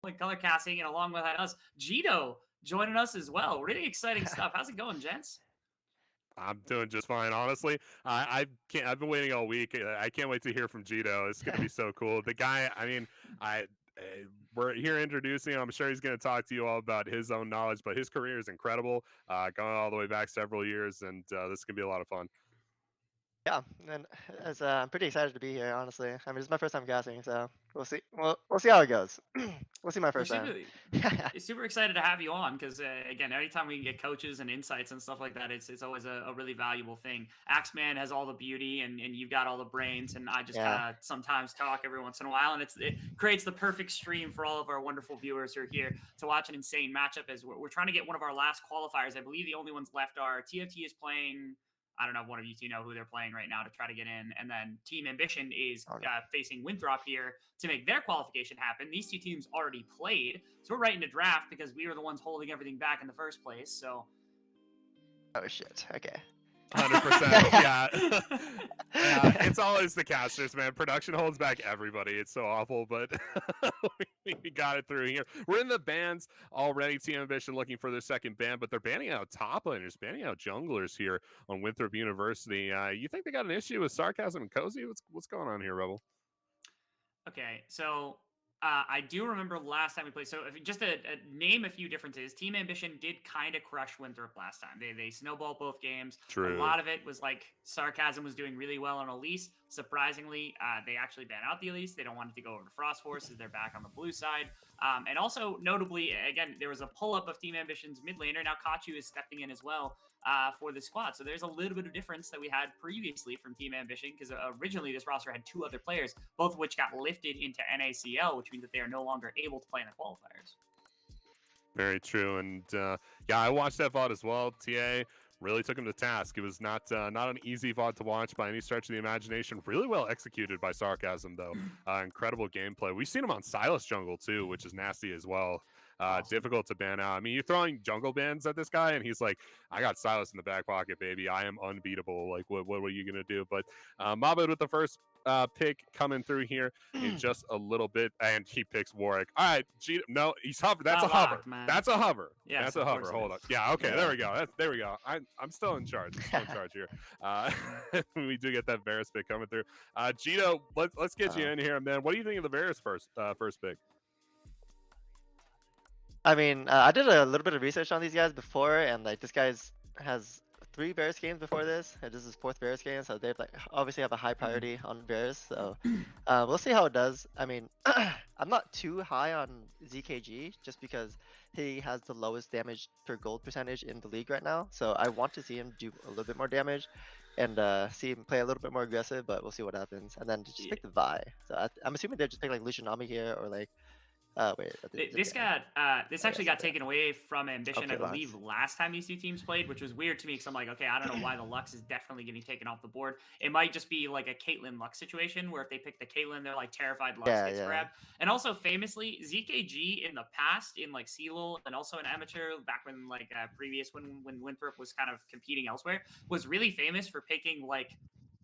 Point color casting, and along with us, Gito joining us as well. Really exciting stuff. How's it going, gents? I'm doing just fine, honestly. I can't. I've been waiting all week. I can't wait to hear from Gito. It's going to be so cool. The guy. I mean, I. We're here introducing him. I'm sure he's going to talk to you all about his own knowledge, but his career is incredible, going all the way back several years, and this is going to be a lot of fun. Yeah, and I'm pretty excited to be here. Honestly, I mean, it's my first time casting, so we'll see. We'll see how it goes. We'll see my We're first time. super excited to have you on because again, anytime we can get coaches and insights and stuff like that, it's always a really valuable thing. Axeman has all the beauty and you've got all the brains, and I just kind of sometimes talk every once in a while, and it creates the perfect stream for all of our wonderful viewers who are here to watch an insane matchup. As we're trying to get one of our last qualifiers. I believe the only ones left are TFT is playing. I don't know if one of you two know who they're playing right now to try to get in. And then Team Ambition is facing Winthrop here to make their qualification happen. These two teams already played. So we're right in the draft because we were the ones holding everything back in the first place. So. Oh, shit. Okay. 100%. Yeah. Yeah. It's always the casters, man. Production holds back everybody. It's so awful, but we got it through here. We're in the bans already. Team Ambition looking for their second ban, but they're banning out top laners, banning out junglers here on Winthrop University. You think they got an issue with Sarcasm and Cozy? What's going on here, Rebel? Okay, so I do remember last time we played. So just to name a few differences, Team Ambition did kind of crush Winthrop last time. They snowballed both games. True. A lot of it was like Sarcasm was doing really well on Elise. Surprisingly, they actually banned out the Elise. They don't want it to go over to Frost Forces. They're back on the blue side. And also, notably, again, there was a pull-up of Team Ambition's mid laner. Now Kachu is stepping in as well for the squad. So there's a little bit of difference that we had previously from Team Ambition, because originally this roster had two other players, both of which got lifted into NACL, which means that they are no longer able to play in the qualifiers. Very true. And yeah, I watched that VOD as well. TA really took him to task. It was not an easy VOD to watch by any stretch of the imagination. Really well executed by Sarcasm, though. Incredible gameplay. We've seen him on Silas Jungle, too, which is nasty as well. Awesome. Difficult to ban out. I mean, you're throwing jungle bans at this guy, and he's like, I got Silas in the back pocket, baby. I am unbeatable. Like, what are you going to do? But Mabud with the first pick coming through here in just a little bit, and he picks Warwick. All right, no, he's hover. That's a hover. That's a hover. Yeah, that's a hover. Hold on. Yeah, okay, there we go. There we go. I'm still in charge. I'm still in charge here. We do get that Varus pick coming through. Gito, let's get you in here, man. What do you think of the Varus first pick? I mean, I did a little bit of research on these guys before, and like this guy's has 3 Varus games before this, and this is his 4th Varus game, so they like obviously have a high priority on Varus. So we'll see how it does. I mean, I'm not too high on ZKG just because he has the lowest damage per gold percentage in the league right now. So I want to see him do a little bit more damage and see him play a little bit more aggressive, but we'll see what happens. And then just pick the Vi. So I'm assuming they're just picking like Lucianami here or like. This actually got taken away from Ambition, I believe, last time these two teams played, which was weird to me because I'm like, okay, I don't know why the Lux is definitely getting taken off the board. It might just be like a Caitlyn Lux situation where if they pick the Caitlyn, they're like terrified Lux gets grabbed. And also famously, ZKG in the past in like CLOL and also in Amateur back when like previous when Winthrop was kind of competing elsewhere was really famous for picking like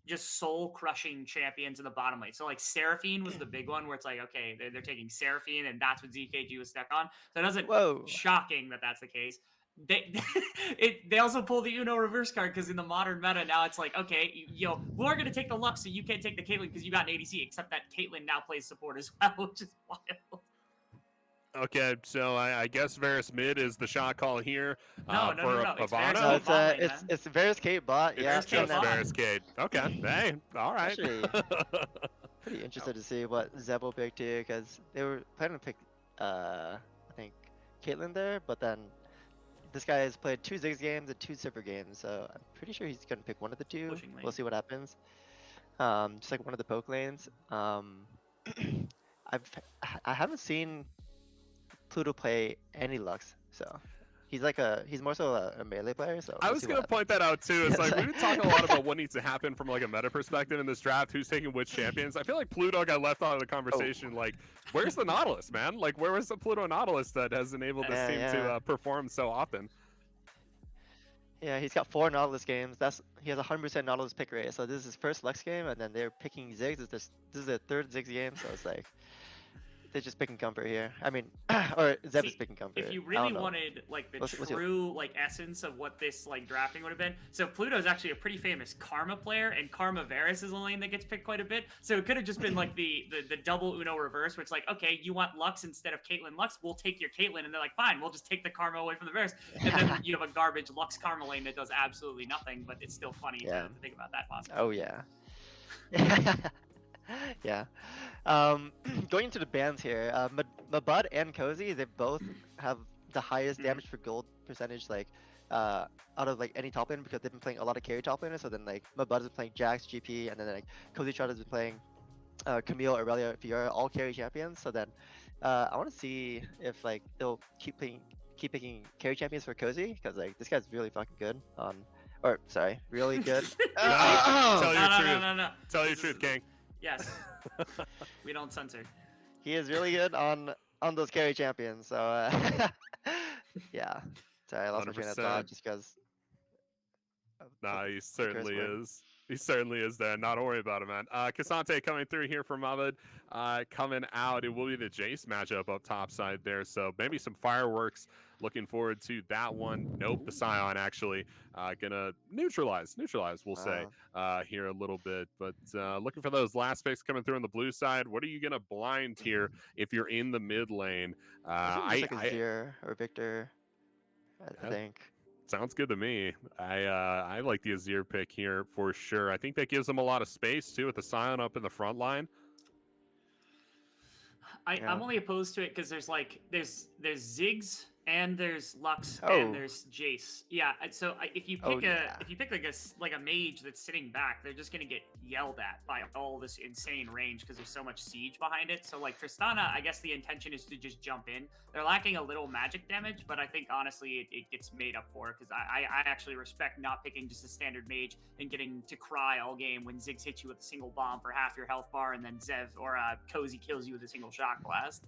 just soul-crushing champions in the bottom lane. So, like, Seraphine was the big one where it's like, okay, they're taking Seraphine, and that's what ZKG was stuck on. So it doesn't shocking that that's the case. They also pull the Uno reverse card because in the modern meta now it's like, okay, we're going to take the Lux, so you can't take the Caitlyn because you got an ADC, except that Caitlyn now plays support as well, which is wild. Okay, so I guess Varus mid is the shot call here. No. It's Varus Kate bot. It's just Varus Kate. Okay, hey, all right. Actually, pretty interested to see what Zeb will pick too, because they were planning to pick, I think, Caitlyn there, but then this guy has played 2 Ziggs games and 2 Sipper games, so I'm pretty sure he's gonna pick one of the two. We'll see what happens. Just like one of the poke lanes. I haven't seen Pluto play any Lux, so he's more so a melee player. So I was gonna point that out too. It's like we've been talking a lot about what needs to happen from like a meta perspective in this draft. Who's taking which champions? I feel like Pluto got left out of the conversation. Like, where's the Nautilus, man? Like, where was the Pluto Nautilus that has enabled this team to perform so often? Yeah, he's got 4 Nautilus games. He has 100% Nautilus pick rate. So this is his first Lux game, and then they're picking Ziggs. This is their 3rd Ziggs game. So it's like. they're just picking comfort here. I mean, or Zeb is picking comfort. If you I really don't know. wanted like the We'll see. true like essence of what this like drafting would have been, so Pluto's actually a pretty famous Karma player, and Karma Varus is a lane that gets picked quite a bit. So it could have just been like the double Uno reverse, where it's like, okay, you want Lux instead of Caitlyn Lux, we'll take your Caitlyn, and they're like, fine, we'll just take the Karma away from the Varus, and then you have a garbage Lux Karma lane that does absolutely nothing, but it's still funny to think about that possibly. Oh yeah. Yeah. Going into the bans here, Mabud and Cozy, they both have the highest damage per gold percentage, like out of like any top laner, because they've been playing a lot of carry top laners. So then like Mabud has been playing Jax, GP, and then like Cozy Trout has been playing Camille, Aurelia, Fiora, all carry champions. So then I want to see if like they'll keep picking carry champions for Cozy, because like this guy's really fucking good on, or sorry, really good. Tell your truth. No. Tell your truth, King. Yes. We don't censor. He is really good on those carry champions. So yeah. Sorry, I lost my train of thought just because. Nah, he certainly is. He certainly is there. Not to worry about it, man. Cassante coming through here for Mahmoud. Coming out, it will be the Jace matchup up top side there. So maybe some fireworks. Looking forward to that one. Nope, the Scion actually gonna neutralize, we'll say, here a little bit. But looking for those last picks coming through on the blue side. What are you gonna blind here if you're in the mid lane? I think like Azir or Victor, I think. Sounds good to me. I like the Azir pick here for sure. I think that gives them a lot of space too with the Scion up in the front line. I'm only opposed to it because there's Ziggs and there's Lux and there's Jace. Yeah, so if you pick like a mage that's sitting back, they're just gonna get yelled at by all this insane range because there's so much siege behind it. So like Tristana, I guess the intention is to just jump in. They're lacking a little magic damage, but I think honestly it gets made up for because I actually respect not picking just a standard mage and getting to cry all game when Ziggs hits you with a single bomb for half your health bar and then Zev or Cozy kills you with a single shock blast.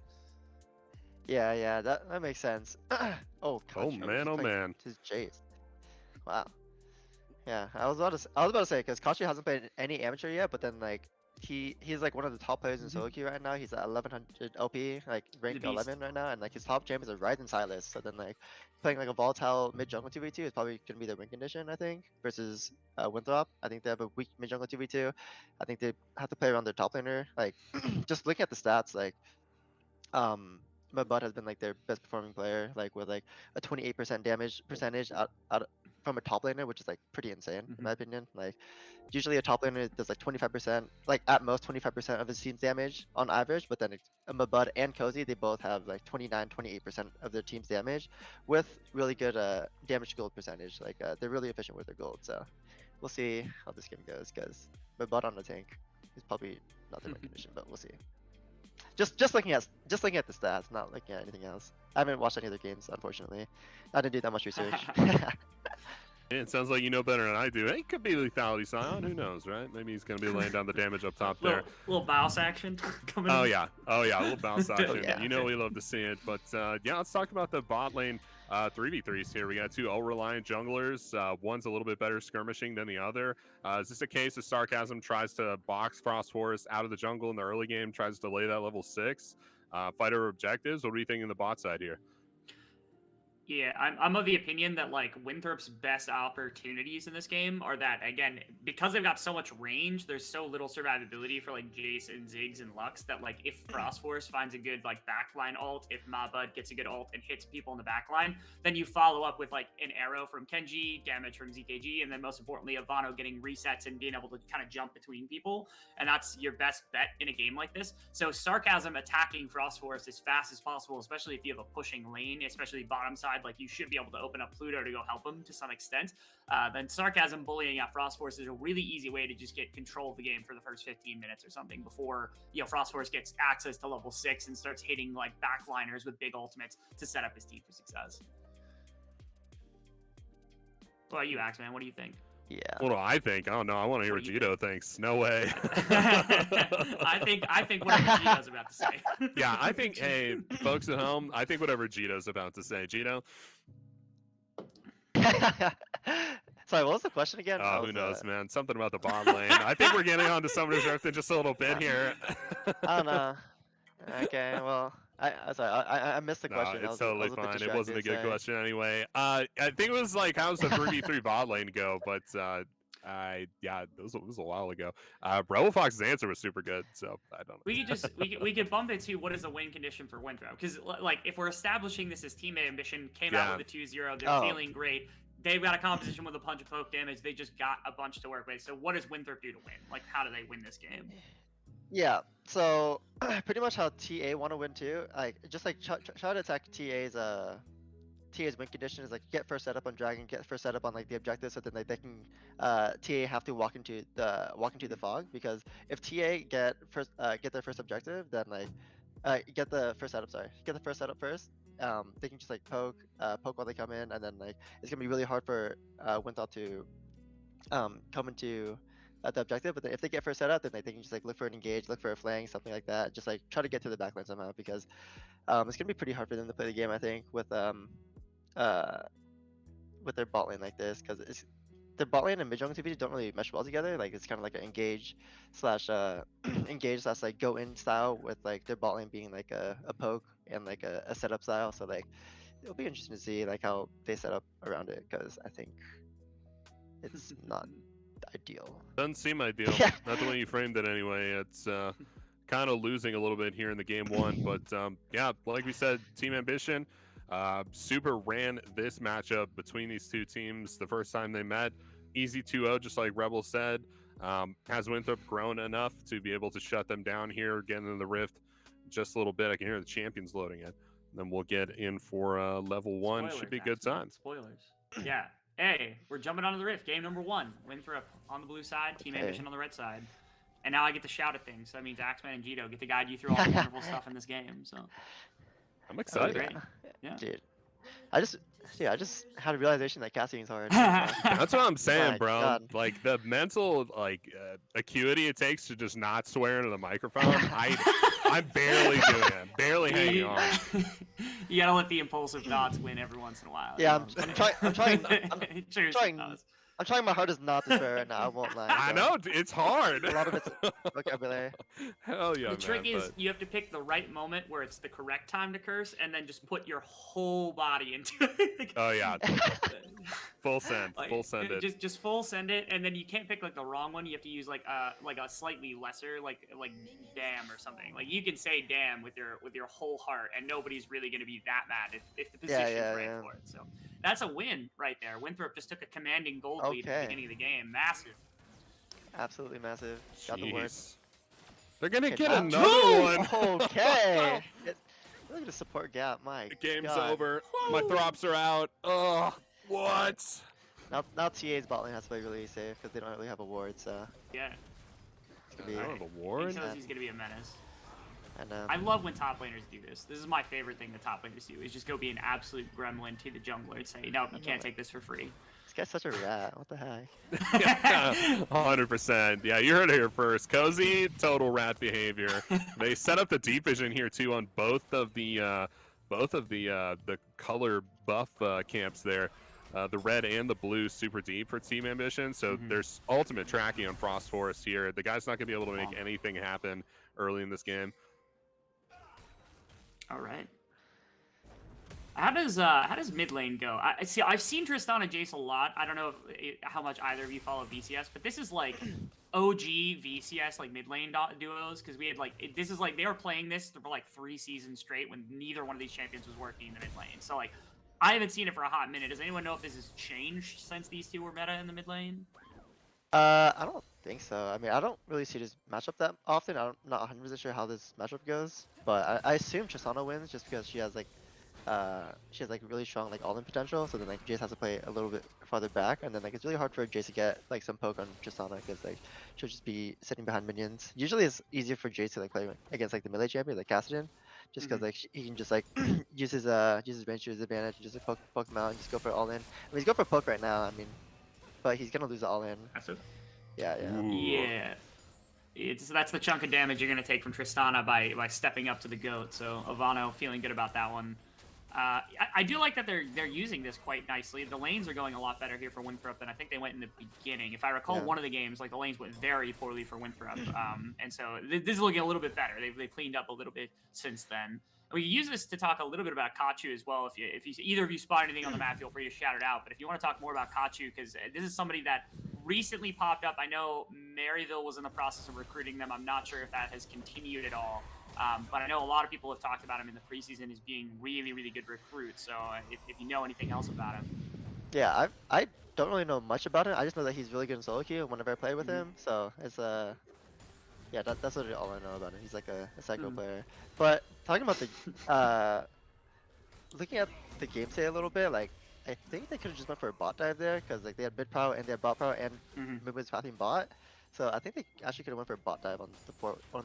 Yeah, that makes sense. Oh man. His Jace. Wow. Yeah, I was about to say because Kachi hasn't played any amateur yet, but then like he's like one of the top players in solo queue right now. He's at 1100 LP, like ranked 11 right now, and like his top champ is a Ryzen Silas. So then like playing like a volatile mid jungle 2v2 is probably gonna be the win condition, I think, versus Winthrop. I think they have a weak mid jungle 2v2. I think they have to play around their top laner. Like just looking at the stats, like Mabud has been like their best performing player, like with like a 28% damage percentage out from a top laner, which is like pretty insane in my opinion. Like usually a top laner does like 25%, like at most 25% of his team's damage on average, but then Mabud and Cozy, they both have like 29-28% of their team's damage with really good damage to gold percentage. Like they're really efficient with their gold. So we'll see how this game goes, because Mabud on the tank is probably not the right condition, but we'll see. Just looking at the stats, not looking at anything else. I haven't watched any other games, unfortunately. I didn't do that much research. It sounds like you know better than I do. It could be lethality Scion. Who knows, right? Maybe he's going to be laying down the damage up top there. Little bounce action coming in. Oh yeah, a little bounce action. You know we love to see it. But yeah, let's talk about the bot lane 3v3s here. We got two all-reliant junglers. One's a little bit better skirmishing than the other. Is this a case of Sarcasm tries to box Frost Forest out of the jungle in the early game, tries to lay that level 6, fight over objectives? What do you think in the bot side here? Yeah, I'm of the opinion that like Winthrop's best opportunities in this game are that, again, because they've got so much range, there's so little survivability for like Jace and Ziggs and Lux that like if Frost Force finds a good like backline ult, if Mabud gets a good ult and hits people in the backline, then you follow up with like an arrow from Kenji, damage from ZKG, and then most importantly Ivano getting resets and being able to kind of jump between people, and that's your best bet in a game like this. So Sarcasm attacking Frost Force as fast as possible, especially if you have a pushing lane, especially bottom side, like you should be able to open up Pluto to go help him to some extent. Then Sarcasm bullying out Frost Force is a really easy way to just get control of the game for the first 15 minutes or something before, you know, Frost Force gets access to level 6 and starts hitting like backliners with big ultimates to set up his team for success. What about you, Axeman? What do you think? Yeah. What do I think? I don't know. I want to hear what Gito thinks. No way. I think whatever Gito's about to say. Yeah, I think, hey, folks at home, I think whatever Gito's about to say. Gito? Sorry, what was the question again? Oh, who knows, man. Something about the bot lane. I think we're getting on to Summoner's Earth in just a little bit here. I don't know. Okay, well, sorry, I missed the No, question. it's I totally was a bit fine. It wasn't a distracted. good Sorry. question anyway. I think it was like, how's the 3v3 bot lane go? But yeah, it was a while ago. Rebel Fox's answer was super good, so I don't know. We could bump into what is a win condition for Winthrop, because like if we're establishing this as team ambition, came out with a 2-0, they're feeling great. They've got a composition with a punch of poke damage. They just got a bunch to work with. So what does Winthrop do to win? Like, how do they win this game? Yeah, so pretty much how TA want to win too. Like just like try to attack TA's win condition is like get first setup on dragon, get first setup on like the objective, so then like they can TA have to walk into the fog, because if TA get their first objective, then like get the first setup. Sorry, get the first setup first. They can just like poke while they come in, and then like it's gonna be really hard for Winthrop to come into the objective. But then if they get first setup, then they can just like look for an engage, look for a flank, something like that. Just like try to get to the backline somehow, because it's gonna be pretty hard for them to play the game, I think, with their bot lane like this, because it's their bot lane and mid jungle TPs don't really mesh well together. Like it's kind of like an engage slash engage slash like go in style, with like their bot lane being like a poke and like a setup style. So like it'll be interesting to see like how they set up around it, because I think it's not ideal. Doesn't seem ideal. Yeah. Not the way you framed it anyway. It's kind of losing a little bit here in the game one, but yeah, like we said, Team Ambition super ran this matchup between these two teams the first time they met. Easy 2-0, just like Rebel said. Has Winthrop grown enough to be able to shut them down here, get into the rift just a little bit? I can hear the champions loading it. Then we'll get in for level one. Spoilers, Should be good actually. times. Spoilers. Yeah. Hey, we're jumping onto the rift. Game number 1. Winthrop on the blue side, Team Ambition on the red side. And now I get to shout at things. So that means Axeman and Jito get to guide you through all the wonderful stuff in this game. So I'm excited. great. Yeah. Dude, I just had a realization that casting's hard. That's what I'm saying, My bro. God. Like the mental acuity it takes to just not swear into the microphone. I'm barely doing it. Barely hanging on. You gotta let the impulsive thoughts win every once in a while. Yeah, I'm trying Cheers. I'm trying my hardest not to swear right now. I won't lie. I know it's hard. A lot of it's vocabulary. Hell yeah, The trick man, is you have to pick the right moment where it's the correct time to curse, and then just put your whole body into it. Oh yeah. Full send. Full send it. Just full send it, and then you can't pick like the wrong one. You have to use like a slightly lesser, like damn or something. Like you can say damn with your whole heart, and nobody's really gonna be that mad if the position's right for it. So that's a win right there. Winthrop just took a commanding gold lead at the beginning of the game. Massive. Absolutely massive. Got the word. They're gonna get down. another one. Okay. Look at the support gap, Mike. The game's God. over. My throps are out. Ugh. What? Now TA's bot lane has to play really safe because they don't really have a ward, so Yeah. it's gonna be. I don't have a ward. He says he's gonna be a menace. And I love when top laners do this. This is my favorite thing that top laners do, is just go be an absolute gremlin to the jungler and say, no, you can't take this for free. this guy's such a rat. What the heck? 100%. Yeah, you heard it here first. Cozy, total rat behavior. They set up the deep vision here too on both of the color buff camps there. The red and the blue super deep for Team Ambition. So there's ultimate tracking on Frost Forest here. The guy's not gonna be able to make anything happen early in this game. All right. How does mid lane go? I've seen Tristan and Jace a lot. I don't know how much either of you follow VCS, but this is like OG VCS like mid lane duos, because we had this is like they were playing this for like 3 seasons straight when neither one of these champions was working in the mid lane. So like I haven't seen it for a hot minute. Does anyone know if this has changed since these two were meta in the mid lane? I don't think so. I mean, I don't really see this matchup that often. I'm not 100% sure how this matchup goes, but I assume Tristana wins just because she has really strong like all-in potential. So then like Jace has to play a little bit farther back, and then like it's really hard for Jace to get like some poke on Tristana because like she'll just be sitting behind minions. Usually it's easier for Jace to like play against like the melee champion like Kassadin, just because like he can just like use his range to his advantage and just like, poke him out and just go for all-in. I mean, he's going for poke right now. I mean, but he's gonna lose the all-in. That's it. Yeah. Ooh. Yeah. That's the chunk of damage you're gonna take from Tristana by stepping up to the goat. So Ivano feeling good about that one. I do like that they're using this quite nicely. The lanes are going a lot better here for Winthrop than I think they went in the beginning. If I recall, one of the games, like the lanes went very poorly for Winthrop, and so this is looking a little bit better. They've cleaned up a little bit since then. We can use this to talk a little bit about Kachu as well. If you either of you spot anything on the map, feel free to shout it out. But if you want to talk more about Kachu, because this is somebody that recently popped up. I know Maryville was in the process of recruiting them. I'm not sure if that has continued at all. But I know a lot of people have talked about him in the preseason as being really, really good recruit. So if you know anything else about him. Yeah, I don't really know much about him. I just know that he's really good in solo queue whenever I play with him. So it's yeah, that's literally all I know about him. He's like a psycho player. But talking about the looking at the game state a little bit, like I think they could have just went for a bot dive there because like they had mid power and they had bot power and movements pathing bot. So I think they actually could have went for a bot dive on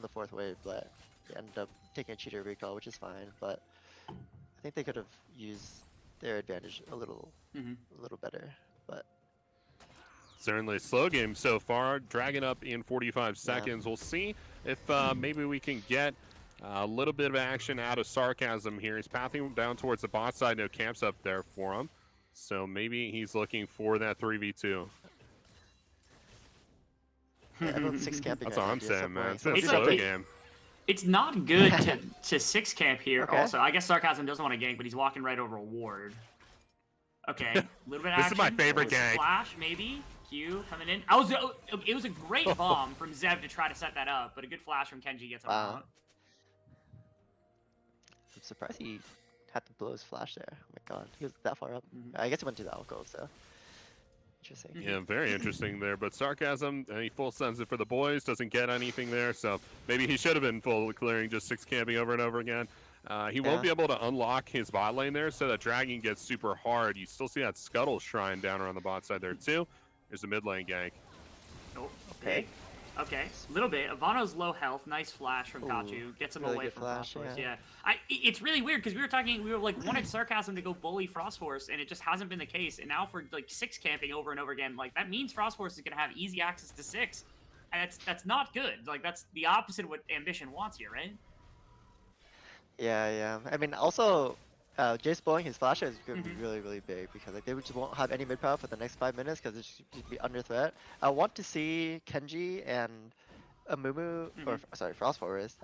the fourth wave, but they ended up taking a cheater recall, which is fine. But I think they could have used their advantage a little better. But certainly slow game so far, dragging up in 45 seconds. We'll see if maybe we can get a little bit of action out of Sarcasm here. He's pathing down towards the bot side, no camps up there for him. So maybe he's looking for that 3v2. yeah, everyone's 6 camping. That's all I'm saying, man. It's been a It's slow like game. It's not good to 6 camp here. Okay. Also, I guess Sarcasm doesn't want to gank, but he's walking right over a ward. Okay, a little bit of This action. is my favorite gank. Flash, maybe. Q coming in. It was a great bomb from Zev to try to set that up, but a good flash from Kenji gets him out. I'm surprised he had to blow his flash there. Oh my god, he was that far up. I guess he went to the alcove, so interesting. Yeah, very interesting there. But Sarcasm, he full sends it for the boys, doesn't get anything there. So maybe he should have been full clearing, just 6 camping over and over again. He won't be able to unlock his bot lane there, so that dragging gets super hard. You still see that Scuttle Shrine down around the bot side there too. There's a mid lane gank. Oh, okay. Okay, a little bit. Ivano's low health. Nice flash from Kachu. Gets him really away good from flash, Frostforce. Yeah. It's really weird because we were like wanted Sarcasm to go bully Frostforce, and it just hasn't been the case. And now for like 6 camping over and over again, like that means Frostforce is gonna have easy access to 6, and that's not good. Like that's the opposite of what Ambition wants here, right? Yeah. I mean, also, Jace blowing his flash is going to be really, really big because like they just won't have any mid power for the next 5 minutes because it's just be under threat. I want to see Kenji and Amumu, or sorry, Frostforest,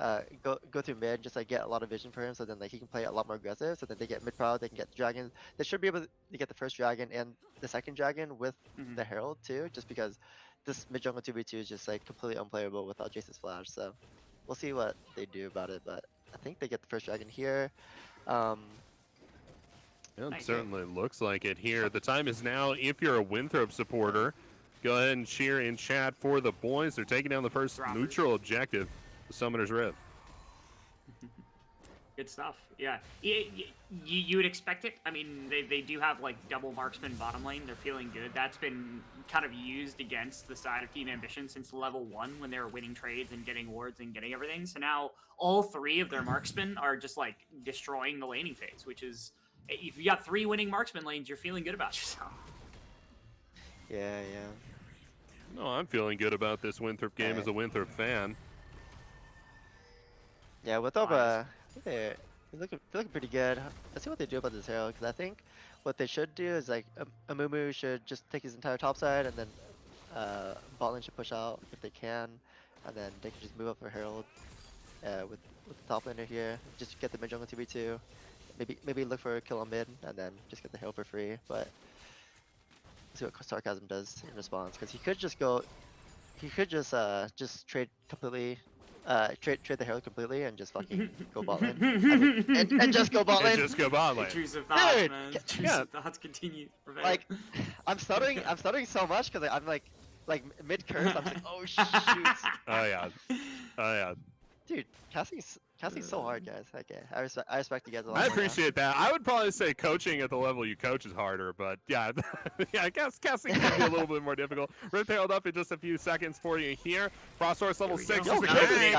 go through mid, just like get a lot of vision for him, so then like he can play a lot more aggressive. So then they get mid power, they can get the dragon. They should be able to get the first dragon and the second dragon with the Herald too, just because this mid jungle 2v2 is just like completely unplayable without Jace's flash. So we'll see what they do about it, but I think they get the first dragon here. Yeah, it certainly looks like it here. The time is now. If you're a Winthrop supporter, go ahead and cheer in chat for the boys. They're taking down the first neutral objective, the Summoner's Rift. Good stuff. Yeah. You would expect it. I mean, they do have like double marksman bottom lane. They're feeling good. That's been kind of used against the side of Team Ambition since level 1 when they were winning trades and getting wards and getting everything. So now all 3 of their marksmen are just like destroying the laning phase, which is, if you got 3 winning marksman lanes, you're feeling good about yourself. Yeah. No, I'm feeling good about this Winthrop game as a Winthrop fan. Yeah, Winthrop, they're looking pretty good. Let's see what they do about this Herald, because I think what they should do is like Amumu should just take his entire top side, and then bot lane should push out if they can, and then they can just move up for Herald with the top laner here. Just get the mid jungle 2v2. Maybe look for a kill on mid, and then just get the Herald for free. But let's see what Sarcasm does in response, because he could just trade completely. Trade the Herald completely and just fucking go bot lane. And just go bot lane. And just go bot lane. Intrusive thoughts, man. Intrusive thoughts continue. Like, I'm stuttering so much because I'm like mid curse. I'm like, oh shoot. Oh yeah. Dude, casting's so hard, guys. Okay, I respect you guys a lot. I more appreciate that. I would probably say coaching at the level you coach is harder, but yeah, I guess casting can be a little bit more difficult. Rift Herald up in just a few seconds for you here. Frostforce level 6 is the game.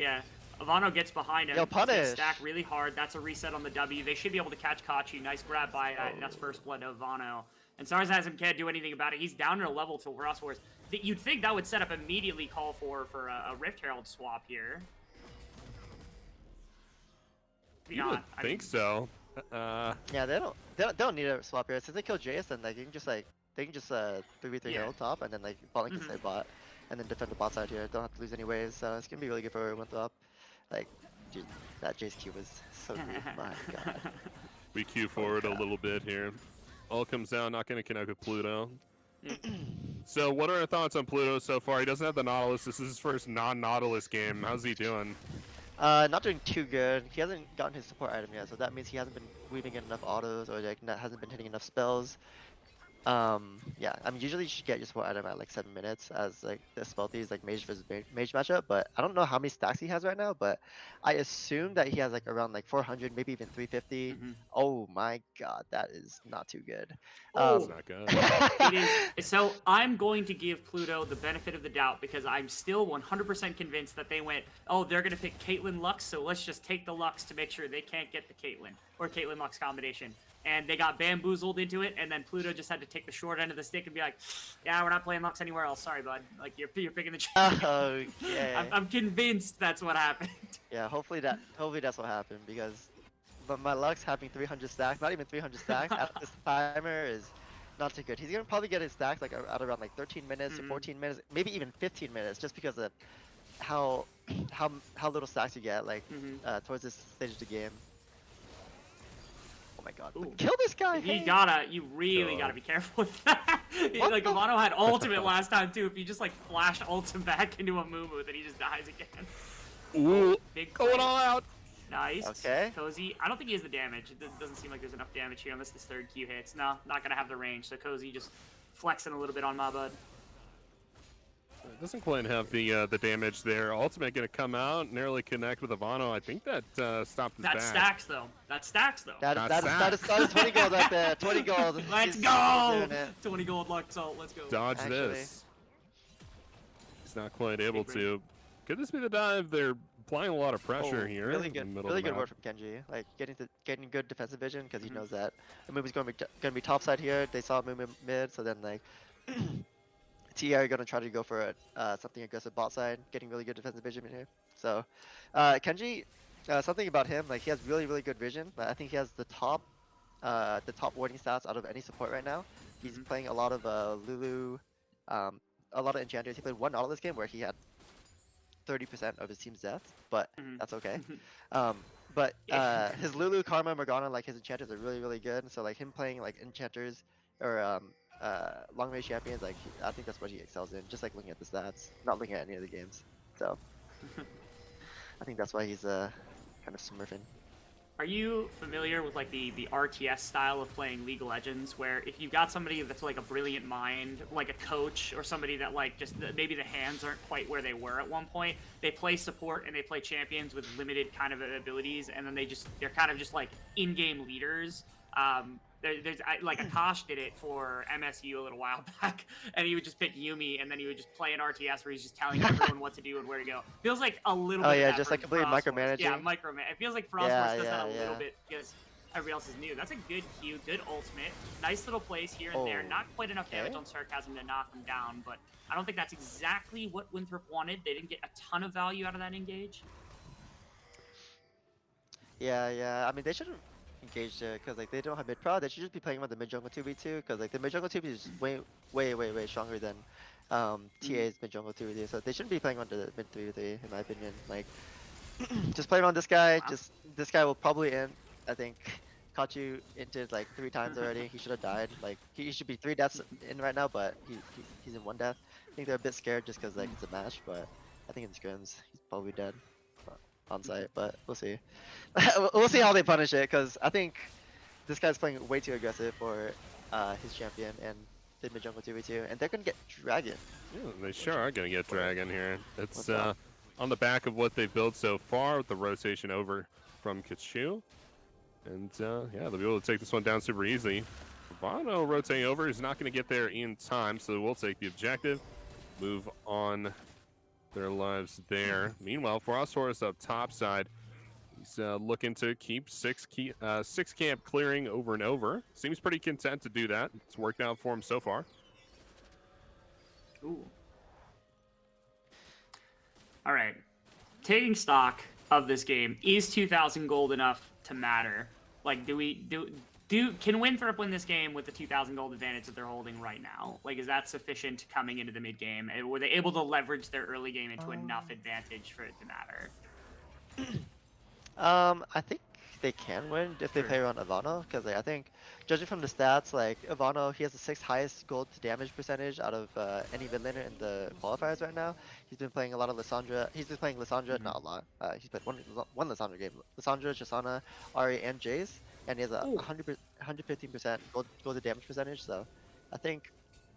Yeah. Ivano gets behind him. Yo, punish. Stack really hard. That's a reset on the W. They should be able to catch Kachi. Nice grab by that's first blood of Ivano. And Sarcasm can't do anything about it. He's down in a level to Frostforce. You'd think that would set up immediately call for a Rift Herald swap here. You would think so. Yeah, they don't need to swap here since they kill Jace. Then like they can just 3v3 Yeah. hill top and then like bot lane can Mhm. stay bot and then defend the bot side here. Don't have to lose any waves, so it's gonna be really good for Winthrop. Like, dude, that Jace Q was so good. My God. We queue forward a little bit here. All comes down, not going to connect with Pluto. So what are our thoughts on Pluto so far? He doesn't have the Nautilus. This is his first non-Nautilus game. How's he doing? Not doing too good. He hasn't gotten his support item yet, so that means he hasn't been weaving in enough autos or like hasn't been hitting enough spells. Yeah, I mean, usually you should get your support item at like 7 minutes as like the spelty is like mage versus mage matchup, but I don't know how many stacks he has right now, but I assume that he has like around like 400, maybe even 350. Mhm. Oh my God, that is not too good. Oh. It's not good. It is. So I'm going to give Pluto the benefit of the doubt because I'm still 100% convinced that they went, oh, they're going to pick Caitlyn Lux, so let's just take the Lux to make sure they can't get the Caitlyn or Caitlyn Lux combination. And they got bamboozled into it, and then Pluto just had to take the short end of the stick and be like, yeah, we're not playing Lux anywhere else. Sorry, bud. Like, you're picking the champion. Okay. I'm convinced that's what happened. Yeah, hopefully that's what happened because my Lux having 300 stacks, not even 300 stacks at this timer is not too good. He's gonna probably get his stacks like at around like 13 minutes to 14 minutes, maybe even 15 minutes, just because of how little stacks you get like towards this stage of the game. Oh my God! Ooh. Kill this guy! You really gotta be careful with that. Like Amano had ultimate last time too. If you just like flash ultimate back into a Mumu, then he just dies again. Ooh, Big going play. all out. Nice. Okay. Cozy. I don't think he has the damage. It doesn't seem like there's enough damage here unless this third Q hits. No, not gonna have the range. So Cozy just flexing a little bit on my bud. It doesn't quite have the damage there. Ultimate going to come out, narrowly connect with Ivano. I think that stopped his That back. stacks though. That stacks though. That is 20 gold right there. 20 gold. Let's He's go! doing it. 20 gold luck salt. Let's go. Dodge Actually. this. He's not quite able to. Could this be the dive? They're applying a lot of pressure here. Really in good, the middle really of the good map. word from Kenji. Like getting good defensive vision because he knows that the move is going to be top side here. They saw move mid, so then like TR are going to try to go for something aggressive bot side, getting really good defensive vision in here. So Kenji, something about him, like he has really good vision. But I think he has the top warding stats out of any support right now. He's playing a lot of Lulu, a lot of enchanters. He played one auto this game where he had 30% of his team's deaths, but that's okay. But his Lulu, Karma, Morgana, like his enchanters are really good. So like him playing like enchanters or long range champions, like I think that's what he excels in. Just like looking at the stats, not looking at any of the games. So I think that's why he's kind of smurfing. Are you familiar with like the RTS style of playing League of Legends, where if you've got somebody that's like a brilliant mind, like a coach, or somebody that like just maybe the hands aren't quite where they were at one point, they play support and they play champions with limited kind of abilities, and then they're kind of just like in-game leaders. Like Akash did it for MSU a little while back, and he would just pick Yumi, and then he would just play an RTS where he's just telling everyone what to do and where to go. Feels like a little bit. Oh of yeah, that just for like completely Frostforce. micromanaging. Yeah, micromanage. It feels like Frostforce does that a little bit because everybody else is new. That's a good Q, good ultimate, nice little plays here and there. Not quite enough damage on Sarcasm to knock him down, but I don't think that's exactly what Winthrop wanted. They didn't get a ton of value out of that engage. Yeah. I mean, they shouldn't engage there because like they don't have mid pro. They should just be playing with the mid jungle 2v2 because like the mid jungle 2v2 is way stronger than TA's mid jungle 2v2. So they shouldn't be playing on the mid 3v3 in my opinion. Like just playing on this guy. Just this guy will probably end. I think caught you into like 3 times already. He should have died. Like he should be 3 deaths in right now, but he's in 1 death. I think they're a bit scared just because like it's a match, but I think in scrims he's probably dead on site, but we'll see. We'll see how they punish it, because I think this guy's playing way too aggressive for his champion and the mid jungle 2v2, and they're gonna get Dragon. Yeah, they sure are gonna get Dragon here. It's on the back of what they've built so far with the rotation over from Kachu. And yeah, they'll be able to take this one down super easily. Vano rotating over. He's not going to get there in time, so we'll take the objective. Move on their lives there. Meanwhile, Frostforce up top side. He's looking to keep six camp clearing over and over. Seems pretty content to do that. It's worked out for him so far. Ooh. All right. Taking stock of this game, is 2,000 gold enough to matter? Like, can Winthrop win this game with the 2,000 gold advantage that they're holding right now? Like, is that sufficient coming into the mid game? Were they able to leverage their early game into enough advantage for it to matter? I think they can win if they play around Ivano, because I think, judging from the stats, like Ivano, he has the 6th highest gold to damage percentage out of any mid laner in the qualifiers right now. He's been playing a lot of Lissandra. He's been playing Lissandra, not a lot. He's played one Lissandra game. Lissandra, Shisana, Ari, and Jace, and he has a 115% gold to damage percentage. So, I think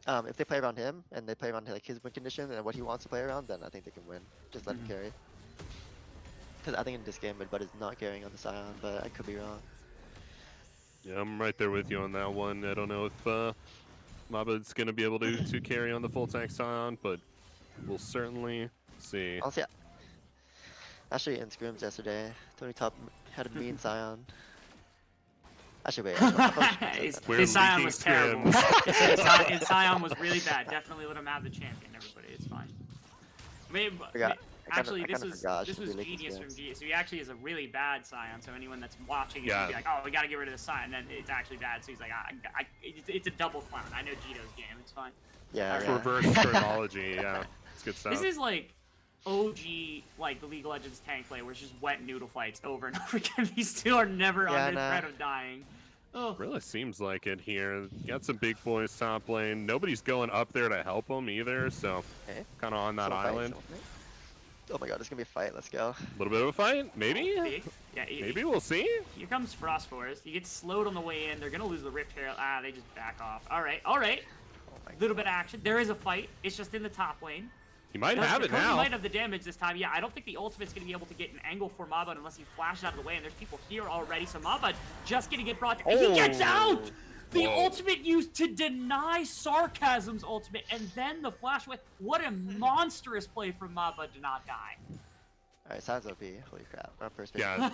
if they play around him and they play around like his win condition and what he wants to play around, then I think they can win. Just let him carry. Because I think in this game, Midbud is not carrying on the Scion, but I could be wrong. Yeah, I'm right there with you on that one. I don't know if Mabud's going to be able to carry on the full tank Scion, but we'll certainly see. Honestly, actually in scrims yesterday, Tony Top had a mean Scion. Actually, wait. His Scion was terrible. His Scion was really bad. Definitely let him have the champion, everybody. It's fine. Actually, this was genius from G. So he actually is a really bad Scion. So anyone that's watching it will be like, "Oh, we got to get rid of the Scion." And then it's actually bad. So he's like, "It's a double clown." I know Gito's game. It's fine. Yeah. Reverse chronology. Yeah, it's good stuff. This is like OG, like the League of Legends tank play, where it's just wet noodle fights over and over again. These two are never under threat of dying. Oh. Really seems like it here. Got some big boys top lane. Nobody's going up there to help them either. So kind of on that island. Oh my god, it's gonna be a fight. Let's go. A little bit of a fight, maybe? Yeah, maybe we'll see. Here comes Frost Forest. You get slowed on the way in. They're gonna lose the Rift Herald. They just back off. All right. Little bit of action. There is a fight. It's just in the top lane. He might have it now. He might have the damage this time. Yeah, I don't think the ultimate's gonna be able to get an angle for Mabud unless he flashes out of the way. And there's people here already. So Mabud just gonna get brought. He gets out. The ultimate used to deny Sarcasm's ultimate, and then the flash away. What a monstrous play from Mabud to not die. Alright, Sion's OP. Holy crap. We're on first base. Yeah,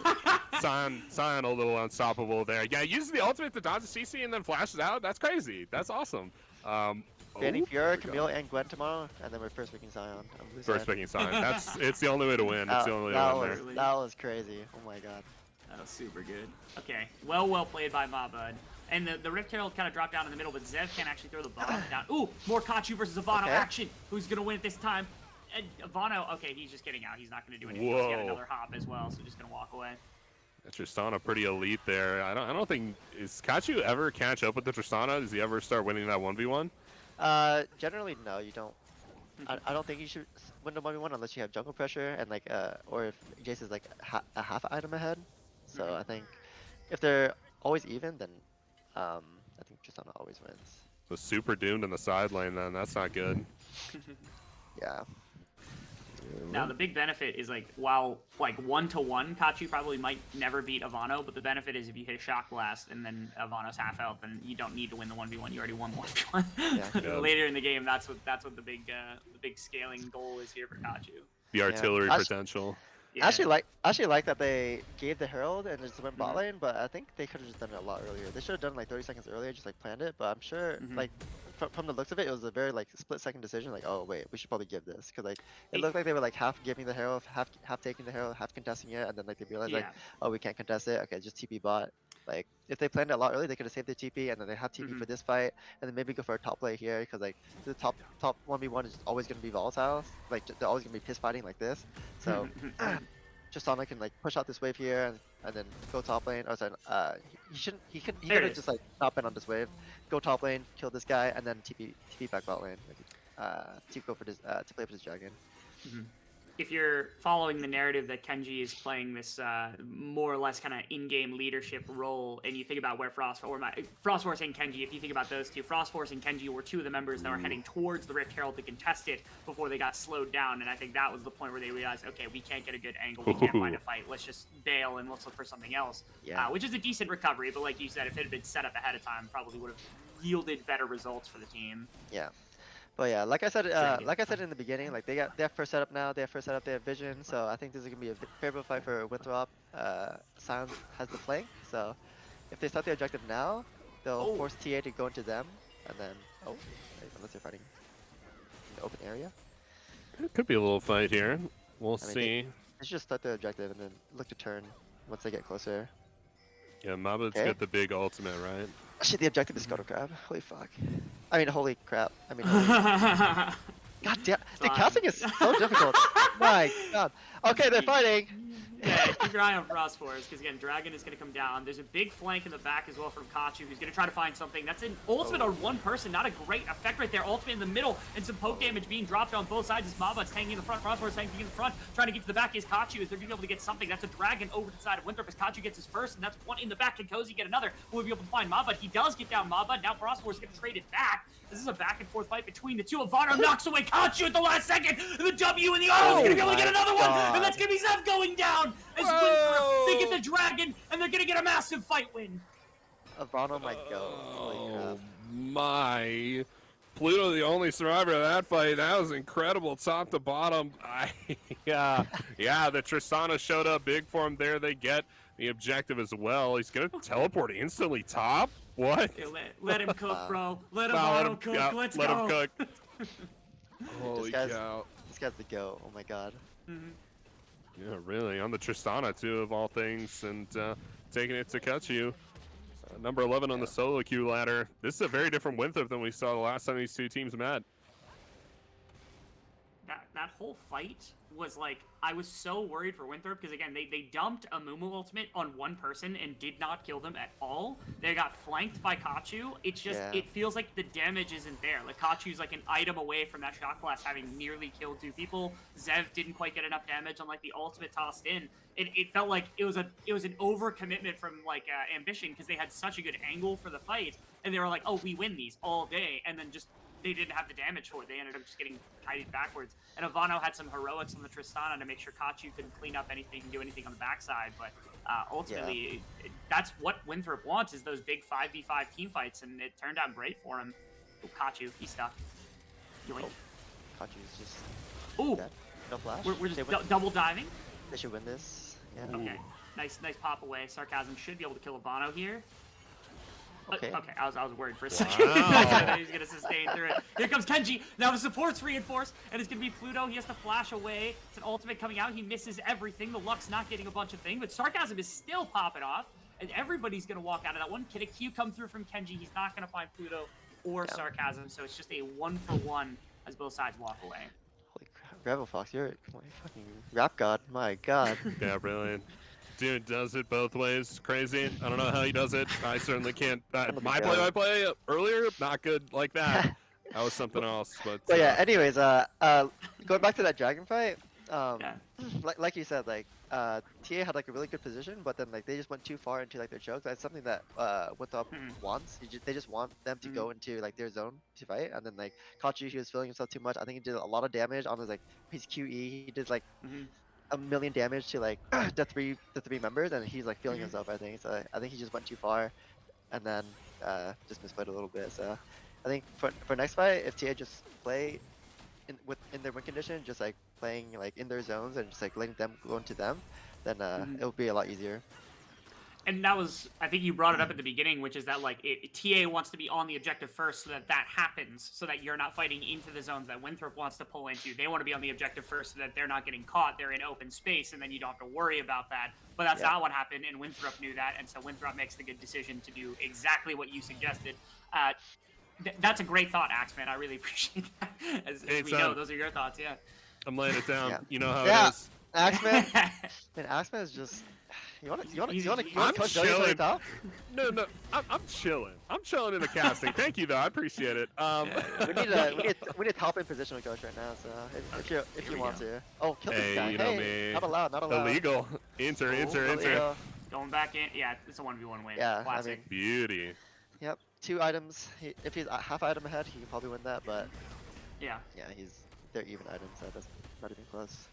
Sion a little unstoppable there. Yeah, uses the ultimate to dodge the CC and then flashes out. That's crazy. That's awesome. Banning Fiora, Camille, and Gwen tomorrow, and then we're first picking Sion. First picking Sion. It's the only way to win. It's the only way to win there. That was crazy. Oh my god. That was super good. Okay, well played by Mabud. And the Rift Herald kind of dropped down in the middle, but Zev can't actually throw the bomb down. Ooh, more Kachu versus Ivano action. Who's going to win it this time? And Ivano, okay, he's just getting out. He's not going to do anything. He's got another hop as well, so just going to walk away. Tristana pretty elite there. I don't think, is Kachu ever catch up with the Tristana? Does he ever start winning that 1v1? Generally, no, you don't. I don't think you should win the 1v1 unless you have jungle pressure and like, or if Jace is like a half item ahead. So I think if they're always even, then I think Tristana always wins. So super doomed in the side lane then. That's not good. Yeah. Now the big benefit is like while like 1-to-1 Kachu probably might never beat Ivano, but the benefit is if you hit a shock blast and then Ivano's half health, then you don't need to win the 1v1. You already won the 1v1. Yeah. Later in the game, that's what the big scaling goal is here for Kachu. The artillery potential. Yeah. I actually like that they gave the Herald and just went bot lane, but I think they could have just done it a lot earlier. They should have done like 30 seconds earlier, just like planned it. But I'm sure like from the looks of it, it was a very like split-second decision. Like, oh wait, we should probably give this because like it looked like they were like half giving the Herald, half taking the Herald, half contesting it, and then like they realized like, oh, we can't contest it. Okay, just TP bot. Like if they planned it a lot earlier, they could have saved their TP and then they have TP for this fight, and then maybe go for a top play here because like the top 1v1 is always going to be volatile. Like they're always going to be piss fighting like this. So. Tristana can like push out this wave here and then go top lane. Or sorry, he could have just like not been on this wave, go top lane, kill this guy, and then TP back bot lane. To go for this to play for this dragon. If you're following the narrative that Kenji is playing this more or less kind of in-game leadership role, and you think about where Frost Force and Kenji, if you think about those two, Frost Force and Kenji were two of the members that were heading towards the Rift Herald to contest it before they got slowed down, and I think that was the point where they realized, okay, we can't get a good angle, we can't find a fight, let's just bail and let's look for something else. Which is a decent recovery, but like you said, if it had been set up ahead of time, probably would have yielded better results for the team. Yeah. But yeah, like I said in the beginning, like they have first setup now. They have first setup. They have vision. So I think this is gonna be a favorable fight for Winthrop. Sion has the flank. So if they start the objective now, they'll force TA to go into them, and then unless they're fighting in the open area. It could be a little fight here. We'll see. They should just start the objective and then look to turn once they get closer. Yeah, Mabut's Okay. got the big ultimate, right? Shit, the objective is Scuttle Crab. Holy fuck. I mean, holy crap. I mean, holy... God damn. The casting is so difficult. My god. Okay, they're fighting. Yeah, keep your eye on Frost Force, because again, Dragon is going to come down. There's a big flank in the back as well from Kachu, who's going to try to find something. That's an ultimate on one person, not a great effect right there. Ultimate in the middle, and some poke damage being dropped on both sides as Mabut's hanging in the front. Frost Force hanging in the front, trying to get to the back is Kachu, as they're being able to get something. That's a Dragon over to the side of Winthrop as Kachu gets his first, and that's one in the back. Can Cozy get another? Will be able to find Mabut? He does get down Mabut. Now Frost Force is going to trade it back. This is a back and forth fight between the two. Ivano knocks away Kachu at the last second. The W and the O is going to be able to get another one, and that's going to be Zev going down. As Winthrop, they get the Dragon, and they're going to get a massive fight win. Ivano might go. Holy crap. My. Pluto, the only survivor of that fight. That was incredible, top to bottom. Yeah, the Tristana showed up big for him there. They get the objective as well. He's going to teleport instantly top? What? Yeah, let him cook, bro. Let him cook. Yeah, Let's let go. him cook. Holy cow. This guy's the go. Oh my god. Yeah, really. On the Tristana, too, of all things. And taking it to Kachu. Number 11 on the solo queue ladder. This is a very different Winthrop than we saw the last time these two teams met. That whole fight was like, I was so worried for Winthrop because again, they dumped a Mumu ultimate on one person and did not kill them at all. They got flanked by Kachu. It's just, it feels like the damage isn't there. Like Kachu's like an item away from that shock blast having nearly killed two people. Zev didn't quite get enough damage on like the ultimate tossed in. It felt like it was an overcommitment from like Ambition because they had such a good angle for the fight and they were like, oh, we win these all day, and then just they didn't have the damage for it. They ended up just getting kited backwards. And Ivano had some heroics on the Tristana to make sure Kachu couldn't clean up anything and do anything on the backside. But ultimately, that's what Winthrop wants, is those big 5v5 team fights, and it turned out great for him. Ooh, Kachu, he's stuck. Yoink. Kachu's just dead. No flash. We're just double diving. They should win this. Yeah. Okay. Nice pop away. Sarcasm should be able to kill Ivano here. Okay. Okay, I was worried for a second. Wow. He's gonna sustain through it. Here comes Kenji. Now the support's reinforced, and it's gonna be Pluto. He has to flash away. It's an ultimate coming out. He misses everything. The Luck's not getting a bunch of things, but Sarcasm is still popping off, and everybody's gonna walk out of that one. Can a Q come through from Kenji? He's not gonna find Pluto or Sarcasm, so it's just a 1-for-1 as both sides walk away. Holy crap, Rebel Fox, you're a fucking rap god. My god. Yeah, brilliant. Dude does it both ways. Crazy. I don't know how he does it. I certainly can't. My play earlier, not good like that. That was something else. But yeah. Anyways, going back to that dragon fight. Like you said, like TA had like a really good position, but then like they just went too far into like their chokes. That's something that Winthrop wants. They just want them to go into like their zone to fight, and then like Kachi, he was feeling himself too much. I think he did a lot of damage on his like his QE. He did like 1,000,000 damage to like the three members, and he's like feeling himself. I think so. I think he just went too far, and then just misplayed a little bit. So I think for next fight, if TA just play in their win condition, just like playing like in their zones and just like letting them go into them, then it'll be a lot easier. And that was, I think you brought it up at the beginning, which is that like TA wants to be on the objective first so that happens, so that you're not fighting into the zones that Winthrop wants to pull into. They want to be on the objective first so that they're not getting caught. They're in open space, and then you don't have to worry about that. But that's not what happened, and Winthrop knew that, and so Winthrop makes the good decision to do exactly what you suggested. That's a great thought, Axeman. I really appreciate that. As we know, those are your thoughts, I'm laying it down. You know how it is. Axeman. Man, Axeman is just. You want to coach Joey top? No, I'm chilling. I'm chilling in the casting. Thank you, though. I appreciate it. We need a top in positional coach right now. So if you want to. Oh, kill this guy. You know me. Not allowed. Illegal. Enter. Going back in. Yeah, it's a 1v1 win. Yeah, classic. I mean, Beauty. Yep, 2 items. If he's a half item ahead, he can probably win that. But yeah, they're even items, so that's not even close.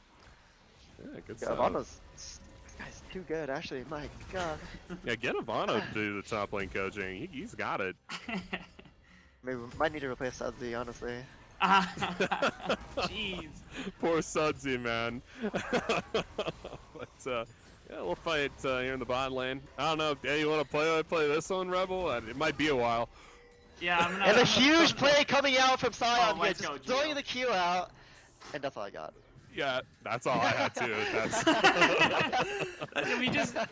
Yeah, good stuff. This guy's too good, actually. My god. Yeah, get Ivano to do the top lane coaching. He's got it. Maybe we might need to replace Sudsy, honestly. Jeez. Poor Sudsy, man. But yeah, we'll fight here in the bot lane. I don't know. Yeah, you want to play this one, Rebel? It might be a while. Yeah, I'm gonna. And a huge play coming out from Sion. Let's just go, throwing the Q out, and that's all I got. Yeah, that's all I had too.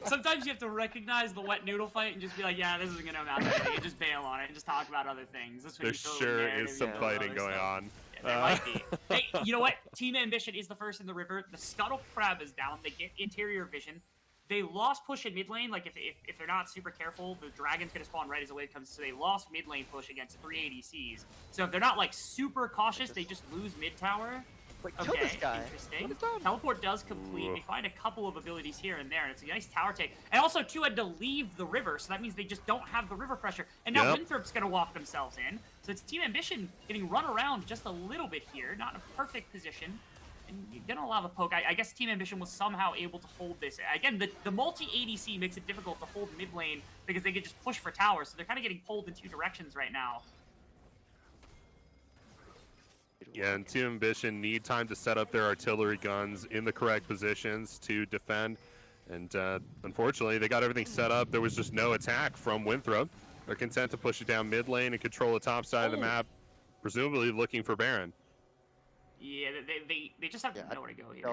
Sometimes you have to recognize the wet noodle fight and just be like, yeah, this isn't gonna amount to anything, and just bail on it and just talk about other things. That's when There you feel sure narrative, is some you know, fighting other going stuff. on. Yeah, there might be. Hey, you know what? Team Ambition is the first in the river. The Scuttle Crab is down. They get interior vision. They lost push in mid lane. Like, if they're not super careful, the Dragon's going to spawn right as the wave comes. So they lost mid lane push against 3 ADCs. So if they're not, like, super cautious, they just lose mid tower. Wait, kill this guy. Interesting. What is that? Teleport does complete. They find a couple of abilities here and there, and it's a nice tower take. And also, two had to leave the river, so that means they just don't have the river pressure. And now Winthrop's going to walk themselves in. So it's Team Ambition getting run around just a little bit here. Not in a perfect position. And you're going to allow the poke. I guess Team Ambition was somehow able to hold this. Again, the multi-ADC makes it difficult to hold mid lane because they can just push for towers. So they're kind of getting pulled in two directions right now. Yeah, and Team Ambition need time to set up their artillery guns in the correct positions to defend. And unfortunately, they got everything set up. There was just no attack from Winthrop. They're content to push it down mid lane and control the top side of the map, presumably looking for Baron. Yeah, they just have nowhere to go here.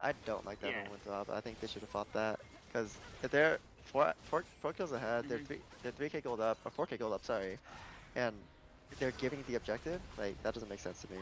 I don't like that on Winthrop. I think they should have fought that. Because if they're four kills ahead, they're 3k gold up, or 4k gold up, sorry. And they're giving the objective, like, that doesn't make sense to me.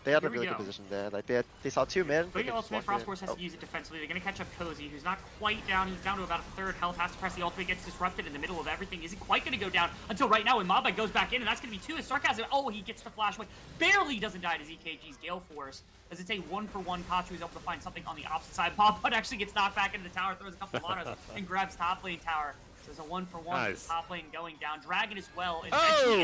They had a really good position there. Like, they saw two mid. But ultimate, Frost Force has to use it defensively. They're going to catch up Cozy, who's not quite down. He's down to about a third health. Has to press the ultimate, gets disrupted in the middle of everything. Isn't quite going to go down until right now when Mobba goes back in, and that's going to be two. His Sarcasm, he gets the flash away. Barely doesn't die to ZKG's Gale Force. As it's a 1-for-1, Kachu is able to find something on the opposite side. Mobba actually gets knocked back into the tower, throws a couple of autos, and grabs top lane tower. So there's a 1-for-1 nice. The top lane going down. Dragon as well. And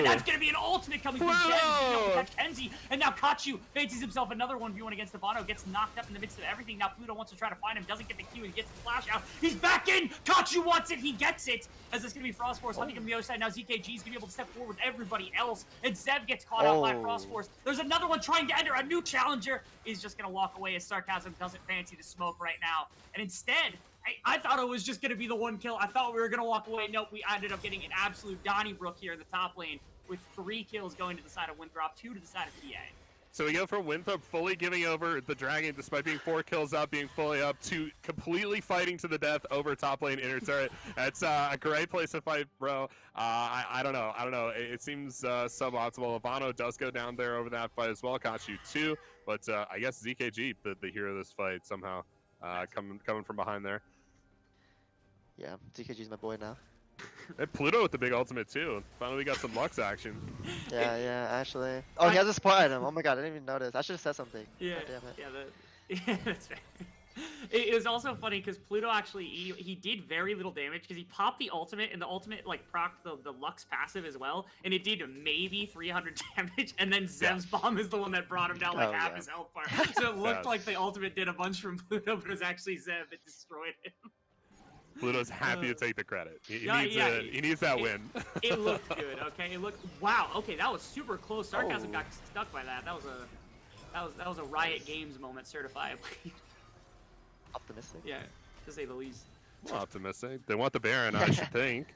that's going to be an ultimate coming from Zen. To catch Kenzie. And now Kachu fancies himself another 1v1 against Abano. Gets knocked up in the midst of everything. Now Pluto wants to try to find him. Doesn't get the Q. He gets the flash out. He's back in. Kachu wants it. He gets it. As it's going to be Frost Force hunting him the other side. Now ZKG is going to be able to step forward with everybody else. And Zev gets caught out by Frost Force. There's another one trying to enter. A new challenger is just going to walk away as Sarcasm doesn't fancy the smoke right now. And instead, I thought it was just going to be the one kill. I thought we were going to walk away. Nope, we ended up getting an absolute Donnybrook here in the top lane with 3 kills going to the side of Winthrop, 2 to the side of TA. So we go from Winthrop fully giving over the Dragon despite being 4 kills up, being fully up, to completely fighting to the death over top lane inner turret. That's a great place to fight, bro. I don't know. It seems suboptimal. Abano does go down there over that fight as well. Kachu too, but I guess ZKG, the hero of this fight, somehow coming from behind there. Yeah, ZKG's my boy now. And Pluto with the big ultimate too. Finally got some Lux action. Yeah, actually. Oh, he has a support item. Oh my god, I didn't even notice. I should have said something. Yeah, God damn it. yeah, that's fair. It was also funny because Pluto actually, he did very little damage because he popped the ultimate, and the ultimate like procced the Lux passive as well, and it did maybe 300 damage, and then Zev's bomb is the one that brought him down like half his health bar. So it looked like the ultimate did a bunch from Pluto, but it was actually Zev that destroyed him. Pluto's happy to take the credit. He needs that win. It looked good. Okay, wow. Okay, that was super close. Sarcasm got stuck by that. That was a Riot Games moment, certifiably. Optimistic. Yeah, to say the least. Well, optimistic. They want the Baron, I should think.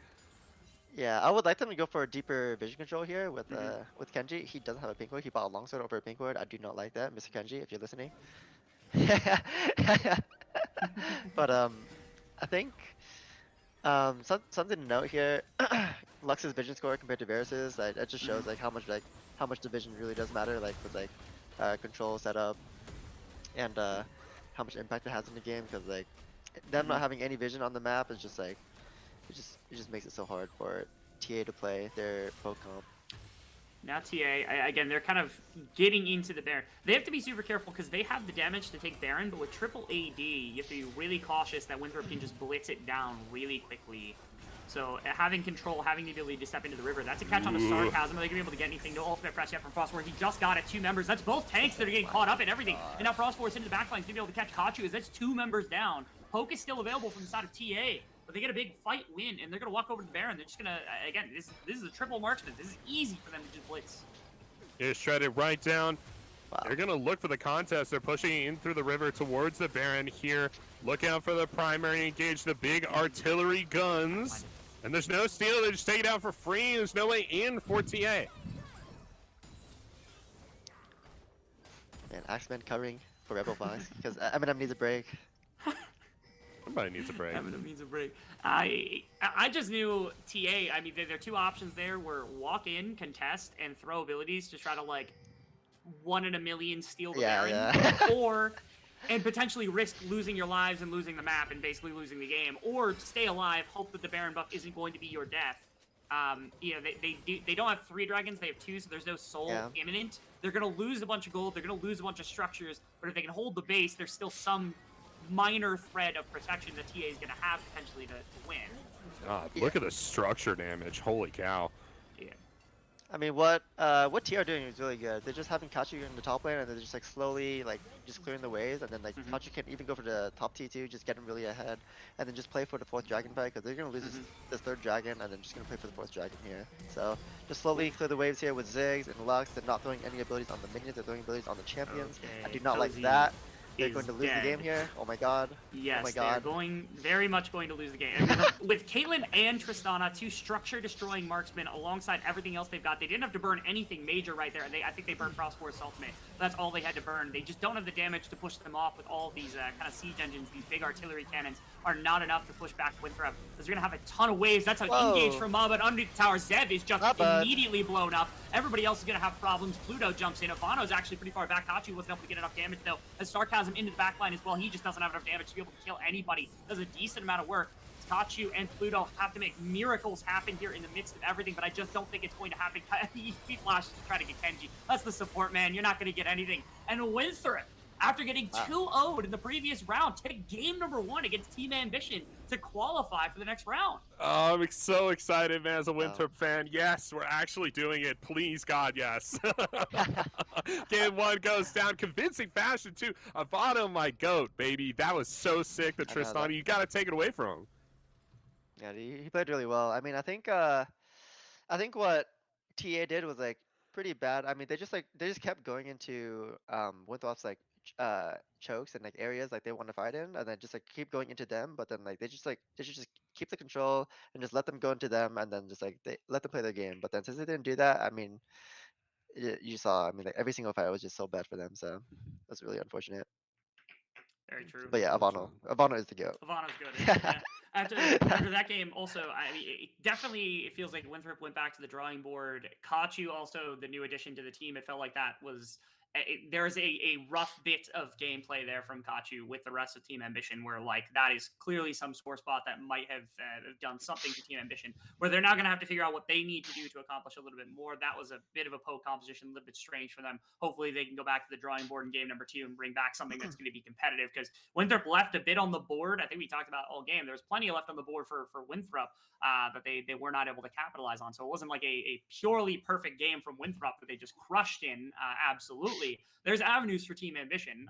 Yeah, I would like them to go for a deeper vision control here with Kenji. He doesn't have a pink ward. He bought a longsword over a pink ward. I do not like that, Mr. Kenji, if you're listening. But I think something to note here. Lux's vision score compared to Varus's, like, it just shows how much the vision really does matter, like with control setup and how much impact it has in the game. Because like them not having any vision on the map is just like it just makes it so hard for TA to play their poke comp. Now TA, again, they're kind of getting into the Baron. They have to be super careful because they have the damage to take Baron, but with triple AD, you have to be really cautious that Winthrop can just blitz it down really quickly. So having control, having the ability to step into the river, that's a catch on the Sarcasm. Are they going to be able to get anything? No ultimate press yet from Frost Force. He just got it, 2 members. That's both tanks that are getting caught up in everything. And now Frost Force into the backline is going to be able to catch Kachu as that's 2 members down. Poke is still available from the side of TA. But they get a big fight win, and they're going to walk over to the Baron. They're just going to, again, this is a triple marksman. This is easy for them to just blitz. It's shredded right down. Wow. They're going to look for the contest. They're pushing in through the river towards the Baron here. Look out for the primary, engage the big artillery guns. And there's no steal. They just take it out for free. There's no way in for TA. Yeah, Man, Axeman covering for Rebel Fox because Eminem needs a break. Somebody needs a break. Eminem needs a break. I just knew TA. I mean, their two options there were walk in, contest, and throw abilities to try to like 1 in a million steal the Baron, Yeah. and potentially risk losing your lives and losing the map and basically losing the game, or stay alive, hope that the Baron buff isn't going to be your death. They don't have 3 dragons, they have 2, so there's no soul imminent. They're gonna lose a bunch of gold, they're gonna lose a bunch of structures, but if they can hold the base, there's still some minor thread of protection that TA is gonna have potentially to win. God, look at the structure damage. Holy cow. Yeah. I mean, what TR are doing is really good. They're just having Kachu in the top lane, and they're just like slowly like just clearing the waves, and then like Kachu can even go for the top T2, just get him really ahead, and then just play for the 4th dragon fight because they're gonna lose this 3rd dragon, and then just gonna play for the 4th dragon here. So just slowly clear the waves here with Ziggs and Lux. They're not throwing any abilities on the minions. They're throwing abilities on the champions. I do not like that. They're going to lose the game here. Oh my god. Yes, oh my god. They're very much going to lose the game. With Caitlyn and Tristana, 2 structure-destroying marksmen alongside everything else they've got, they didn't have to burn anything major right there. I think they burned Frost Force ultimate. That's all they had to burn. They just don't have the damage to push them off with all these kind of siege engines. These big artillery cannons are not enough to push back Winthrop. Because they're going to have a ton of waves. That's how engaged from Mob, but underneath the tower, Zev is just immediately blown up. Everybody else is going to have problems. Pluto jumps in. Ivano's actually pretty far back. Kachu wasn't able to get enough damage, though. As Sarcasm into the backline as well, he just doesn't have enough damage to be able to kill anybody. Does a decent amount of work. Kachu and Pluto have to make miracles happen here in the midst of everything, but I just don't think it's going to happen. He flashes to try to get Kenji. That's the support, man. You're not going to get anything. And Winthrop, after getting 2-0'd in the previous round, take game number 1 against Team Ambition to qualify for the next round. Oh, I'm so excited, man, as a Winthrop fan. Yes, we're actually doing it. Please, God, yes. Game 1 goes down. Convincing fashion, too. Avado, my goat, baby. That was so sick, the Tristana. You got to take it away from him. Yeah, he played really well. I mean, I think what TA did was like pretty bad. I mean, they just kept going into Winthrop's like chokes and like areas like they want to fight in, and then just like keep going into them. But then like they should just keep the control and just let them go into them, and then just like they let them play their game. But then since they didn't do that, I mean, you saw. I mean, like every single fight was just so bad for them. So that's really unfortunate. Very true. But yeah, Ivano is the goat. Ivano's good. Yeah. After that game, also, I mean, it feels like Winthrop went back to the drawing board. Kachu, also the new addition to the team. It felt like that was there's a rough bit of gameplay there from Kachu with the rest of Team Ambition, where like that is clearly some sore spot that might have done something to Team Ambition, where they're now going to have to figure out what they need to do to accomplish a little bit more. That was a bit of a poke composition, a little bit strange for them. Hopefully they can go back to the drawing board in game number 2 and bring back something that's going to be competitive, because Winthrop left a bit on the board. I think we talked about all game. There was plenty left on the board for Winthrop that they were not able to capitalize on. So it wasn't like a purely perfect game from Winthrop that they just crushed in. Absolutely. There's avenues for Team Ambition.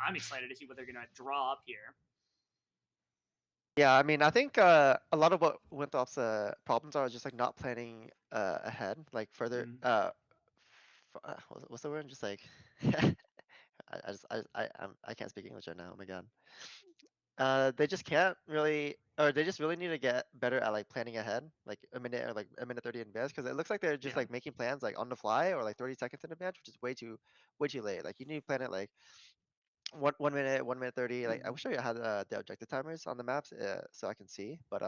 I'm excited to see what they're going to draw up here. Yeah, I mean, I think a lot of what Winthrop's problems are just like not planning ahead, like further. What's the word? Just like I can't speak English right now. Oh my god. They just can't really, or they just really need to get better at like planning ahead, like a minute or like a minute 30 in advance, because it looks like they're just like making plans like on the fly or like 30 seconds in advance, which is way too late. Like you need to plan it like 1 minute, 1 minute 30. Like I wish I had the objective timers on the maps so I can see, but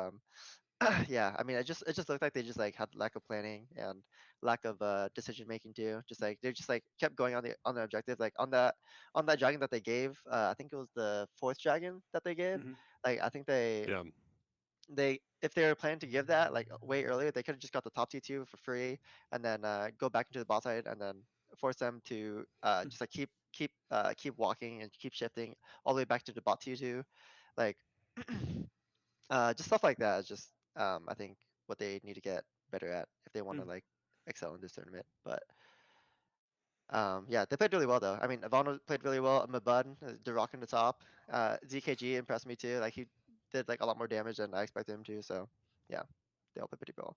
yeah, I mean, it just looked like they just like had lack of planning and lack of decision making too. Just like they just like kept going on the objective, like on that dragon that they gave. I think it was the 4th dragon that they gave. Like I think they if they were planning to give that like way earlier, they could have just got the top T2 for free and then go back into the bot side and then force them to just like keep walking and keep shifting all the way back to the bot T2, like just stuff like that is just I think what they need to get better at if they want to like excel in this tournament. But yeah, they played really well though. I mean, Ivano played really well. Mabud, the rock in the top. ZKG impressed me too. Like he did like a lot more damage than I expected him to. So yeah, they all played pretty well.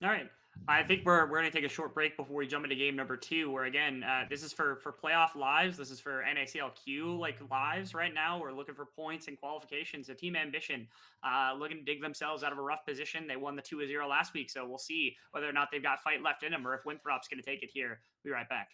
All right. I think we're going to take a short break before we jump into game number 2, where again, this is for playoff lives. This is for NACLQ like lives right now. We're looking for points and qualifications. So Team Ambition looking to dig themselves out of a rough position. They won the 2-0 last week, so we'll see whether or not they've got fight left in them or if Winthrop's going to take it here. We'll be right back.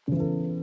Welcome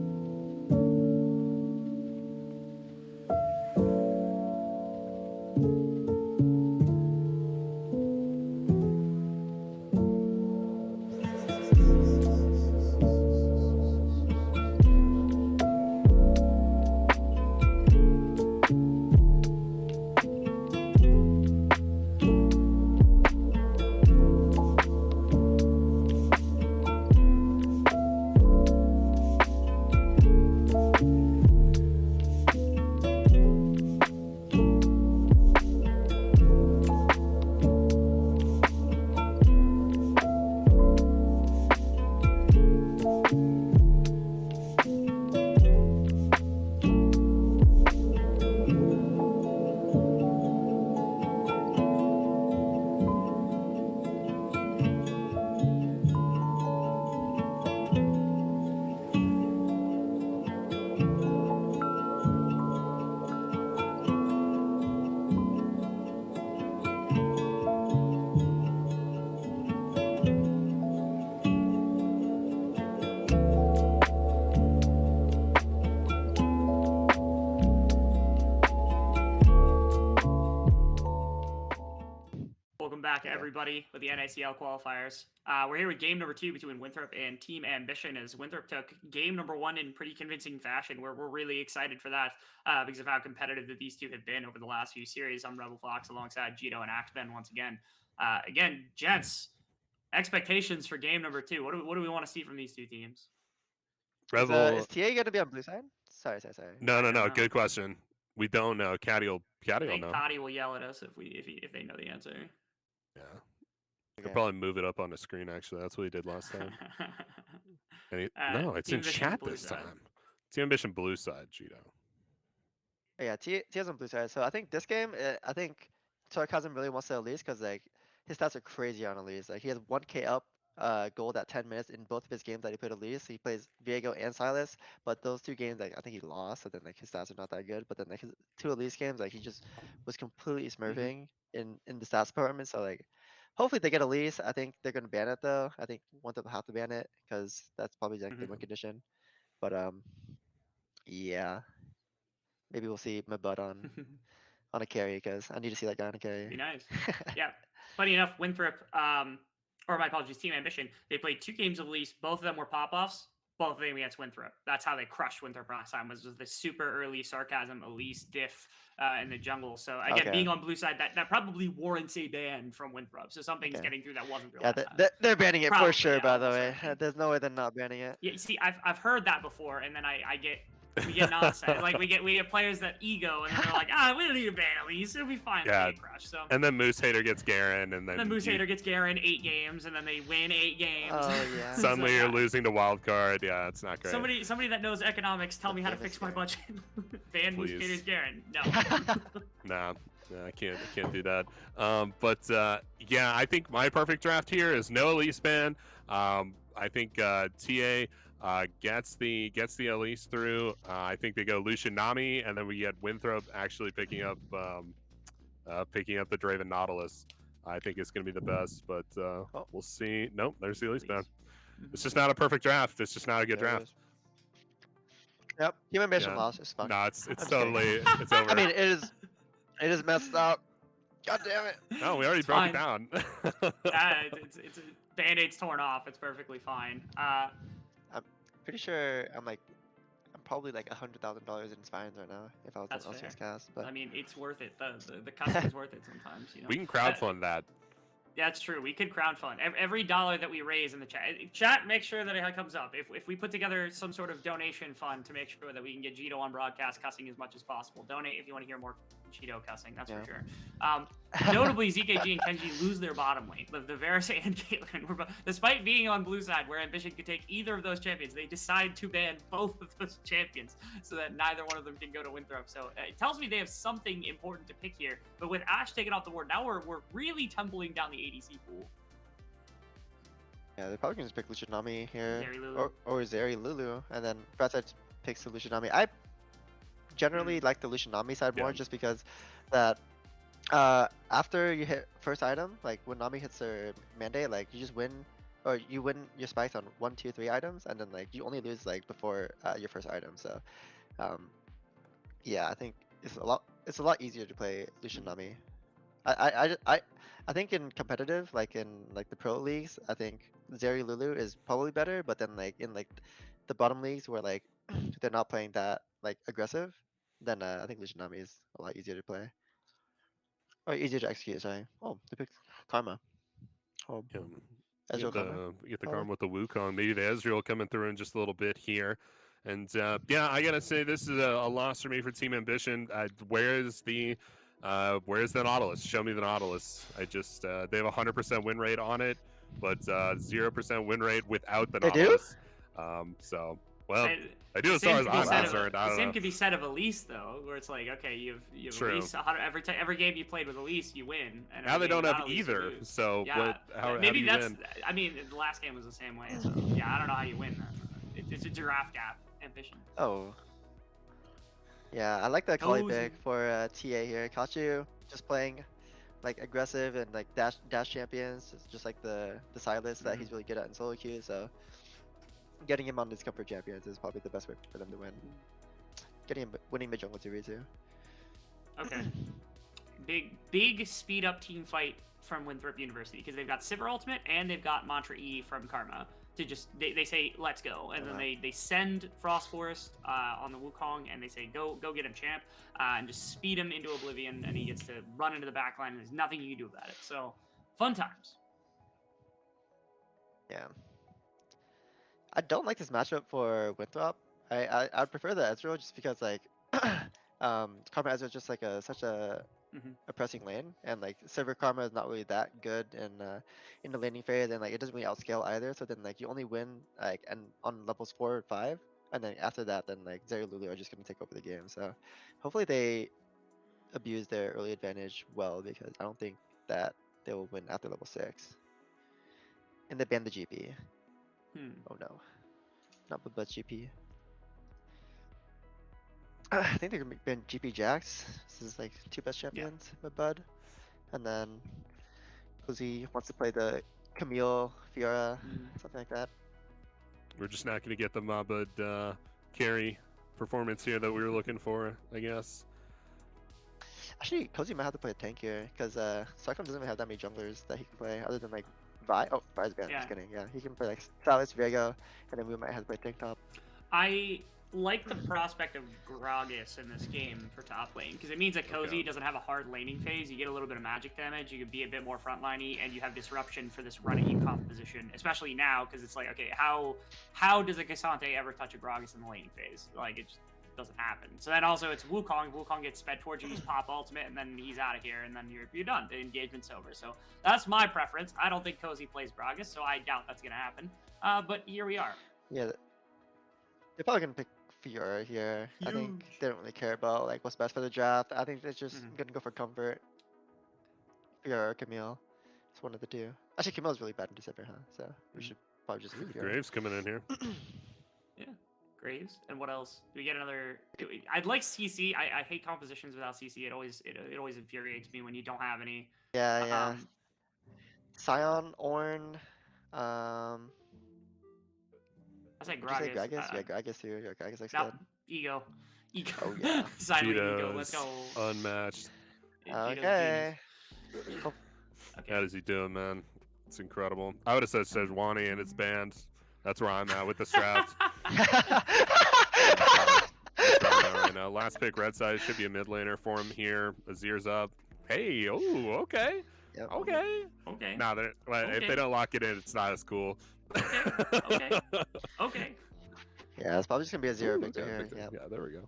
back, everybody, with the NACL qualifiers. We're here with game number 2 between Winthrop and Team Ambition, as Winthrop took game number 1 in pretty convincing fashion. We're really excited for that because of how competitive that these two have been over the last few series. I'm Rebel Fox alongside Gito and Axben once again. Again, gents, expectations for game number 2. What do we want to see from these two teams? Rebel. Is TA going to be on blue side? Sorry. No. Good question. We don't know. Caddy will I think know. Cotty will yell at us if they know the answer. Yeah. Okay. He'll probably move it up on the screen, actually. That's what he did last time. And no, it's Team in Ambition chat blue this side. time. Team Ambition blue side, Gito. Yeah, TA's on blue side. So I think this game, I think Sarcasm really wants to Elise because like his stats are crazy on Elise. Like he has 1K up gold at 10 minutes in both of his games that he played Elise. He plays Viego and Silas, but those two games like I think he lost. So then like his stats are not that good. But then like his 2 Elise games, like he just was completely smurfing in the stats department. So like hopefully they get Elise. I think they're gonna ban it though. I think one of them have to ban it because that's probably like the win condition. But yeah. Maybe we'll see my butt on a carry because I need to see that guy on a carry. Be nice. Yeah. Funny enough, Winthrop, or my apologies, Team Ambition, they played 2 games of Elise. Both of them were pop-offs. Both of them against Winthrop. That's how they crushed Winthrop last time, was the super early Sarcasm Elise diff in the jungle. So again, being on blue side, that probably warrants a ban from Winthrop. So something's getting through that wasn't there last time. They're banning it Probably, for sure, yeah, by the way. certainly. There's no way they're not banning it. Yeah, see, I've heard that before, and then we get nonsense. Like we get players that ego, and then they're like, we don't need to ban Elise. It'll be fine. Yeah. Get crushed. So. And then Moose Hater gets Garen, and then Moose Hater gets Garen 8 games, and then they win 8 games. Oh yeah. Suddenly So, you're losing to wild card. Yeah, it's not great. Somebody that knows economics, tell me how to fix my budget. Ban Moose Hater's Garen. No. Nah, I can't do that. Yeah, I think my perfect draft here is no Elise ban. I think TA gets the Elise through. I think they go Lucian Nami, and then we get Winthrop actually picking up the Draven Nautilus. I think it's going to be the best, but we'll see. Nope, there's the Elise ban. It's just not a perfect draft. It's just not a good draft. Yep, Team Ambition lost. It's fine. No, it's totally it's over. I mean, it is messed up. God damn it. No, we already broke it down. It's Band-Aid's torn off. It's perfectly fine. I'm pretty sure I'm probably like $100,000 in fines right now if I was on Elsewhere's cast. But I mean, it's worth it. The custom is worth it sometimes. You know? We can crowdfund that. Yeah, that's true. We could crowdfund every dollar that we raise in the chat. Make sure that it comes up. If we put together some sort of donation fund to make sure that we can get Gito on broadcast cussing as much as possible. Donate if you want to hear more Gito cussing. That's for sure. Notably, ZKG and Kenji lose their bottom lane. The Varus and Caitlyn, despite being on blue side, where Ambition could take either of those champions, they decide to ban both of those champions so that neither one of them can go to Winthrop. So it tells me they have something important to pick here. But with Ashe taken off the board, now we're really tumbling down the ADC pool. Yeah, they're probably gonna just pick Lucian Nami here, Zeri Lulu. or Zeri Lulu, and then Fatside picks the Lucian Nami. I generally like the Lucian Nami side more, just because that after you hit first item, like when Nami hits her mandate, like you just win or you win your spikes on 1, 2, 3 items, and then like you only lose like before your first item. So, um, yeah, I think it's a lot easier to play Lucian Nami. I think in competitive, like in like the pro leagues, I think Zeri Lulu is probably better, but then like in like the bottom leagues where like they're not playing that like aggressive, then I think Lucian Nami is a lot easier to play. Or easier to execute, sorry. Oh, they picked Karma. Oh, Yeah. Ezreal Karma. Get the Probably. Karma with the Wukong. Maybe the Ezreal coming through in just a little bit here. And yeah, I gotta say this is a loss for me for Team Ambition. Where's the Nautilus? Show me the Nautilus. I just they have a 100% win rate on it, but 0% win rate without the They do? Nautilus. Well, And I do the as far same as could be I'm said concerned. of I the don't same know. could be said of Elise though, where it's like, okay, you've True. Elise every game you played with Elise, you win. And Now every they game don't have without Elise, you either. lose. So Yeah, how maybe do you that's. win? I mean, the last game was the same way. So yeah, I don't know how you win. It's a giraffe gap ambition. Oh. Yeah, I like the Kali Cozy. pick for TA here. Kachu just playing like aggressive and like dash champions, just like the Silas that he's really good at in solo queue. So getting him on these comfort champions is probably the best way for them to win. Winning mid jungle 2v2. Okay. Big speed up team fight from Winthrop University because they've got Sivir ultimate and they've got Mantra E from Karma to just they say let's go, and then they send Frost Forest on the Wukong and they say go get him champ and just speed him into oblivion, and he gets to run into the backline and there's nothing you can do about it. So fun times. Yeah. I don't like this matchup for Winthrop. I'd prefer the Ezreal just because like Karma Ezreal is just like such a pressing lane, and like Silver Karma is not really that good in the laning phase, and like it doesn't really outscale either. So then like you only win like and on levels 4 or 5, and then after that then like Zeri Lulu are just gonna take over the game. So hopefully they abuse their early advantage well, because I don't think that they will win after level 6. And they ban the GP. Oh no, not but GP. I think they're gonna ban GP Jax. This is like 2 best champions with Bud. And then Cozy wants to play the Camille, Fiora, something like that. We're just not going to get the Mabud carry performance here that we were looking for, I guess. Actually, Cozy might have to play a tank here, because Sarkon doesn't really have that many junglers that he can play, other than like Vi. Oh, Vi's banned, just kidding. Yeah, he can play like Salis, Viego, and then we might have to play tank top. I like the prospect of Gragas in this game for top lane, because it means that Cozy doesn't have a hard laning phase. You get a little bit of magic damage, you can be a bit more frontliney, and you have disruption for this run at composition, especially now, because it's like, okay, how does a Cassante ever touch a Gragas in the laning phase? Like, it just doesn't happen. So then also it's Wukong. Wukong gets sped towards you, he's pop ultimate, and then he's out of here, and then you're done. The engagement's over. So that's my preference. I don't think Cozy plays Gragas, so I doubt that's going to happen. But here we are. Yeah, they're probably going to pick Fiora here. I think they don't really care about like what's best for the draft. I think they're just gonna go for comfort. Fiora or Camille. It's one of the two. Actually, Camille's really bad in December, huh? So we should probably just leave Fiora. Graves coming in here. Yeah, Graves. And what else? Do we get another? I'd like CC. I hate compositions without CC. It always infuriates me when you don't have any. Yeah. Scion, Ornn. I say Did you say Gragas. Gragas? Yeah, Gragas too. Yeah, Gragas looks No, good. Ego. Oh yeah. Silent Ego. Let's go. Unmatched. Okay. Cool. How does he doing, man? It's incredible. I would have said Sejuani and it's banned. That's where I'm at with this draft. That's where I'm at right now. Last pick, red side, should be a mid laner for him here. Azir's up. Hey, oh, okay. Yep. Okay. Nah, if they don't lock it in, it's not as cool. Okay. Yeah, it's probably just gonna be a 0 victory here. Yeah, there we go.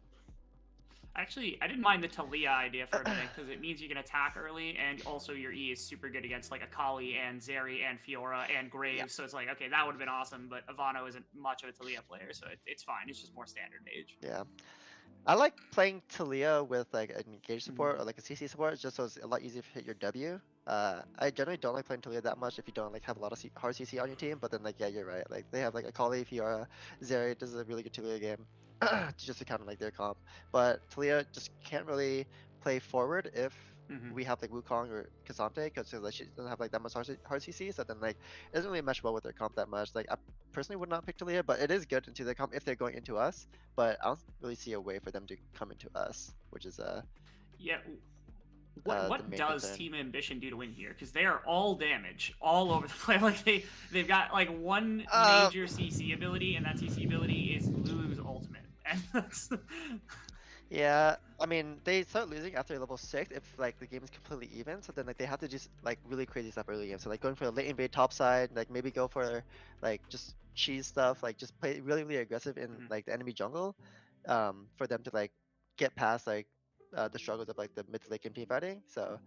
Actually, I didn't mind the Talia idea for a minute, because it means you can attack early, and also your E is super good against like Akali and Zeri and Fiora and Graves. Yeah. So it's like, okay, that would have been awesome, but Ivano isn't much of a Talia player, so it's fine. It's just more standard mage. Yeah. I like playing Talia with like an engage support or like a CC support, just so it's a lot easier to hit your W. I generally don't like playing Talia that much if you don't like have a lot of hard CC on your team, but then like yeah, you're right. Like they have like Akali, Fiora, Zeri. This is a really good Talia game. Just to counter like their comp, but Talia just can't really play forward if we have like Wukong or Kazante, because like she doesn't have like that much hard CC, so then like it doesn't really mesh well with their comp that much. Like I personally would not pick Talia, but it is good into their comp if they're going into us. But I don't really see a way for them to come into us, which is Yeah. What the main does concern. Team Ambition do to win here? Because they are all damage all over the place. Like they've got like one major CC ability, and that CC ability is Lulu's ultimate. And that's Yeah, I mean they start losing after level 6 if like the game is completely even. So then like they have to do like really crazy stuff early game. So like going for a late invade top side, like maybe go for like just cheese stuff, like just play really aggressive in like the enemy jungle, for them to like get past like the struggles of like the mid to late game team fighting. So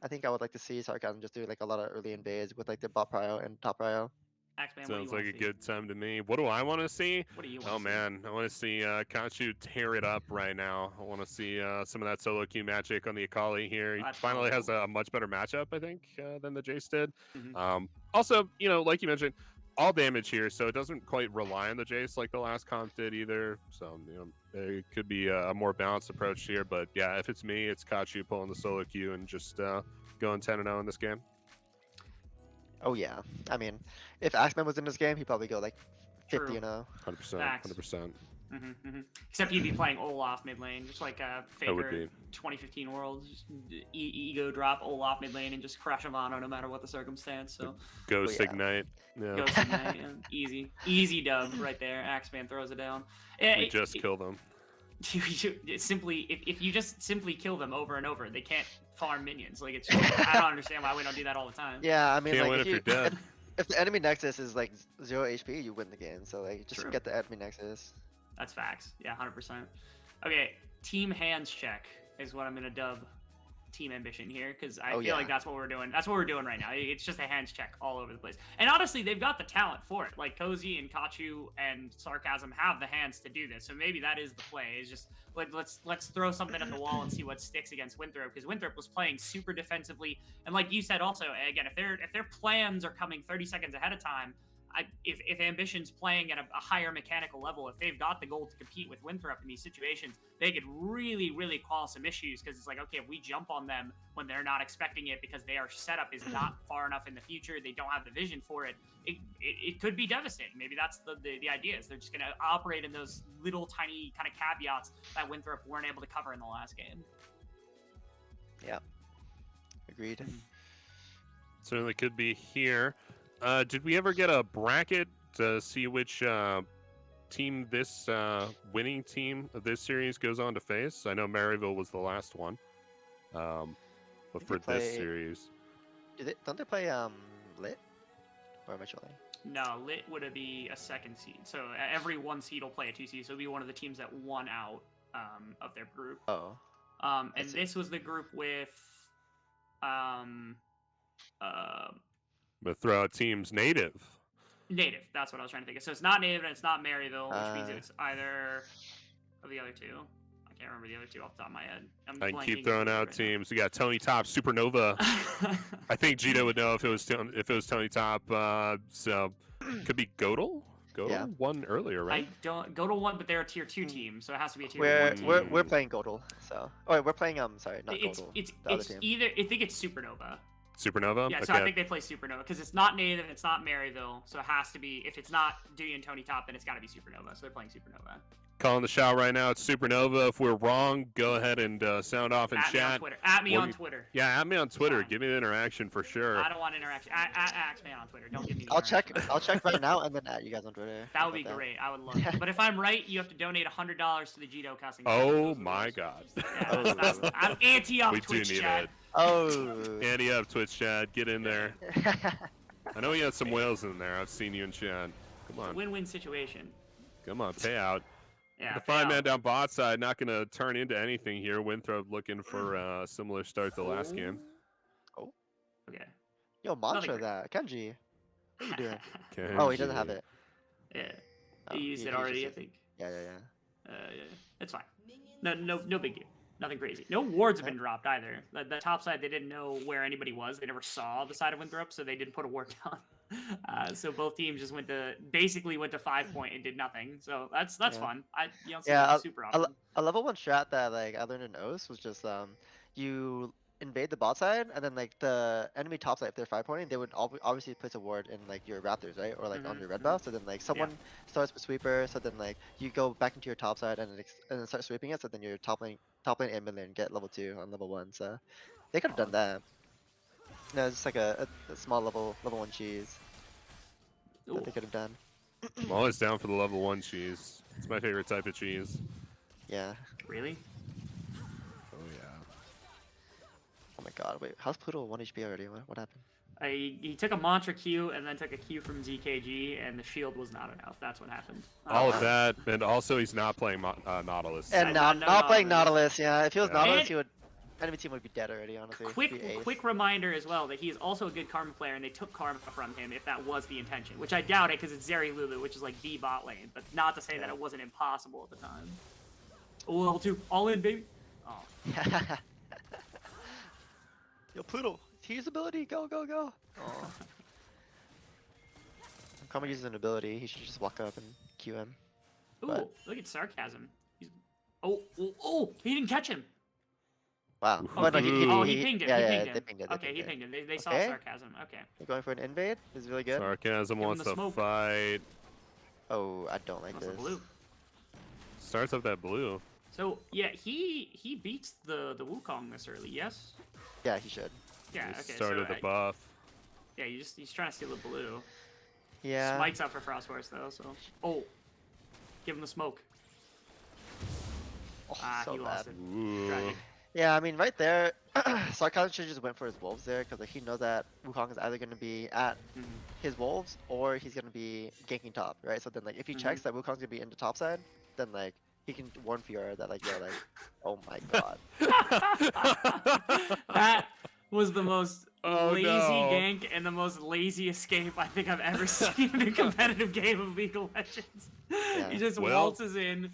I think I would like to see Sarcasm just do like a lot of early invades with like the bot prio and top prio. Axeman, Sounds like a good time to me. What do I want to see? What do you want Oh to see? man, I want to see Kachu tear it up right now. I want to see some of that solo queue magic on the Akali here. He finally has a much better matchup, I think, than the Jace did. Also, like you mentioned, all damage here, so it doesn't quite rely on the Jace like the last comp did either. So, it could be a more balanced approach here. But yeah, if it's me, it's Kachu pulling the solo queue and just going 10-0 in this game. Oh yeah, I mean, if Axeman was in this game, he'd probably go like 50, True. 100%. 100%. Except he'd be playing Olaf mid lane, just like Faker 2015 Worlds, just ego drop Olaf mid lane and just crush him on no matter what the circumstance. So Ghost Ignite. Yeah. Ghost Ignite, yeah. Easy dub right there. Axeman throws it down. We just kill them. Simply, if you just simply kill them over and over, they can't farm minions. Like it's just, I don't understand why we don't do that all the time. Yeah, I mean, Can't like win if you're dead. If the enemy nexus is like 0 HP, you win the game. So like, just get the enemy nexus. That's facts. Yeah, 100%. Okay, team hands check is what I'm gonna dub Team Ambition here, because I feel like that's what we're doing. That's what we're doing right now. It's just a hands check all over the place. And honestly, they've got the talent for it. Like Cozy and Kachu and Sarcasm have the hands to do this. So maybe that is the play. It's just like let's throw something at the wall and see what sticks against Winthrop, because Winthrop was playing super defensively. And like you said, also again, if their plans are coming 30 seconds ahead of time. If Ambition's playing at a higher mechanical level, if they've got the goal to compete with Winthrop in these situations, they could really cause some issues, because it's like, okay, if we jump on them when they're not expecting it because their setup is not far enough in the future, they don't have the vision for it, it could be devastating. Maybe that's the idea, is they're just going to operate in those little tiny kind of caveats that Winthrop weren't able to cover in the last game. Yeah. Agreed. Certainly could be here. Did we ever get a bracket to see which team this winning team of this series goes on to face? I know Maryville was the last one, but for this series, don't they play Lit? Or am I trolling? No, Lit would be a second seed. So every 1 seed will play a 2 seed. So it'll be one of the teams that won out of their group. Oh. And this was the group with but throw out teams native. Native, that's what I was trying to think of. So it's not Native and it's not Maryville, which means it's either of the other two. I can't remember the other two off the top of my head. I can keep throwing out teams. We got Tony Top, Supernova. I think Gito would know if it was Tony Top. So could be Godel. Godel won earlier, right? I don't Godel won, but they're a tier 2 team, so it has to be a tier 1 team. We're playing Godel. So we're playing sorry, not Godel. It's either I think it's Supernova. Supernova? Yeah, so I think they play Supernova, because it's not Native and it's not Maryville, so it has to be, if it's not Dewey and Tony Top, then it's got to be Supernova, so they're playing Supernova. Calling the shot right now, it's Supernova. If we're wrong, go ahead and sound off in chat. At me on Twitter. Yeah, at me on Twitter. Give me the interaction for sure. I don't want interaction. At Axeman on Twitter. Don't give me the I'll check right now and then at you guys on Twitter. That would be great. I would love it. But if I'm right, you have to donate $100 to the Gito Cussing. Oh my god. Yeah, I'm anti-up Twitch chat. Oh. Andy up Twitch chat, get in there. I know you had some whales in there. I've seen you in chat. Come on. Win-win situation. Come on, pay out. Yeah. The 5-man down bot side, not going to turn into anything here. Winthrop looking for a similar start to last game. Oh. Okay. Yo, mantra that. Kenji. What are you doing? Oh, he doesn't have it. Yeah. He used it already, I think. Yeah. Yeah. It's fine. No big deal. Nothing crazy. No wards have been dropped either. The top side, they didn't know where anybody was. They never saw the side of Winthrop, so they didn't put a ward down. So both teams just basically went to 5 point and did nothing. So that's fun. You don't see that super often. A level 1 strat that like I learned in OS was just you invade the bot side, and then like the enemy top side, if they're 5-pointing, they would obviously place a ward in like your Raptors, right? Or like on your red buff. So then like someone starts with sweeper, so then like you go back into your top side and then start sweeping it. So then your top lane and mid lane get level 2 on level 1. So they could have done that. No, it's just like a small level 1 cheese that they could have done. I'm always down for the level 1 cheese. It's my favorite type of cheese. Yeah. Really? Oh yeah. Oh my god, wait, how's Pluto 1 HP already? What happened? He took a mantra Q and then took a Q from ZKG, and the shield was not enough. That's what happened. All of that, and also he's not playing Nautilus. And no not playing Nautilus. Nautilus, yeah. If he was Yeah. Nautilus, And- he would. Enemy team would be dead already, honestly. Be ace. Quick reminder as well that he is also a good Karma player, and they took Karma from him if that was the intention, which I doubt it because it's Zeri Lulu, which is like the bot lane, but not to say that it wasn't impossible at the time. Oh, level 2, all in, baby. Oh, Yo, Pluto, use ability, go, go, go. Oh. Karma uses an ability, he should just walk up and Q him. ooh, But- look at sarcasm. He's... Oh, he didn't catch him. Wow. Oh, But no, he pinged him. Yeah, he yeah, pinged they him. pinged it. Okay, he pinged him. They saw Okay. sarcasm. Okay. You're going for an invade? This is really good. Sarcasm Give him wants the to smoke. fight. Oh, I don't like That's this. the blue. Starts up that blue. So yeah, he beats the Wukong this early. Yes. Yeah, he should. Yeah. He Okay. started so, the buff. yeah, he's trying to steal the blue. Yeah. Smite's up for Frost Force though. So give him the smoke. Oh, Ah, so he bad. lost it. Ooh. Tragic. Yeah, I mean, right there, Sarkazam should just went for his wolves there, because like, he knows that Wukong is either going to be at Mhm. his wolves, or he's going to be ganking top, right? So then, like, if he checks that Wukong's going to be in the top side, then, like, he can warn Fiora that, like, yo, like, oh my god. That was the most Oh, lazy no. gank and the most lazy escape I think I've ever seen in a competitive game of League of Legends. Yeah. He just Well- waltzes in.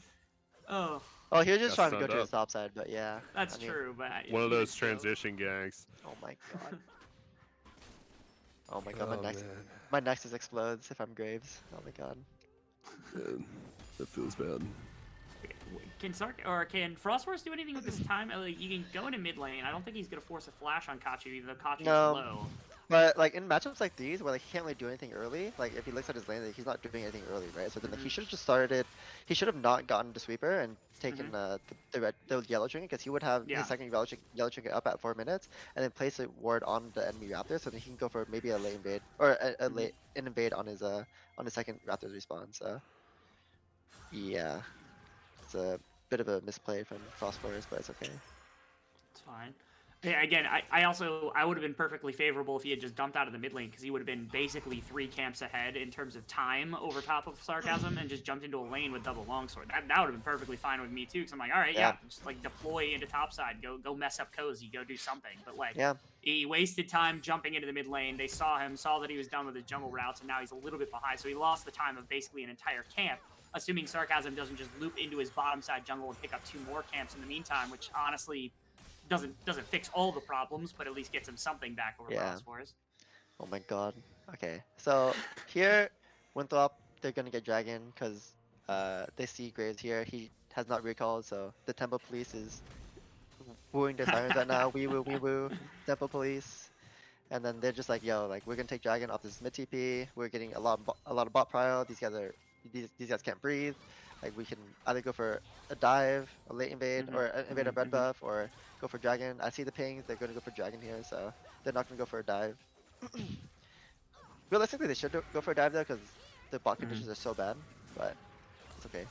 Oh, Oh, he was just Got trying to go stunned to his up. top side, but yeah. that's I mean, true, but One of even those still. transition ganks. Oh my god. Oh my god, Oh, man. my Nexus explodes if I'm Graves. Oh my god. That feels bad. Can Frost Force do anything with this time? Like, you can go into mid lane. I don't think he's gonna force a flash on Kachu, even though Kachu's No. low. But like in matchups like these, where like he can't really do anything early, like if he looks at his lane, like, he's not doing anything early, right? So then like, he should have just started. He should have not gotten to sweeper and taken the yellow trinket, because he would have Yeah. his second yellow trinket up at 4 minutes, and then place a ward on the enemy raptor, so then he can go for maybe a late invade or a late an invade on his second raptor's respawn. So yeah, it's a bit of a misplay from Frost Force, but it's okay. It's fine. Yeah, again, I would have been perfectly favorable if he had just dumped out of the mid lane, because he would have been basically 3 camps ahead in terms of time over top of Sarcasm and just jumped into a lane with double longsword. That would have been perfectly fine with me too, because I'm like, all right, yeah, just like deploy into topside, go mess up Cozy, go do something. But like, he wasted time jumping into the mid lane. They saw him, saw that he was done with his jungle routes, and now he's a little bit behind. So he lost the time of basically an entire camp, assuming Sarcasm doesn't just loop into his bottom side jungle and pick up 2 more camps in the meantime, which honestly doesn't fix all the problems, but at least gets him something back over Frost Force. Oh my god. Okay, so here, Winthrop, they're gonna get Dragon, because they see Graves here. He has not recalled, so the Temple Police is wooing their sirens right now. We woo, Temple Police. And then they're just like, yo, like, we're gonna take Dragon off this mid TP. We're getting a lot of bot prio. These guys can't breathe. Like, we can either go for a dive, a late invade, or invade a red buff, or go for Dragon. I see the pings. They're going to go for Dragon here, so they're not going to go for a dive. Realistically, they should go for a dive, though, because the bot conditions are so bad, but it's okay.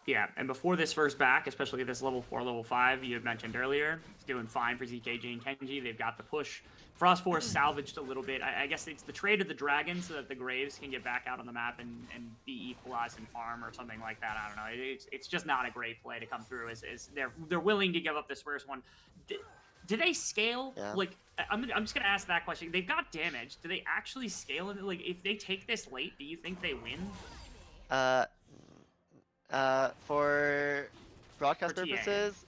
Yeah, and before this first back, especially this level 4, level 5, you had mentioned earlier, it's doing fine for ZKG and Kenji. They've got the push. Frost Force salvaged a little bit. I guess it's the trade of the dragon so that the Graves can get back out on the map and be equalized and farm or something like that. I don't know. It's just not a great play to come through. As they're willing to give up this first one. Do they scale? Yeah. Like, I'm just gonna ask that question. They've got damage. Do they actually scale it? Like, if they take this late, do you think they win? For broadcast For TA. purposes,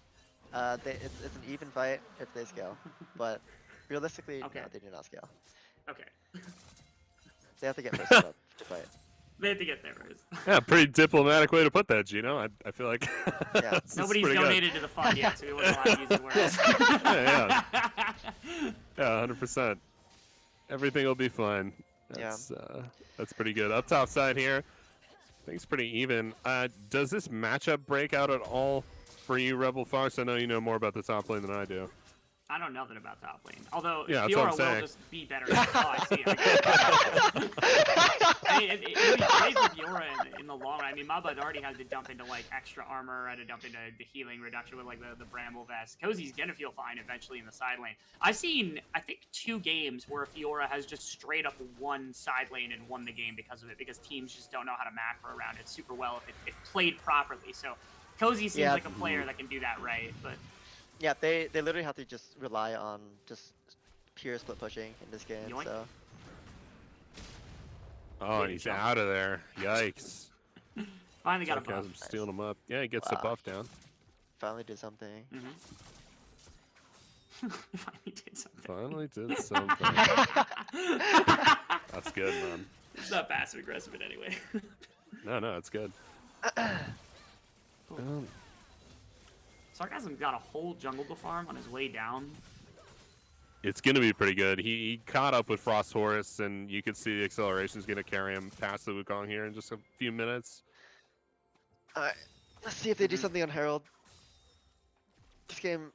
it's an even fight if they scale, but realistically, no, they do not scale. Okay. They have to get first up to fight. They had to get there first. Yeah, pretty diplomatic way to put that, Gino. I feel like Nobody's donated to the fund yet, so we wasn't allowed to use the words. Yeah, 100%. Everything will be fine. That's pretty good. Up top side here, I think it's pretty even. Does this matchup break out at all for you, Rebel Fox? I know you know more about the top lane than I do. I know nothing about top lane. Although Yeah, Fiora will just be better. That's all I see. It really plays with Fiora in the long run. I mean, Maba already had to dump into like extra armor, had to dump into the healing reduction with like the Bramble Vest. Cozy's gonna feel fine eventually in the side lane. I've seen, I think, 2 games where Fiora has just straight up won side lane and won the game because of it, because teams just don't know how to macro around it super well if played properly. So Cozy seems like a player that can do that right, but. Yeah, they literally have to just rely on just pure split pushing in this game. Yoink. So. Oh, and he's out of there. Yikes. Finally got a buff. I'm stealing him up. Yeah, he gets the buff down. Finally did something. Finally did Finally something. did something. That's good, man. It's not passive aggressive in any way. No, it's good. Sarcasm got a whole jungle to farm on his way down. It's going to be pretty good. He caught up with Frost Horus, and you can see the acceleration is going to carry him past the Wukong here in just a few minutes. Alright, let's see if they do something on Herald. This game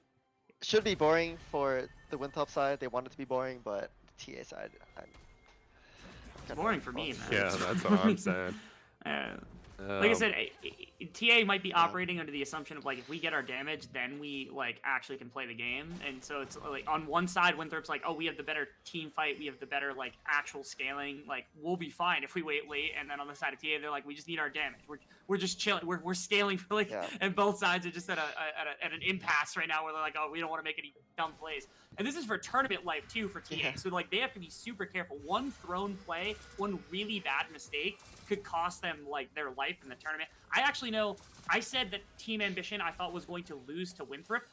should be boring for the Winthrop side. They want it to be boring, but the TA side, It's boring for me, man. Yeah, that's what I'm saying. Like I said, TA might be operating under the assumption of like, if we get our damage, then we like actually can play the game. And so it's like on one side, Winthrop's like, oh, we have the better team fight, we have the better like actual scaling, like we'll be fine if we wait late. And then on the side of TA, they're like, we just need our damage. We're just chilling. We're scaling for like, and both sides are just at an impasse right now where they're like, oh, we don't want to make any dumb plays. And this is for tournament life too for TA. So like they have to be super careful. One thrown play, one really bad mistake could cost them like their life in the tournament. I actually know, I said that Team Ambition I thought was going to lose to Winthrop.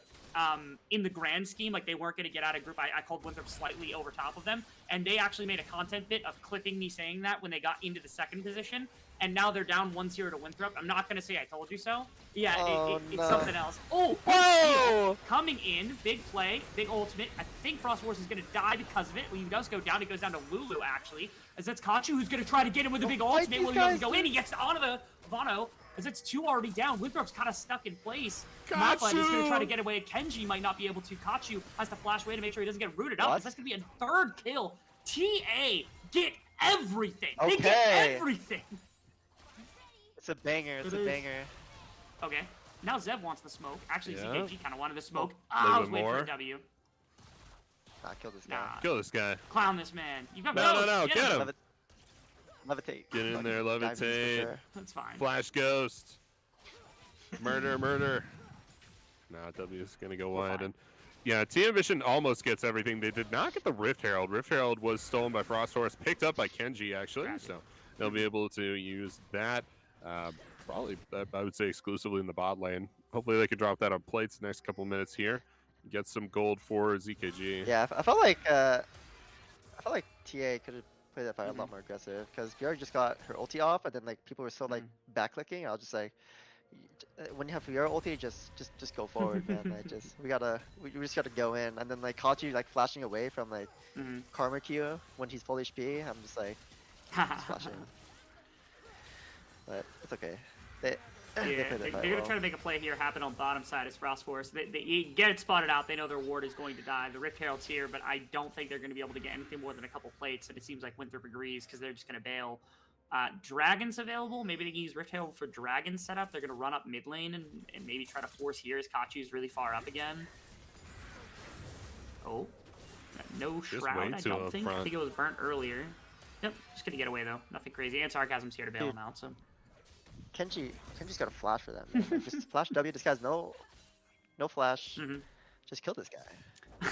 In the grand scheme, like they weren't going to get out of group. I called Winthrop slightly over top of them, and they actually made a content bit of clipping me saying that when they got into the second position, and now they're down 1-0 to Winthrop. I'm not going to say I told you so. Yeah, it's something else. Oh, whoa! Coming in, big play, big ultimate. I think Frost Wars is going to die because of it. When he does go down, it goes down to Lulu, actually. As that's Kachu who's going to try to get him with a big ultimate. Well, he doesn't go in. He gets onto the Vano. As it's 2 already down, Winthrop's kind of stuck in place. Mappa is going to try to get away. Kenji might not be able to. Kachu has to flash away to make sure he doesn't get rooted up. That's going to be a 3rd kill. TA get everything. Okay. They get everything. It's a banger. It's a banger. Okay. Now Zev wants the smoke. Actually, ZKG kind of wanted the smoke. I was waiting for a W. Nah, kill this guy. Kill this guy. Clown this man. You got No, get him. Levitate. Get in there, levitate. Sure. That's fine. Flash Ghost. Murder. Nah, W is going to go wide. And yeah, Team Ambition almost gets everything. They did not get the Rift Herald. Rift Herald was stolen by Frost Horse, picked up by Kenji, actually. So they'll be able to use that. Probably, I would say, exclusively in the bot lane. Hopefully they can drop that on plates the next couple minutes here. Get some gold for ZKG. Yeah, I felt like TA could have played that fight a lot more aggressive, because Fiora just got her ulti off, and then like people were still like backclicking. I was just like, when you have Fiora ulti, just go forward, man. Like, we just gotta go in, and then like Kachi like flashing away from like Karma Q when he's full HP. I'm just like flashing, but it's okay. They're gonna try to make a play here happen on bottom side as Frost Force. They get it spotted out. They know their ward is going to die. The Rift Herald's here, but I don't think they're going to be able to get anything more than a couple plates, and it seems like Winthrop agrees because they're just going to bail. Dragon's available. Maybe they can use Rift Herald for Dragon setup. They're going to run up mid lane and maybe try to force here as Kachu's really far up again. Oh. No Shroud, I don't think. I think it was burnt earlier. Yep, just going to get away though. Nothing crazy. And Sarcasm's here to bail him out, so... Kenji's got a flash for them. Like, just flash W. This guy's no flash. Just kill this guy.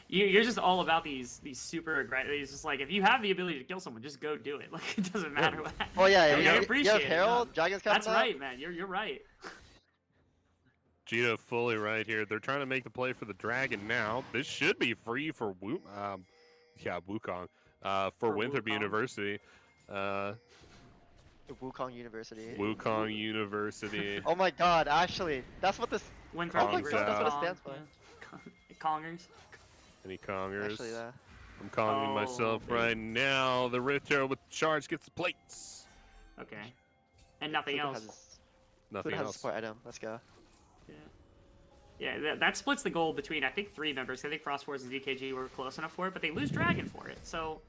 You're just all about these super aggressive. It's just like, if you have the ability to kill someone, just go do it. Like, it doesn't matter what. Oh yeah, I appreciate it. Herald, Dragon's coming. That's right, man. You're right. Gino fully right here. They're trying to make the play for the Dragon now. This should be free for Wukong. For Winthrop University. The Wukong University. Wukong University. Oh my god, actually, that's what this. Winthrop Oh my versus god, that's what it Kong, stands for. yeah. Kongers. Any Kongers? Actually, I'm Konging Oh, myself baby. right now. The Rift Herald with charge gets the plates. Okay. And nothing Fuda else. Nothing has a else. support item. Let's go. Yeah. Yeah, that splits the goal between, I think, 3 members. I think Frost Force and ZKG were close enough for it, but they lose Dragon for it. So,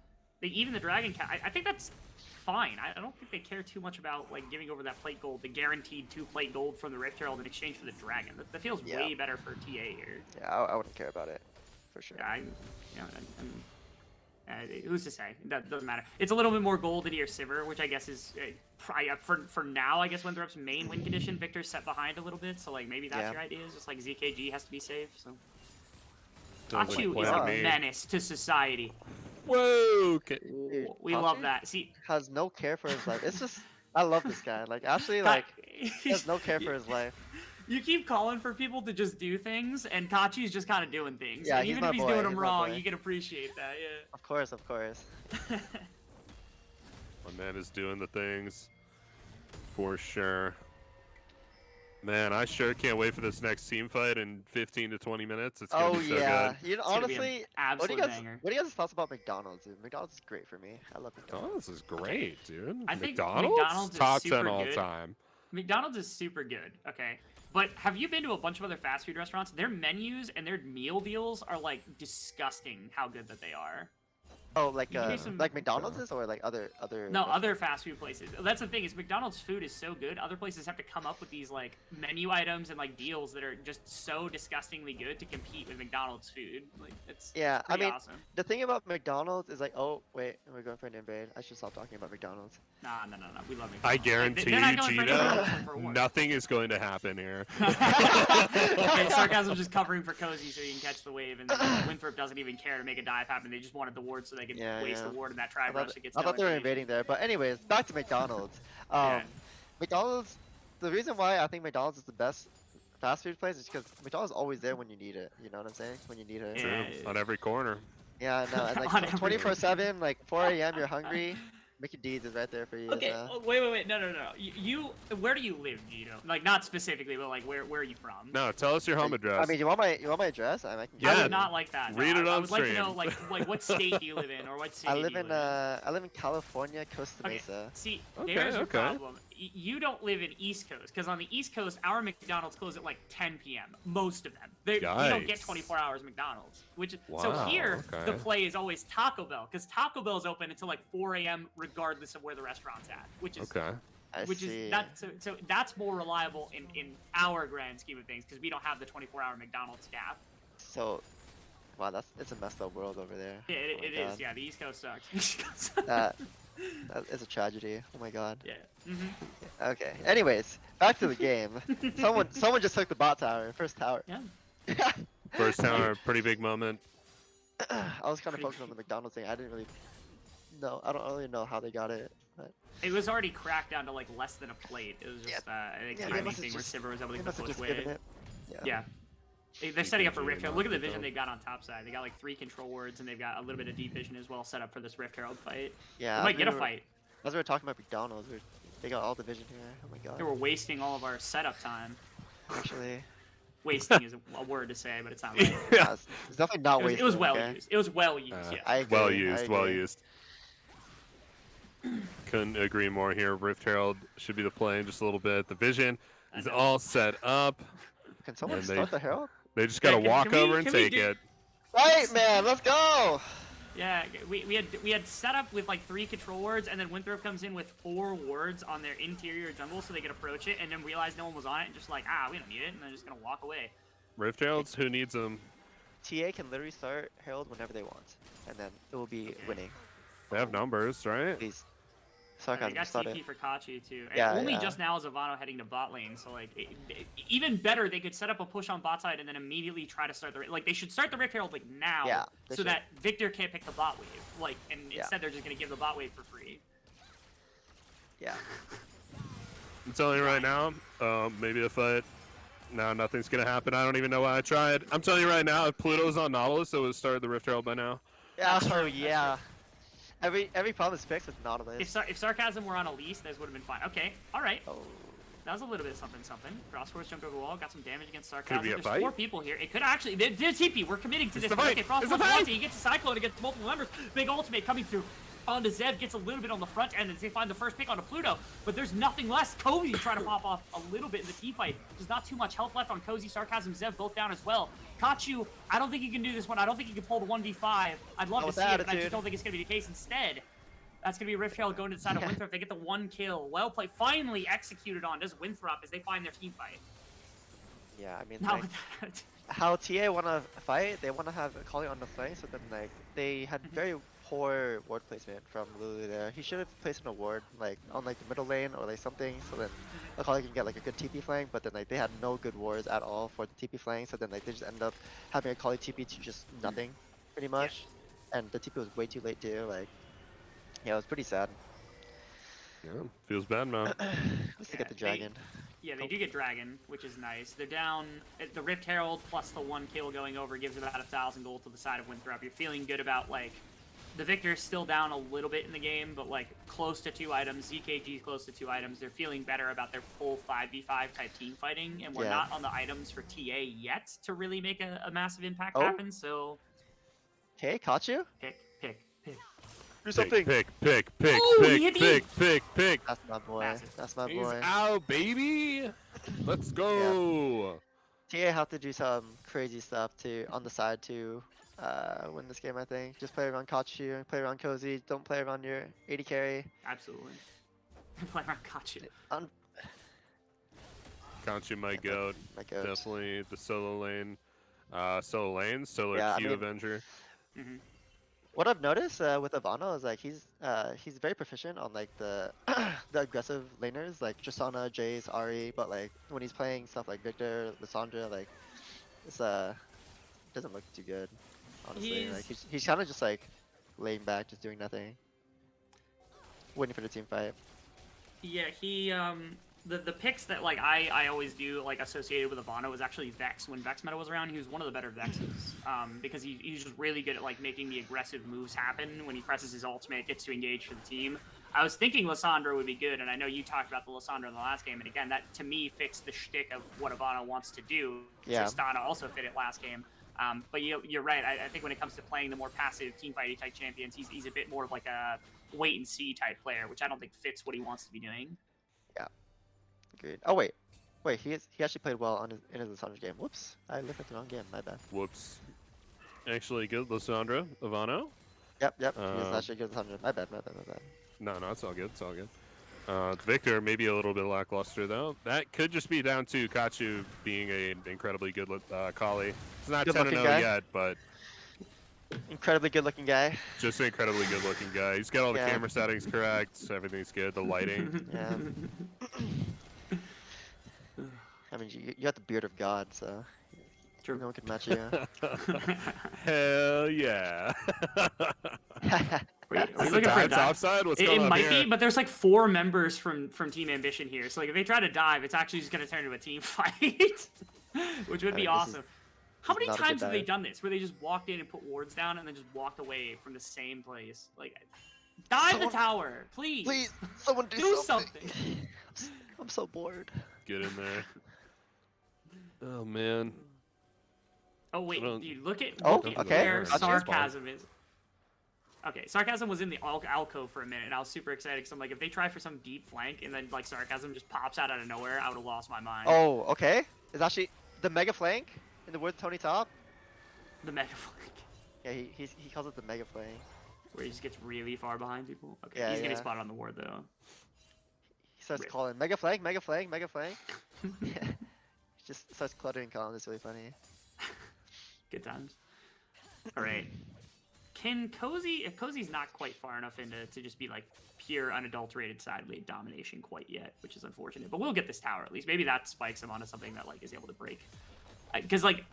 even the Dragon I think that's fine. I don't think they care too much about, like, giving over that plate gold, the guaranteed 2-plate gold from the Rift Herald in exchange for the Dragon. That feels way better for TA here. Yeah, I wouldn't care about it, for sure. Yeah, who's to say? That doesn't matter. It's a little bit more gold into your Sivir, which I guess is for now. I guess Winthrop's main win condition. Victor's set behind a little bit, so like maybe that's your idea. Is just like ZKG has to be safe. So Kachu is a menace to society. Whoa! Okay. Dude, We love that. See, has no care for his life. It's just, I love this guy. Like, actually, like, he has no care for his life. You keep calling for people to just do things, and Kachi's just kind of doing things. Yeah, and even if he's doing them wrong, you can appreciate that. Yeah. Of course, of course. My man is doing the things for sure. Man, I sure can't wait for this next team fight in 15 to 20 minutes. It's gonna be so good. You know, honestly, what do you guys thoughts about McDonald's? Dude? McDonald's is great for me. I love McDonald's. McDonald's is great, dude. I think McDonald's is top super 10 all good. time. McDonald's is super good. Okay. But have you been to a bunch of other fast food restaurants? Their menus and their meal deals are like disgusting how good that they are. Oh, like McDonald's is, or like other No, other fast food places. That's the thing, is McDonald's food is so good. Other places have to come up with these like menu items and like deals that are just so disgustingly good to compete with McDonald's food. Like it's I mean, awesome. The thing about McDonald's is like, oh wait, we're going for an invade. I should stop talking about McDonald's. No. We love McDonald's. I guarantee you, Gino, nothing is going to happen here. Okay, Sarcasm's just covering for Cozy so you can catch the wave, and then Winthrop doesn't even care to make a dive happen. They just wanted the ward so they could waste the ward in that tribe rush. I thought they were invading there, but anyways, back to McDonald's. McDonald's, the reason why I think McDonald's is the best fast food place is because McDonald's is always there when you need it. You know what I'm saying? When you need it. True. On every corner. Yeah, no, and like 24/7, like 4 a.m. you're hungry. Mickey D's is right there for you. Okay, wait, no. You, where do you live, Gino? Like, not specifically, but like, where are you from? No, tell us your home address. I mean, you want my address? I can yeah, I would not like that. Read it on I would like to stream. know, like what state do you live in, or what city I live do you in live I live in California, Costa Mesa. See, there's your problem. You don't live in East Coast, because on the East Coast, our McDonald's close at like 10 p.m. Most of them. We don't get 24 hours McDonald's. So here, the play is always Taco Bell, because Taco Bell's open until like 4 a.m. regardless of where the restaurant's at, which is so that's more reliable in our grand scheme of things, because we don't have the 24-hour McDonald's gap. So, wow, it's a messed up world over there. Yeah, it is. Yeah, the East Coast sucks. That is a tragedy. Oh my god. Yeah. Okay. Anyways, back to the game. Someone just took the bot tower. First tower. Yeah. First tower, pretty big moment. I was kind of focused on the McDonald's thing. I didn't really know. I don't really know how they got it. But... It was already cracked down to like less than a plate. It was just I think timing thing where Sivir was able to get the full way. Yeah. They're setting up for Rift Herald. Look at the vision they've got on top side. They got like 3 control wards, and they've got a little bit of deep vision as well set up for this Rift Herald fight. Yeah. They might get a fight. As we were talking about McDonald's, they got all the vision here. Oh my god. They were wasting all of our setup time. Actually. Wasting is a word to say, but it's not right. Yeah, it's definitely not wasted. It was well used. It was well used, yeah. Well used. Couldn't agree more here. Rift Herald should be the play in just a little bit. The vision is all set up. Can someone start the Herald? They just gotta walk over and take it. Right, man, let's go! Yeah, we had set up with like 3 control wards, and then Winthrop comes in with 4 wards on their interior jungle so they could approach it, and then realize no one was on it, and just like, we don't need it, and they're just gonna walk away. Rift Heralds, who needs them? TA can literally start Herald whenever they want, and then it will be winning. They have numbers, right? Please. Sarcasm, they got TP for Kachi too. And only just now is Ivano heading to bot lane, so like even better, they could set up a push on bot side and then immediately try to start the they should start the Rift Herald like now, so that Victor can't pick the bot wave. And instead they're just gonna give the bot wave for free. Yeah. I'm telling you right now, maybe a fight. No, nothing's gonna happen. I don't even know why I tried. I'm telling you right now, if Pluto's on Nautilus, it would have started the Rift Herald by now. Yeah. Oh yeah. Every problem is fixed with Nautilus. If Sarcasm were on Elise, this would have been fine. Okay, all right. Oh. That was a little bit of something. Frostforce jumped over the wall, got some damage against Sarcasm. Could be a There's fight. 4 people here. It could actually. They're TP. We're committing to It's this. the fight. Okay, It's the Frostforce fight. wants it. He gets a Cyclone against multiple members. Big ultimate coming through. Onto Zev, gets a little bit on the front end as they find the first pick onto Pluto, but there's nothing less. Cozy trying to pop off a little bit in the team fight. There's not too much health left on Cozy, Sarcasm, Zev both down as well. Kachu, I don't think he can do this one. I don't think he can pull the 1v5. I'd love to see it, but I just don't think it's going to be the case. Instead, that's going to be Rift Trail going to the side of Winthrop. They get the 1 kill. Well played. Finally executed on does Winthrop as they find their team fight. Yeah, I mean, Now like, with that, how TA want to fight, they want to have Akali on the flank, so then like they had very poor ward placement from Lulu there. He should have placed an ward like on like the middle lane or like something, so then Akali can get like a good TP flank. But then like they had no good wards at all for the TP flank, so then like they just end up having Akali TP to just nothing, pretty much. And the TP was way too late too. Like, yeah, it was pretty sad. Yeah, feels bad, man. Let's get the dragon. Yeah, they do get Dragon, which is nice. They're down at the Rift Herald plus the 1 kill going over gives about 1,000 gold to the side of Winthrop. You're feeling good about, like, the Victor's still down a little bit in the game, but, like, close to 2 items. ZKG's close to 2 items. They're feeling better about their full 5v5 type team fighting, and we're not on the items for TA yet to really make a massive impact happen, so... Okay, caught you? Pick. Do something! Pick. Oh, he hit me. Pick. That's my boy. Massive. That's my He's boy. out, baby. Let's go. TA have to do some crazy stuff to on the side to win this game. I think just play around Kachu and play around Cozy. Don't play around your 80 carry. Absolutely. Play around Kachu. Kachu, my goat. My goat. Definitely the solo lane. Solar Yeah, Q I mean- Avenger. What I've noticed with Ivano is like he's very proficient on like the the aggressive laners like Tristana, Jace, Ari, but like when he's playing stuff like Victor, Lissandra, like it's doesn't look too good. Honestly, like he's kind of just like laying back, just doing nothing, waiting for the team fight. Yeah, he the picks that like I always do like associated with Ivano was actually Vex. When Vex meta was around, he was one of the better Vexes because he's just really good at like making the aggressive moves happen when he presses his ultimate, gets to engage for the team. I was thinking Lissandra would be good, and I know you talked about the Lissandra in the last game, and again, that to me fits the shtick of what Ivano wants to do. Yeah. Tristana also fit it last game. But you're right. I think when it comes to playing the more passive teamfighting type champions, he's a bit more of like a wait and see type player, which I don't think fits what he wants to be doing. Agreed. Oh wait, he actually played well on in his Lissandra game. Whoops, I looked at the wrong game. My bad. Whoops. Actually, good. Lissandra, Ivano. Yep. He was actually good with Lissandra. My bad. No, it's all good. It's all good. Victor, maybe a little bit lackluster though. That could just be down to Kachu being an incredibly good Kali. It's not 10-0 yet, but Incredibly good looking guy. just an incredibly good looking guy. He's got all the camera settings correct. Everything's good. The lighting. Yeah. I mean, you got the beard of God, so True. no one can match you. Hell yeah. Wait, are we Is the looking for a dive dive? topside? What's It going on might here? be, but there's like 4 members from Team Ambition here. So like if they try to dive, it's actually just gonna turn into a team fight, which would be This is- awesome. How many not a good times have they dive. done this? Where they just walked in and put wards down and then just walked away from the same place? Like, dive Someone- the tower, please. Please, someone Do something. I'm so bored. Get in there. Oh man. Oh wait, don't- dude, look at Oh, okay. okay. Where Gotcha. Sarcasm is. Okay, Sarcasm was in the alcove for a minute, and I was super excited because I'm like, if they try for some deep flank and then like Sarcasm just pops out of nowhere, I would have lost my mind. Oh, okay. It's actually the mega flank in the word Tony Top. The mega flank, Yeah, he calls it the mega flank. where he just gets really far behind people. Okay, Yeah, he's getting yeah. spotted on the ward though. He starts Rip. calling mega flank. Yeah. He just starts cluttering calling. It's really funny. Good times. All right. Can Cozy, if Cozy's not quite far enough into to just be like pure unadulterated side lane domination quite yet, which is unfortunate, but we'll get this tower at least. Maybe that spikes him onto something that like is able to break. Because like,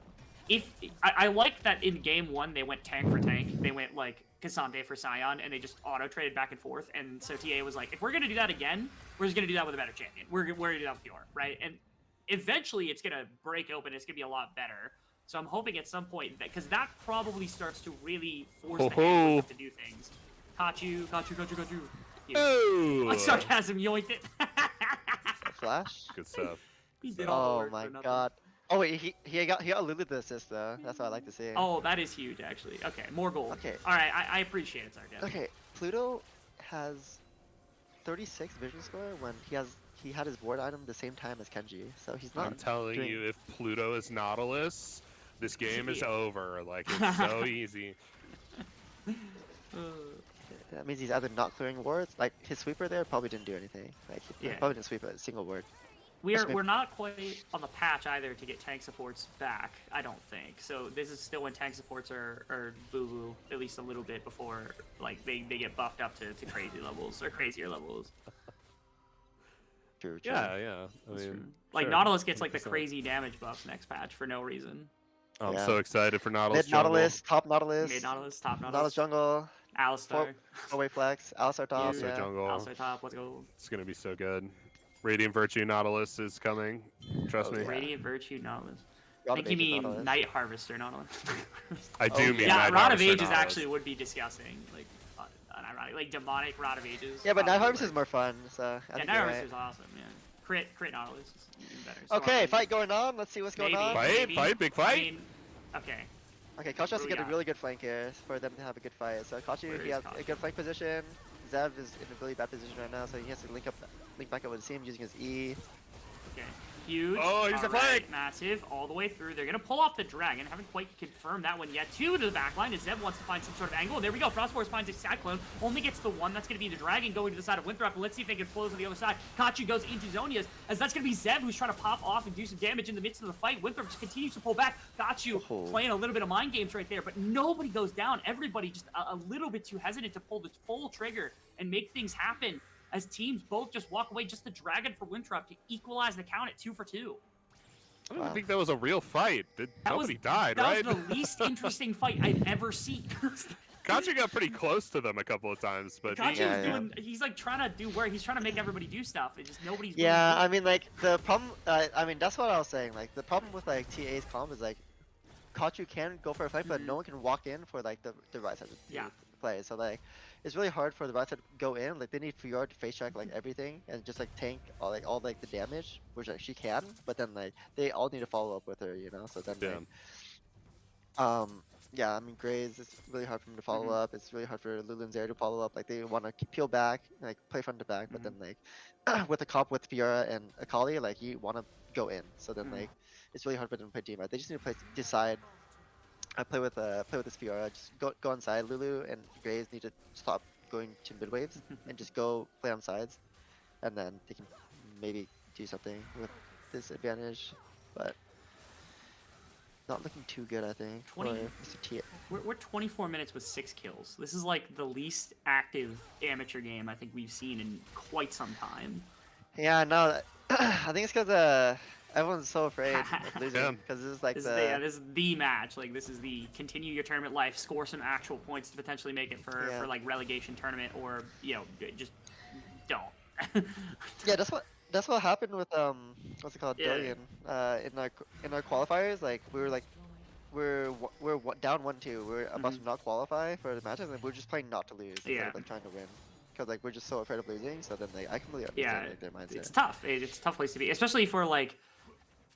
if I like that in game 1 they went tank for tank, they went like Cassandre for Scion, and they just auto traded back and forth. And so TA was like, if we're gonna do that again, we're just gonna do that with a better champion. We're gonna do that with Fiora, right? And eventually it's gonna break open. It's gonna be a lot better. So I'm hoping at some point that because that probably starts to really force the handlers to do things. Caught you. Oh! Sarcasm yoinked it. Flash. Good stuff. He did all the Oh work my for nothing. god. Oh wait, he got Lulu the assist though. That's what I like to see. Oh, that is huge, actually. Okay, more gold. Okay. All right, I appreciate it, Sarcasm. Okay, Pluto has 36 vision score when he had his board item the same time as Kenji. So he's not. I'm telling doing- you, if Pluto is Nautilus, this game is over. Like, it's so easy. That means he's either not clearing wards. Like his sweeper there probably didn't do anything. Like he Yeah. probably didn't sweep a single ward. We're not quite on the patch either to get tank supports back, I don't think. So this is still when tank supports are boo-boo, at least a little bit before like they get buffed up to crazy levels or crazier levels. True. Yeah. I That's mean, true. Like sure, Nautilus gets like the 100%. crazy damage buff next patch for no reason. I'm Yeah. so excited for Nautilus. Mid Nautilus, top Nautilus, Mid Nautilus, top Nautilus Nautilus, jungle, Alistar, away flex, Alistar top. Alistar Yeah. jungle. Alistar top, let's go. It's gonna be so good. Radiant Virtue Nautilus is coming. Trust Oh, me. yeah. Radiant Virtue Nautilus. I Rod think of you Ages mean Nautilus. Night Harvester Nautilus. I do Oh, mean Yeah, Night Rod of Harvester Ages Nautilus. actually would be disgusting. Like, unironic, like demonic Rod of Ages. Yeah, but Night probably Harvest would. is more fun. So I Yeah, think Night you're Harvester right. is awesome, man. Crit Nautilus is even better. Okay, Storm, fight going on. Let's see what's going maybe, on. Fight, big fight. I mean, okay. Okay, Kachi has to Who we get a got? really good flank here for them to have a good fight. So Kachi, Where he is has a Kachi? good flank position. Zev is in a really bad position right now, so he has to link back up with his team using his E. Okay. Huge. Oh, here's the Alright, flag. Massive, all the way through. They're gonna pull off the dragon. Haven't quite confirmed that one yet. Two to the back line as Zev wants to find some sort of angle. There we go. Frostforce finds a Cyclone. Only gets the one. That's gonna be the dragon going to the side of Winthrop. And let's see if they can close on the other side. Kachi goes into Zonia's as that's gonna be Zev who's trying to pop off and do some damage in the midst of the fight. Winthrop just continues to pull back. Kachi Oh. playing a little bit of mind games right there, but nobody goes down. Everybody just a little bit too hesitant to pull the full trigger and make things happen. As teams both just walk away, just the dragon for Winthrop to equalize the count at 2 for 2. I don't Wow. think that was a real fight. Nobody died, that right? was the least interesting fight I've ever seen. Kachi got pretty close to them a couple of times, but Kachi Yeah, was yeah. doing, he's like trying to do work. He's trying to make everybody do stuff. It's just nobody's really Yeah, doing I mean, like the problem. I mean, that's what I was saying. Like the problem with like TA's comp is like, Kachu can go for a fight, but Mhm. no one can walk in for like the right side to Yeah. play. So like, it's really hard for the right side to go in. Like they need Fiora to face track like everything and just like tank all the damage, which like she can. But then like they all need to follow up with her, you know. So then Yeah. yeah, I mean, Grays, it's really hard for them to follow Mhm. up. It's really hard for Lulu and Zeri to follow up. Like, they want to peel back, like, play front to back, but then, like, with a comp with Fiora and Akali, like, you want to go in. So then, Mhm. like, it's really hard for them to play team. Right? They just need to decide. I play with this Fiora. Just go inside. Lulu and Grays need to stop going to mid waves and just go play on sides, and then they can maybe do something with this advantage. But not looking too good, I think. 20. For Mr. T. We're 24 minutes with 6 kills. This is like the least active amateur game I think we've seen in quite some time. Yeah, no, I think it's because everyone's so afraid of Yeah. losing because this is like This is the match. Like this is the continue your tournament life, score some actual points to potentially make it for Yeah. like relegation tournament, or just don't. yeah, that's what happened with what's it called, Yeah. Billion, in our qualifiers. Like we're down 1-2. We're about to not qualify for the matches, and we're just playing not to lose instead Yeah. of like trying to win. Because like we're just so afraid of losing, so then like I completely Yeah, understand like, their mindset. it's tough. It's a tough place to be, especially for like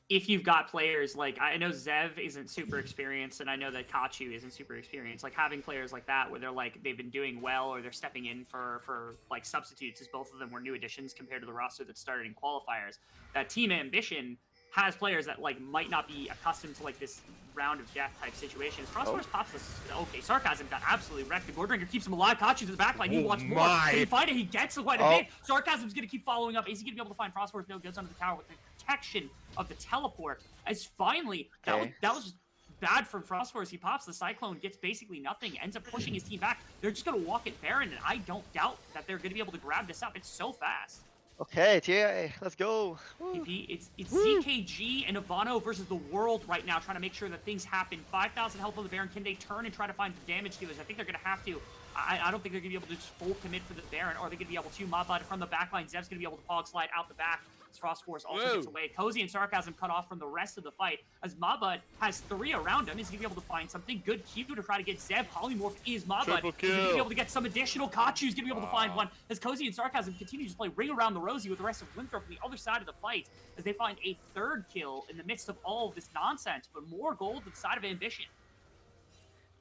if you've got players like I know Zev isn't super experienced, and I know that Kachu isn't super experienced. Like having players like that where they're like they've been doing well or they're stepping in for like substitutes, as both of them were new additions compared to the roster that started in qualifiers. That team ambition has players that like might not be accustomed to like this round of death type situations. Frostforce pops this. Okay, Sarcasm got absolutely wrecked. The Gordringer keeps him alive. Kachu's in the back line. He Oh wants more. my. Can he find it? He gets quite a Oh. bit. Sarcasm's gonna keep following up. Is he gonna be able to find Frostforce? No, goes under the tower with the protection of the teleport. As finally, Okay. that was just bad from Frostforce. He pops the Cyclone, gets basically nothing, ends up pushing his team back. They're just gonna walk it Baron, and I don't doubt that they're gonna be able to grab this up. It's so fast. Okay, TA, let's go. Woo. It's Woo. CKG and Ivano versus the world right now, trying to make sure that things happen. 5,000 health on the Baron. Can they turn and try to find the damage dealers? I think they're going to have to. I don't think they're going to be able to just full commit for the Baron. Are they going to be able to? Mobot from the back line. Zev's going to be able to pog slide out the back. Frost Force also gets away. Cozy and Sarcasm cut off from the rest of the fight. As Mabud has 3 around him, he's going to be able to find something. Good Q to try to get Zev. Polymorph is Mabud. He's going to be able to get some additional. Kachu's going to be able to find one. As Cozy and Sarcasm continue to play ring around the rosy with the rest of Winthrop on the other side of the fight as they find a 3rd kill in the midst of all of this nonsense. But more gold to the side of Ambition.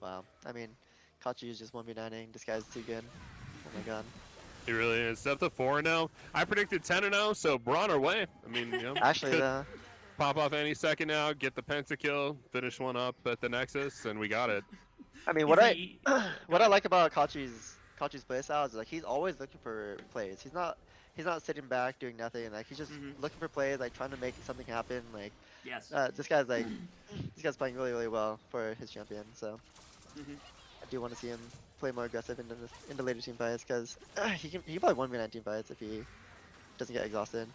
Wow. I mean, Kachu is just 1v9ing. This guy's too good. Oh my god. He really is. Up to 4-0. I predicted 10-0, so we're on our way. I mean, you know, actually, pop off any second now, get the pentakill, finish one up at the Nexus, and we got it. I mean, what I like about Kachu's playstyle is like he's always looking for plays. He's not sitting back doing nothing. Like he's just looking for plays, like trying to make something happen. Like this guy's playing really well for his champion. So I do want to see him play more aggressive in the later team fights because he can probably 1v9 team fights if he doesn't get exhausted.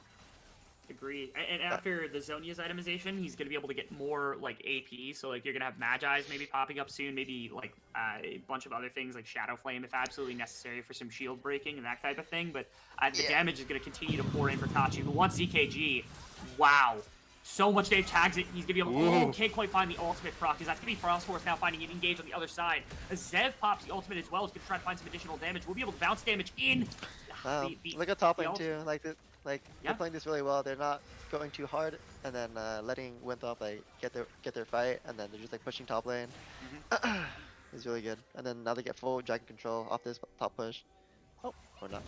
Agreed. And after the Zonia's itemization, he's going to be able to get more like AP. So like you're going to have Magi's maybe popping up soon, maybe like a bunch of other things like Shadow Flame if absolutely necessary for some shield breaking and that type of thing. But the damage is going to continue to pour in for Kachu, who wants ZKG. Wow. So much Dave tags it. He's going to be able to... Oh, can't quite find the ultimate proc, because that's going to be Frost Force now finding it engaged on the other side. As Zev pops the ultimate as well, he's going to try to find some additional damage. We'll be able to bounce damage in. Look at top lane too. They're playing this really well. They're not going too hard and then letting Winthrop like get their fight, and then they're just like pushing top lane. It's really good. And then now they get full dragon control off this top push. Oh, or not.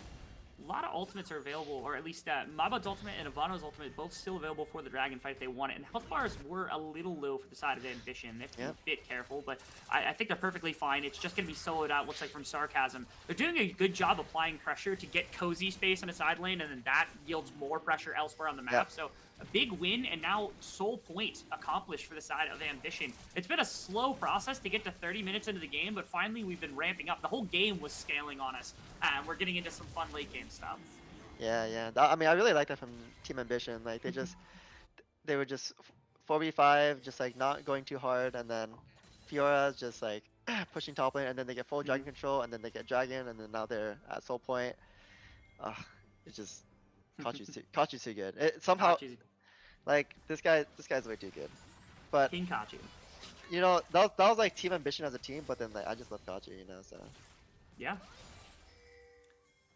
A lot of ultimates are available, or at least Mabud's ultimate and Ivano's ultimate both still available for the dragon fight if they want it. And health bars were a little low for the side of Ambition. They have to be a bit careful, but I think they're perfectly fine. It's just going to be soloed out, looks like, from Sarcasm. They're doing a good job applying pressure to get Cozy space in a side lane, and then that yields more pressure elsewhere on the map. So a big win, and now sole point accomplished for the side of Ambition. It's been a slow process to get to 30 minutes into the game, but finally we've been ramping up. The whole game was scaling on us, and we're getting into some fun late game stuff. Yeah. I mean, I really like that from Team Ambition. Like they were just 4v5, just like not going too hard, and then Fiora's just like pushing top lane, and then they get full dragon control, and then they get dragon, and then now they're at soul point. It's just Kachu's too good. Somehow, like this guy's way too good. But King Kachu. You know, that was like Team Ambition as a team, but then like I just love Kachu, you know. So yeah.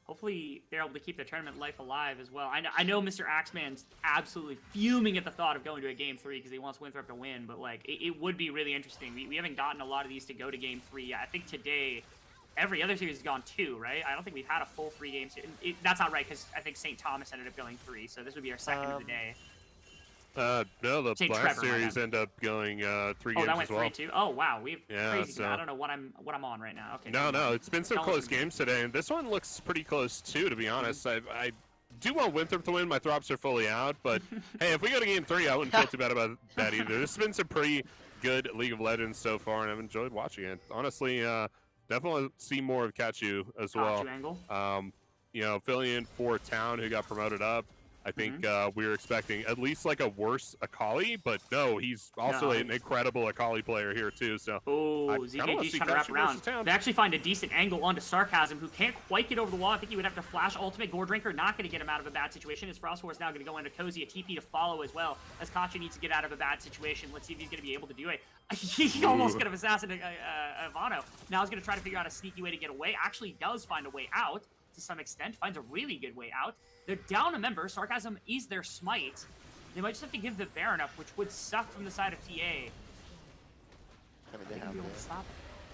Hopefully they're able to keep the tournament life alive as well. I know Mr. Axeman's absolutely fuming at the thought of going to a Game 3 because he wants Winthrop to win, but like it would be really interesting. We haven't gotten a lot of these to go to Game 3 yet. I think today, every other series has gone 2, right? I don't think we've had a full 3 game series. That's not right because I think St. Thomas ended up going 3, so this would be our second of the day. No, the last series ended up going 3 games as well. Oh, that went 3 too? Oh, wow. Crazy. So... I don't know what I'm on right now. Okay. No, it's been some close games today, and this one looks pretty close too, to be honest. I do want Winthrop to win. My throps are fully out, but hey, if we go to Game 3, I wouldn't feel too bad about that either. This has been some pretty good League of Legends so far, and I've enjoyed watching it. Honestly, definitely see more of Kachu as well. Angle. You know, filling in for Town, who got promoted up. I think we were expecting at least like a worse Akali, but no, he's also an incredible Akali player here too. So ZKG's trying to wrap around. They actually find a decent angle onto Sarcasm, who can't quite get over the wall. I think he would have to flash ultimate. Gore Drinker not going to get him out of a bad situation. As Frost Force now going to go into Cozy, a TP to follow as well. As Kachu needs to get out of a bad situation. Let's see if he's going to be able to do it. He almost could have assassinated Ivano. Now he's going to try to figure out a sneaky way to get away. Actually does find a way out to some extent. Finds a really good way out. They're down a member. Sarcasm is their smite. They might just have to give the Baron up, which would suck from the side of TA. I mean, they have to stop it.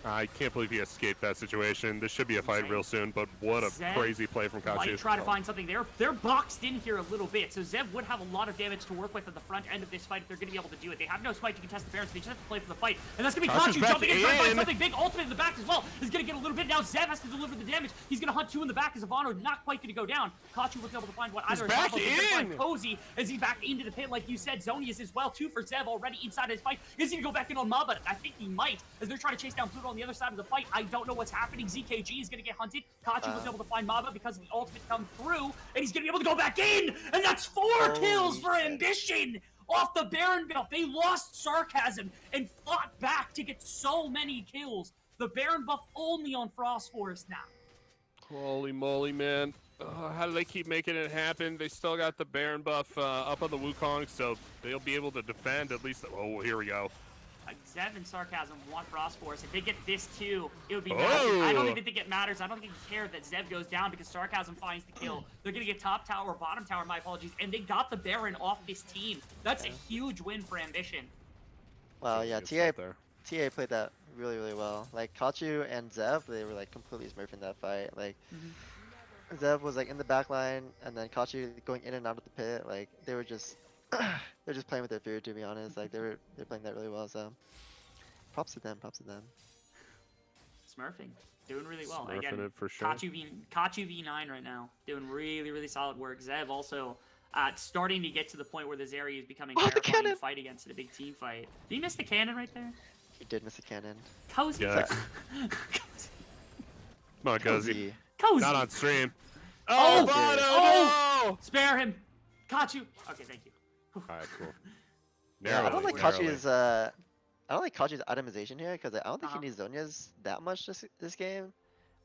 I can't believe he escaped that situation. This should be a fight real soon, but what a crazy play from Kachu. Might try to find something there. They're boxed in here a little bit, so Zev would have a lot of damage to work with at the front end of this fight if they're going to be able to do it. They have no smite to contest the Baron, so they just have to play for the fight. And that's going to be Kachu jumping in, trying to find something big. Ultimate in the back as well is going to get a little bit. Now Zev has to deliver the damage. He's going to hunt 2 in the back as Ivano not quite going to go down. Kachu was able to find either back in. Cozy as he's back into the pit, like you said. Zonia's as well, 2 for Zev already inside his fight. Is he going to go back in on Maba? I think he might, as they're trying to chase down Pluto on the other side of the fight. I don't know what's happening. ZKG is going to get hunted. Kachu was able to find Maba because of the ultimate come through, and he's going to be able to go back in, and that's 4 kills for Ambition off the Baron build. They lost Sarcasm and fought back to get so many kills The Baron buff only on Frost Forest now. Holy moly, man. How do they keep making it happen? They still got the Baron buff up on the Wukong, so they'll be able to defend at least. Oh, here we go. Zev and Sarcasm want Frost Force. If they get this too, it would be massive. I don't even think it matters. I don't think you care that Zev goes down because Sarcasm finds the kill. They're going to get top tower or bottom tower, my apologies, and they got the Baron off this team. That's a huge win for Ambition. Well, yeah, TA played that really, really well. Like, Kachu and Zev, they were like completely smurfing that fight. Like, Zev was like in the back line, and then Kachu going in and out of the pit. Like, they were just they're just playing with their fear, to be honest. Like, they're playing that really well. So, props to them. Props to them. Smurfing, doing really well. Smurfing Again, it for sure. Kachu V9 right now, doing really, really solid work. Zev also starting to get to the point where this area is becoming terrifying to fight against in a big team fight. Did he miss the cannon right there? He did miss a cannon. Cozy. Yeah. Come on, Cozy. Cozy. Not on stream. Oh! No! Spare him. Kachu. Okay, thank you. Alright, cool. Yeah, I don't like narrowly. Kachu's I don't like Kachu's itemization here because I don't think he needs Zhonya's that much this game.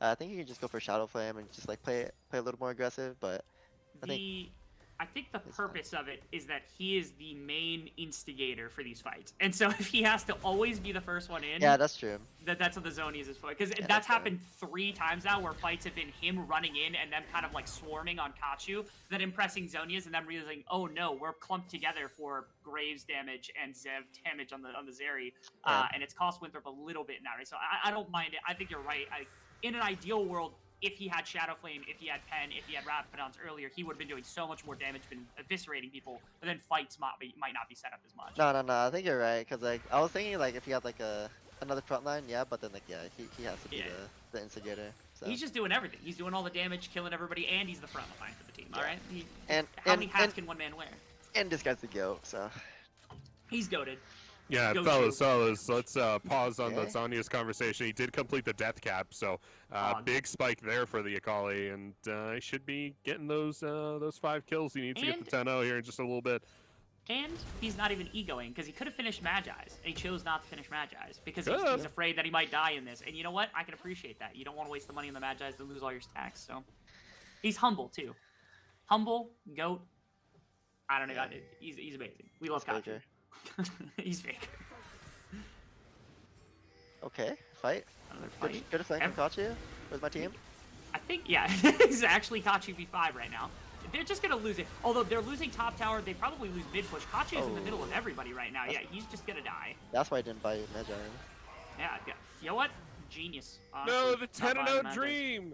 I think he can just go for Shadow Flame and just like play a little more aggressive. But I think the purpose of it is that he is the main instigator for these fights, and so if he has to always be the first one in, yeah, that's true. That's what the Zhonya's is for. Because that's happened 3 times now, where fights have been him running in and then kind of like swarming on Kachu, then impressing Zhonya's, and then realizing, oh no, we're clumped together for Graves damage and Zev damage on the Zeri, and it's cost Winthrop a little bit now. Right? So I don't mind it. I think you're right. In an ideal world, if he had Shadow Flame, if he had Pen, if he had Rapidons earlier, he would have been doing so much more damage, been eviscerating people, but then fights might not be set up as much. No, I think you're right, because like I was thinking like if he had like another front line, yeah, but then like he has to be the instigator. So. He's just doing everything. He's doing all the damage, killing everybody, and he's the front line for the team. All right. How many hats can one man wear? And this guy's the GOAT, so. He's goated. Yeah, fellas, let's pause on the Zhonya's conversation. He did complete the death cap, so big spike there for the Akali, and he should be getting those 5 kills he needs to get the 10-0 here in just a little bit. And he's not even egoing, because he could have finished Magi's, and he chose not to finish Magi's, because he's afraid that he might die in this. And you know what? I can appreciate that. You don't want to waste the money on the Magi's to lose all your stacks, so. He's humble, too. Humble, GOAT. I don't know. Yeah. He's amazing. We love Kachu. He's fake. Okay, fight. Good flank from Kachu. Where's my team? I think, yeah, it's actually Kachu V5 right now. They're just going to lose it. Although they're losing top tower, they probably lose mid push. Kachu's in the middle of everybody right now. Yeah, he's just going to die. That's why I didn't buy Magi. Yeah. You know what? Genius. Honestly. No, the 10-0 dream.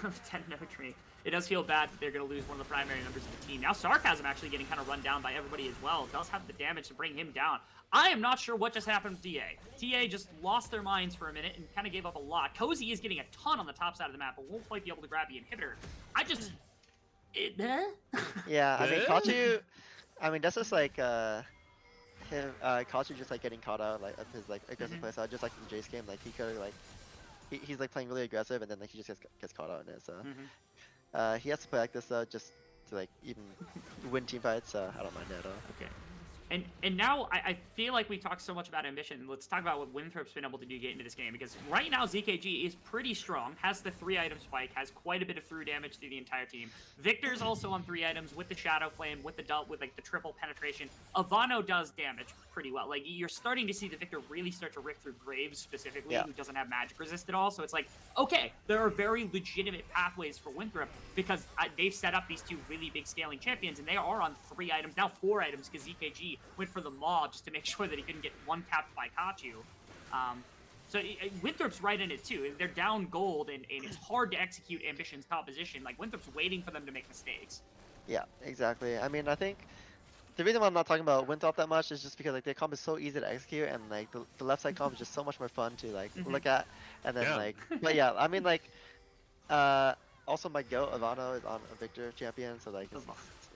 The 10-0 dream. It does feel bad that they're going to lose one of the primary members of the team. Now Sarcasm actually getting kind of run down by everybody as well. Does have the damage to bring him down. I am not sure what just happened with TA. TA just lost their minds for a minute and kind of gave up a lot. Cozy is getting a ton on the top side of the map, but won't quite be able to grab the inhibitor. Yeah, I mean, Kachu, that's just like, Kachu just like getting caught out like of his like aggressive play style, just like in Jace game. Like he could like, he's like playing really aggressive and then like he just gets caught out in it. So. He has to play like this though, just to like even win team fights. So I don't mind that at all. Okay. And now I feel like we talked so much about ambition. Let's talk about what Winthrop's been able to do to get into this game, because right now ZKG is pretty strong, has the 3-item spike, has quite a bit of through damage through the entire team. Victor's also on 3 items with the Shadow Flame, with like the triple penetration. Avano does damage pretty well. Like you're starting to see the Victor really start to rip through Graves specifically, who doesn't have magic resist at all. So it's like, okay, there are very legitimate pathways for Winthrop, because they've set up these 2 really big scaling champions, and they are on 3 items, now 4 items, because ZKG went for the Maw just to make sure that he couldn't get one tapped by Kachu. So Winthrop's right in it too. They're down gold, and it's hard to execute Ambition's composition. Like Winthrop's waiting for them to make mistakes. Yeah, exactly. I mean, I think the reason why I'm not talking about Winthrop that much is just because like their comp is so easy to execute, and like the left side comp is just so much more fun to like look at, and then like, but yeah, I mean like, also my GOAT Avano is on a Victor champion, so like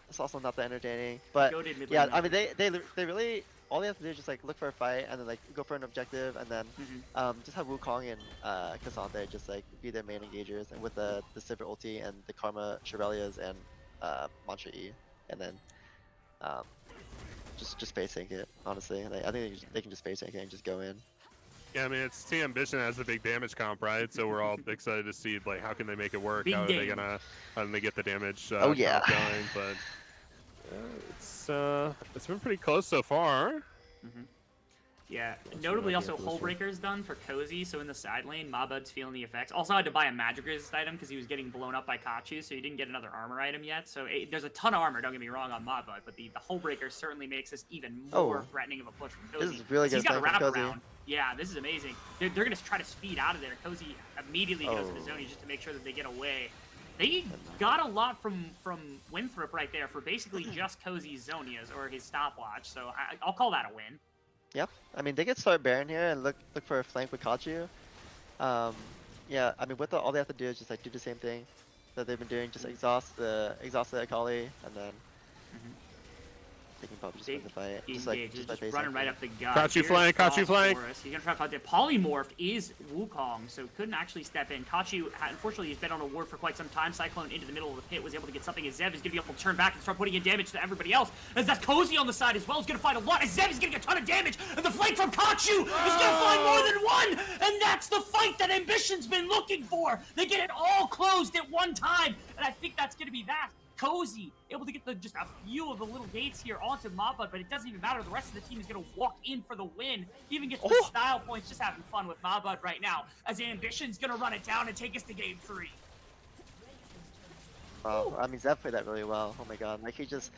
it's also not that entertaining. But yeah, I mean they really, all they have to do is just like look for a fight and then like go for an objective, and then just have Wukong and Cassandre just like be their main engagers, and with the Sivir ulti and the Karma Shirelias and Mantra E, and then just face tank it. Honestly, like, I think they can just face tank it and just go in. Yeah, I mean, it's Team Ambition has the big damage comp, right? So we're all excited to see like how can they make it work? Big How are they game. gonna how can they get the damage Oh, yeah. comp going? But it's been pretty close so far. Yeah, Close notably enough, also yeah, closer. Hullbreaker is done for Cozy, so in the side lane, Mabud's feeling the effects. Also had to buy a magic resist item because he was getting blown up by Kachu, so he didn't get another armor item yet. So there's a ton of armor, don't get me wrong, on Mabud, but the Hullbreaker certainly makes this even more threatening of a push from Cozy. This is really good He's got a playing from Cozy. wraparound. Yeah, this is amazing. They're going to try to speed out of there. Cozy immediately goes into Zoni just to make sure that they get away. They got a lot from Winthrop right there for basically just Cozy's Zonias or his stopwatch, so I'll call that a win. Yep. I mean, they could start Baron here and look for a flank with Kachu. Yeah. I mean, all they have to do is just like do the same thing that they've been doing. Just exhaust the Akali, and then they can probably just win the fight. Just running right up the gut. Kachu flank. Kachu flank. He's gonna try to fight the polymorphed is Wukong, so couldn't actually step in. Kachu, unfortunately, he's been on a ward for quite some time. Cyclone into the middle of the pit was able to get something. As Zev is gonna be able to turn back and start putting in damage to everybody else. As that's Cozy on the side as well. He's gonna find a lot. As Zev is getting a ton of damage, and the flank from Kachu is gonna find more than one. And that's the fight that Ambition's been looking for. They get it all closed at one time, and I think that's gonna be that. Cozy able to get just a few of the little gates here onto Mabud, but it doesn't even matter. The rest of the team is going to walk in for the win. He even gets the style points, just having fun with Mabud right now, as Ambition's going to run it down and take us to game 3. Oh, I mean, Zev played that really well. Oh my god, like he was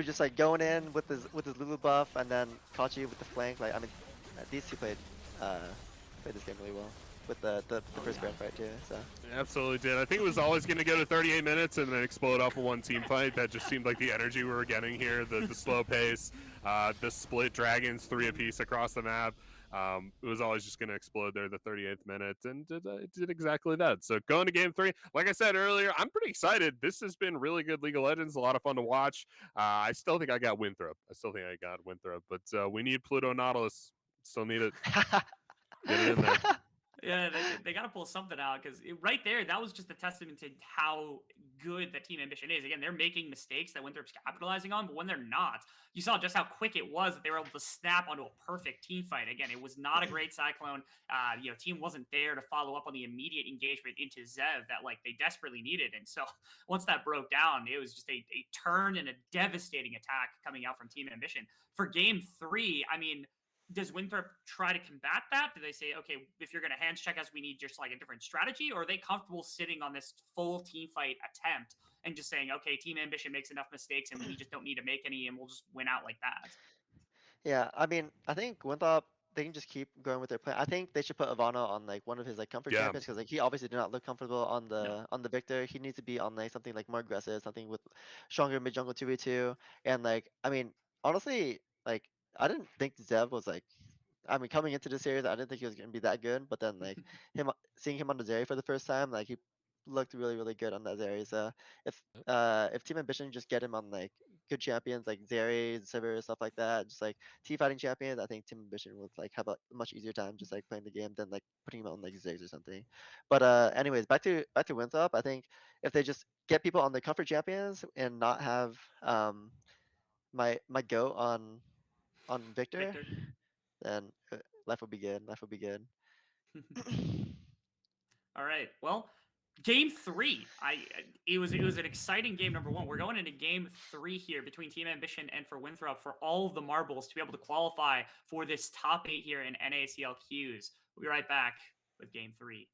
just like going in with his Lulu buff, and then Kachi with the flank. Like, I mean, these two played this game really well with the first grand fight too. So Absolutely did. I think it was always going to go to 38 minutes and then explode off of one team fight. That just seemed like the energy we were getting here, the slow pace, the split dragons 3 apiece across the map. It was always just going to explode there the 38th minute, and it did exactly that. So going to game 3, like I said earlier, I'm pretty excited. This has been really good League of Legends, a lot of fun to watch. I still think I got Winthrop. But we need Pluto Nautilus. Still need it. Get it in there. Yeah, they got to pull something out, because right there, that was just a testament to how good the Team Ambition is. Again, they're making mistakes that Winthrop's capitalizing on, but when they're not, you saw just how quick it was that they were able to snap onto a perfect team fight. Again, it was not a great Cyclone. Team wasn't there to follow up on the immediate engagement into Zev that they desperately needed. And so once that broke down, it was just a turn and a devastating attack coming out from Team Ambition. For game 3, I mean, does Winthrop try to combat that? Do they say, okay, if you're going to hands check us, we need just a different strategy? Or are they comfortable sitting on this full team fight attempt and just saying, okay, Team Ambition makes enough mistakes and we just don't need to make any and we'll just win out like that? Yeah, I mean, I think Winthrop, they can just keep going with their plan. I think they should put Ivana on one of his comfort champions, because he obviously did not look comfortable on the Victor. He needs to be on something more aggressive, something with stronger mid jungle 2v2. And I mean, honestly, I didn't think Zev was I mean, coming into this series, I didn't think he was going to be that good, but then seeing him on the Zeri for the first time, he looked really, really good on that Zeri. So if Team Ambition just get him on good champions like Zeri, Sivir, stuff like that, just team fighting champions, I think Team Ambition would have a much easier time just playing the game than putting him on Ziggs or something. But anyways, back to Winthrop. I think if they just get people on the comfort champions and not have my goat on Victor. Then life will be good. All right. Well, game 3. It was an exciting game. Number 1. We're going into game 3 here between Team Ambition and for Winthrop for all of the marbles to be able to qualify for this top 8 here in NACLQs. We'll be right back with game 3.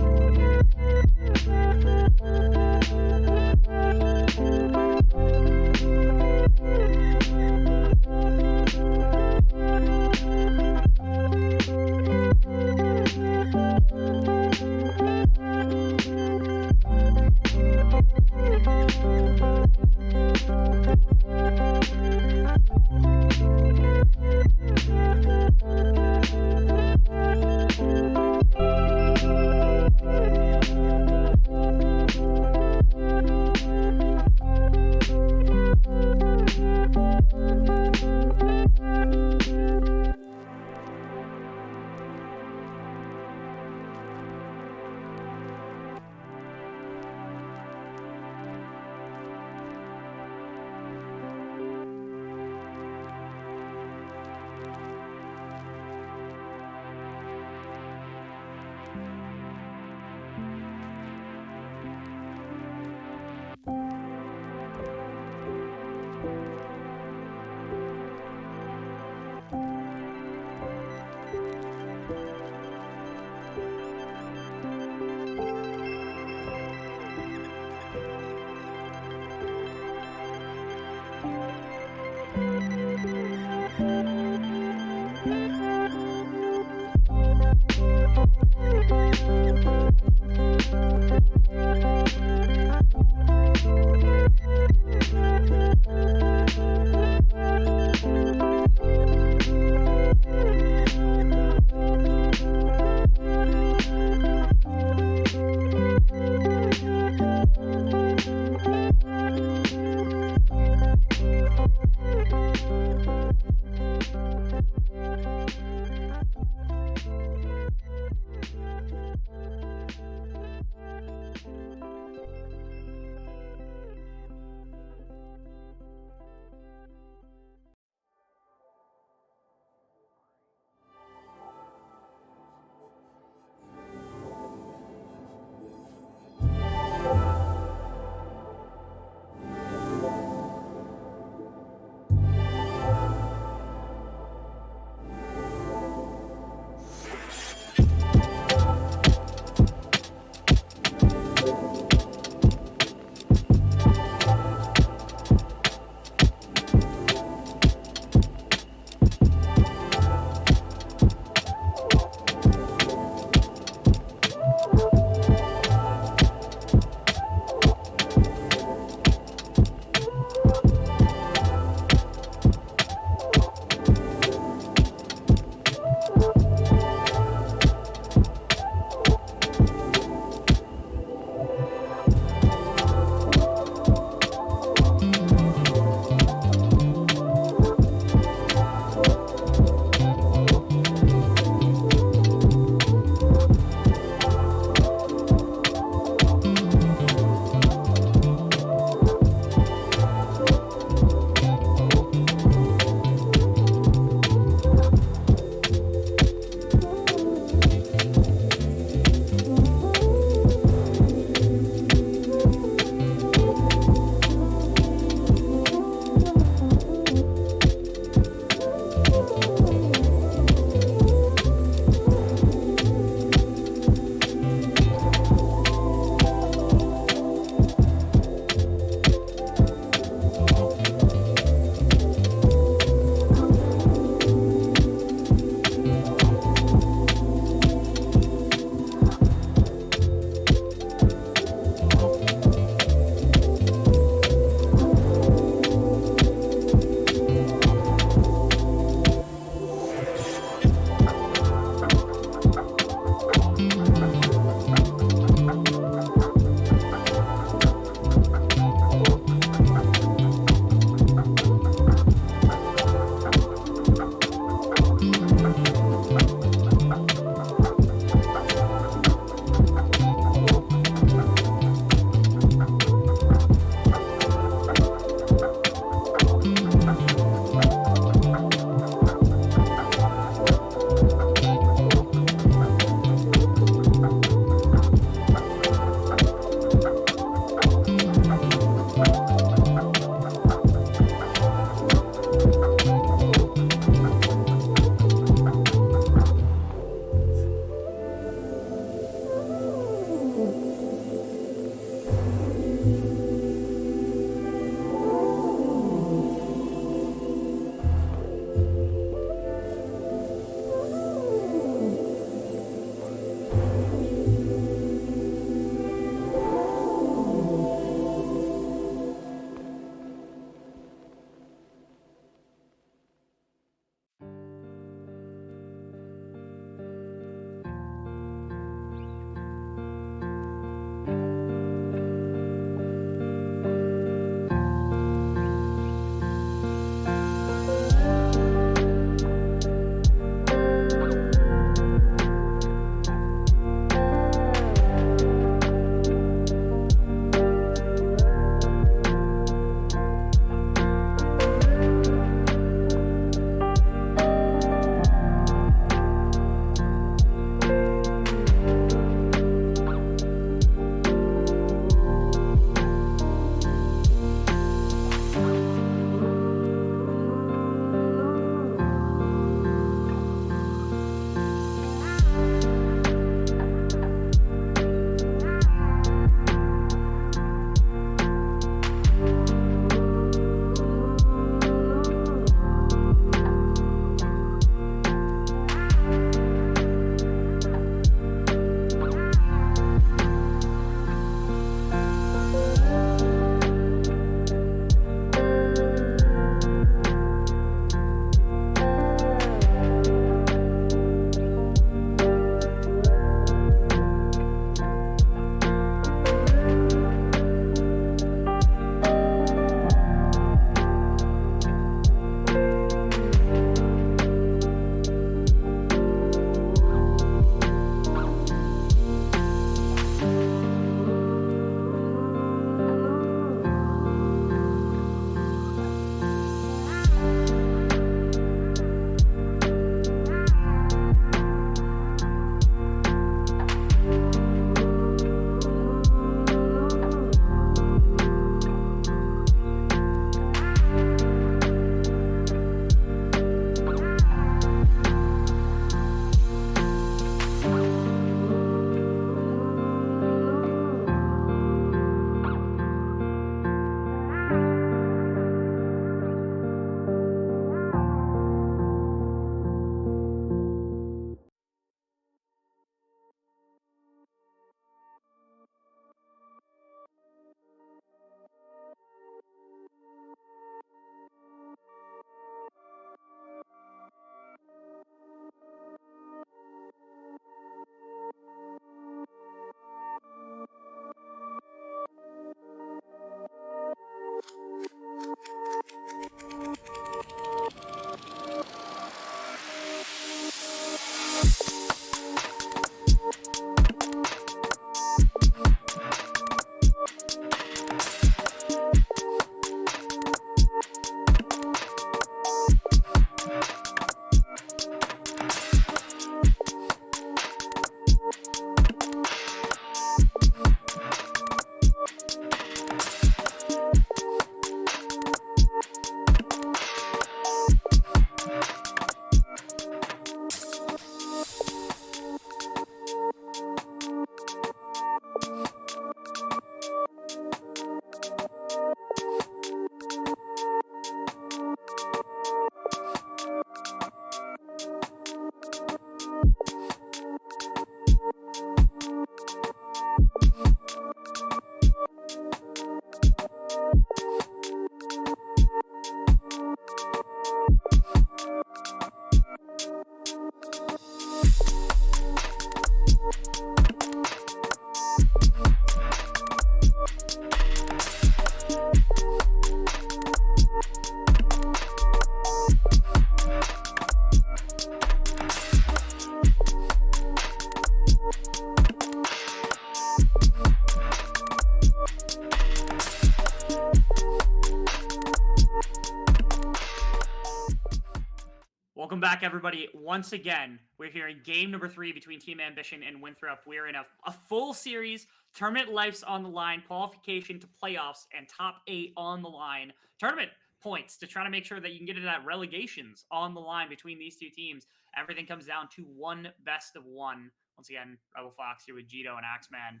Welcome back, everybody. Once again, we're here in game number 3 between Team Ambition and Winthrop. We're in a full series. Tournament life's on the line, qualification to playoffs, and top 8 on the line. Tournament points to try to make sure that you can get into that relegations on the line between these two teams. Everything comes down to one best of one. Once again, Rebel Fox here with Jito and Axeman.